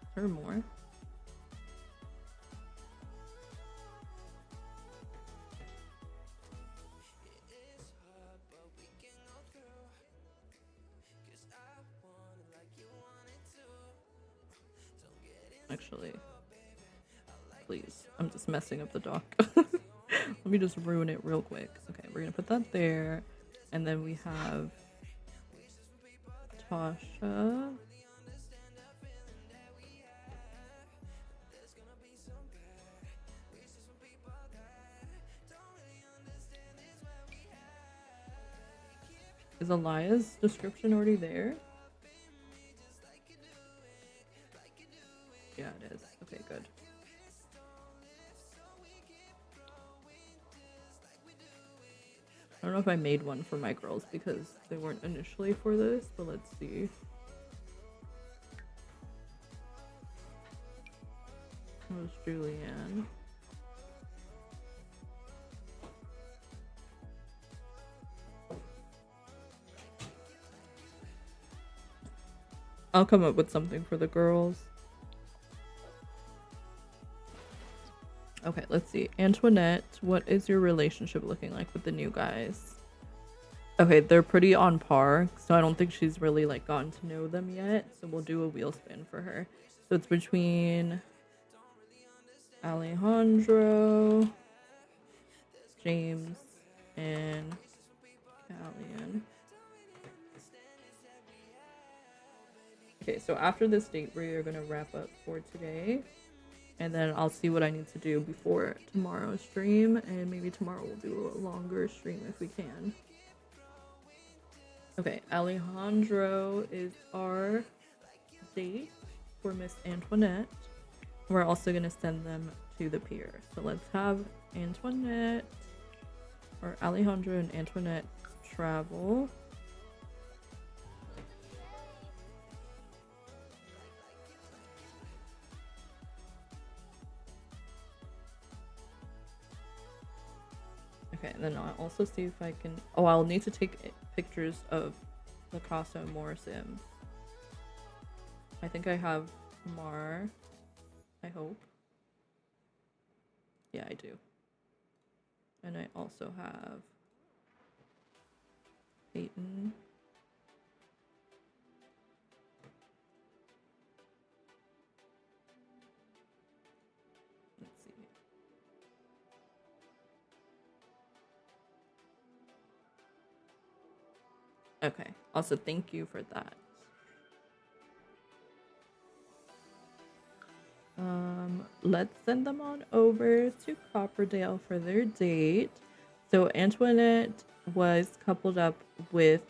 Is there more? Actually, please, I'm just messing up the doc. Let me just ruin it real quick. Okay, we're gonna put that there, and then we have Tasha. Is Elias' description already there? Yeah, it is. Okay, good. I don't know if I made one for my girls because they weren't initially for this, but let's see. That was Julianne. I'll come up with something for the girls. Okay, let's see. Antoinette, what is your relationship looking like with the new guys? Okay, they're pretty on par, so I don't think she's really like gotten to know them yet. So we'll do a wheel spin for her. So it's between Alejandro, James, and Callian. Okay, so after this date, we are gonna wrap up for today. And then I'll see what I need to do before tomorrow's stream. And maybe tomorrow we'll do a longer stream if we can. Okay, Alejandro is our date for Miss Antoinette. We're also going to send them to the pier. So let's have Antoinette, or Alejandro and Antoinette travel. Okay, and then I'll also see if I can... Oh, I'll need to take pictures of the CASA AMOR Sims. I think I have Mar. I hope. Yeah, I do. And I also have Peyton. Let's see. Okay. Also, thank you for that. Let's send them on over to Copperdale for their date. So Antoinette was coupled up with...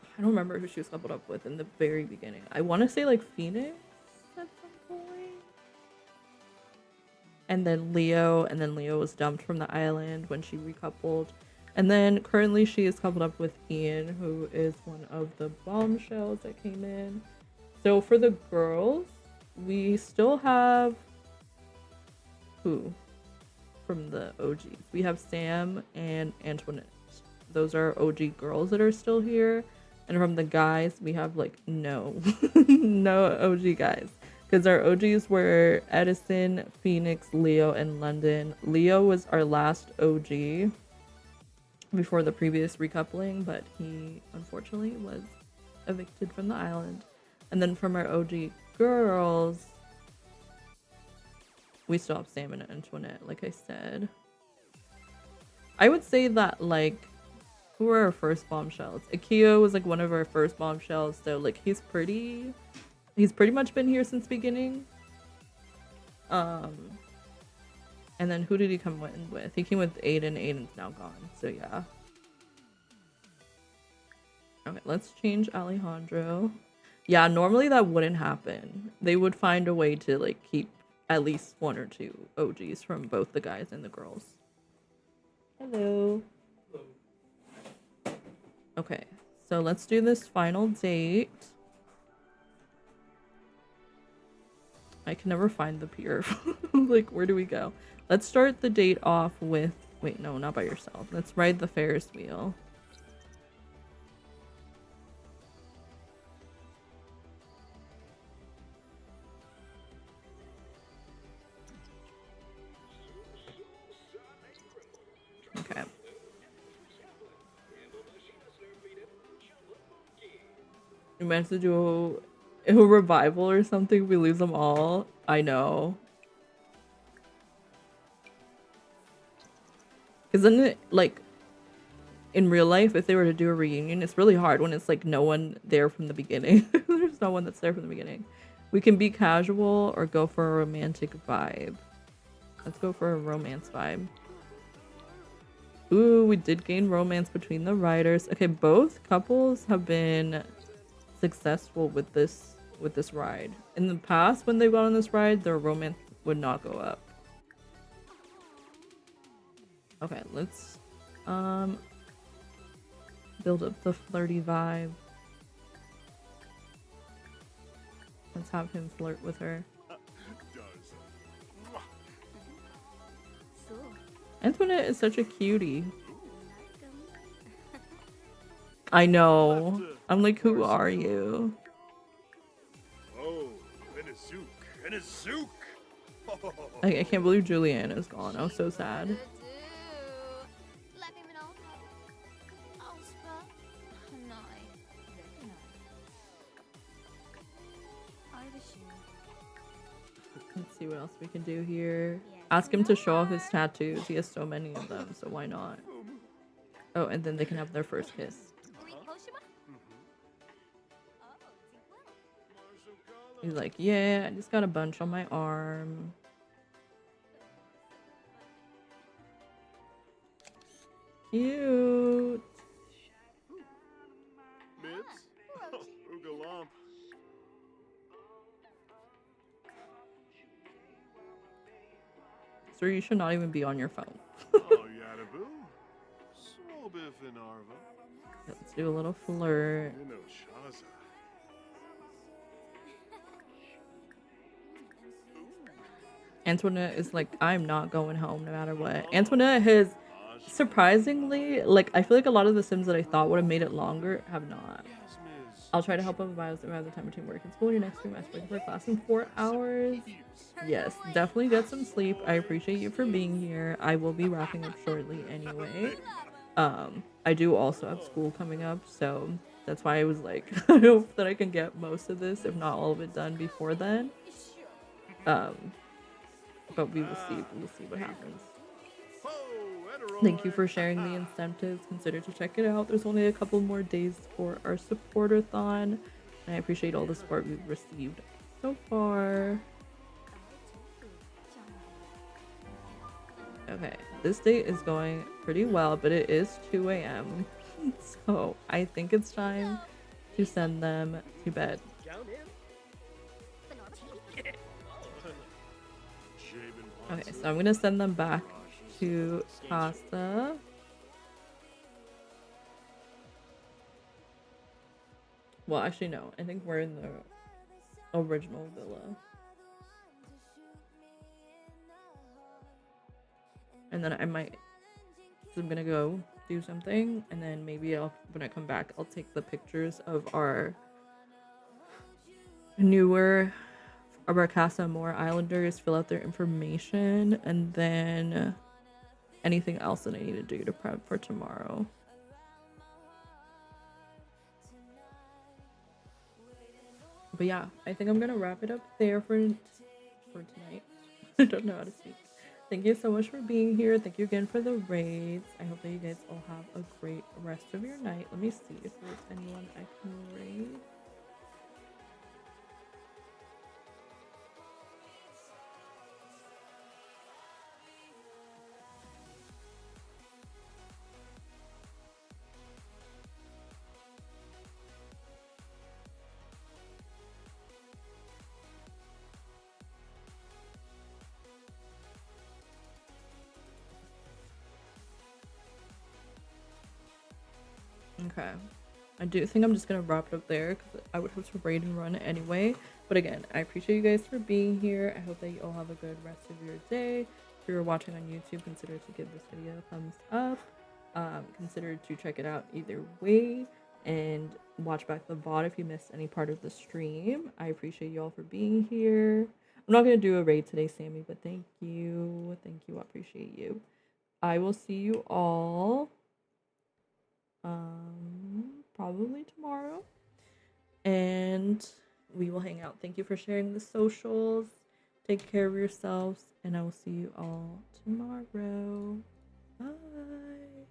I don't remember who she was coupled up with in the very beginning. I want to say like Phoenix at some point. And then Leo was dumped from the island when she recoupled. And then currently she is coupled up with Ian, who is one of the bombshells that came in. So for the girls, we still have who from the OGs? We have Sam and Antoinette. Those are OG girls that are still here. And from the guys, we have like no OG guys. Because our OGs were Edison, Phoenix, Leo, and London. Leo was our last OG before the previous recoupling, but he unfortunately was evicted from the island. And then from our OG girls, we still have Sam and Antoinette, like I said. I would say that, like, who were our first bombshells? Akio was like one of our first bombshells, so like he's pretty much been here since beginning. And then who did he come in with? He came with Aiden. Aiden's now gone, so yeah. Okay, let's change Alejandro. Yeah, normally that wouldn't happen. They would find a way to like keep at least one or two OGs from both the guys and the girls. Hello. Okay, so let's do this final date. I can never find the pier. Like, where do we go? Let's start the date off with... Wait, no, not by yourself. Let's ride the Ferris wheel. Okay. We meant to do a revival or something. We lose them all. I know. Because then, it, like, in real life, if they were to do a reunion, it's really hard when it's like no one there from the beginning. There's no one that's there from the beginning. We can be casual or go for a romantic vibe. Let's go for a romance vibe. Ooh, we did gain romance between the riders. Okay, both couples have been successful with this ride. In the past, when they got on this ride, their romance would not go up. Okay, let's build up the flirty vibe. Let's have him flirt with her. Antoinette is such a cutie. I know. I'm like, who are you? Oh, and a zook, and a zook. Like, I can't believe Julianne is gone. I was so sad. Let's see what else we can do here. Ask him to show off his tattoos. He has so many of them, so why not? Oh, and then they can have their first kiss. He's like, yeah, I just got a bunch on my arm. Cute. Sir, you should not even be on your phone. Let's do a little flirt. Antoinette is like, I'm not going home no matter what. Antoinette has surprisingly, like, I feel like a lot of the Sims that I thought would have made it longer have not. I'll try to help out with bios around the time between work and school. Your next stream, I waiting for class in 4 hours. Yes, definitely get some sleep. I appreciate you for being here. I will be wrapping up shortly anyway. I do also have school coming up, so that's why I was like, I hope that I can get most of this, if not all of it, done before then. But we will see. We'll see what happens. Thank you for sharing the incentives. Consider to check it out. There's only a couple more days for our supportathon, and I appreciate all the support we've received so far. Okay, this date is going pretty well, but it is 2 a.m. So I think it's time to send them to bed. Okay, so I'm gonna send them back to CASA. Well, actually, no. I think we're in the original villa. And then I might... So I'm gonna go do something, and then maybe when I come back, I'll take the pictures of our newer... of our CASA AMOR Islanders, fill out their information, and then anything else that I need to do to prep for tomorrow. But yeah, I think I'm gonna wrap it up there for tonight. I don't know how to speak. Thank you so much for being here. Thank you again for the raids. I hope that you guys all have a great rest of your night. Let me see if there's anyone I can raid. Okay, I do think I'm just gonna wrap it up there because I would have to raid and run anyway. But again, I appreciate you guys for being here. I hope that you all have a good rest of your day. If you're watching on YouTube, consider to give this video a thumbs up. Consider to check it out either way, and watch back the VOD if you missed any part of the stream. I appreciate you all for being here. I'm not gonna do a raid today, Sammy, but thank you. Thank you. I appreciate you. I will see you all probably tomorrow, and we will hang out. Thank you for sharing the socials. Take care of yourselves, and I will see you all tomorrow. Bye.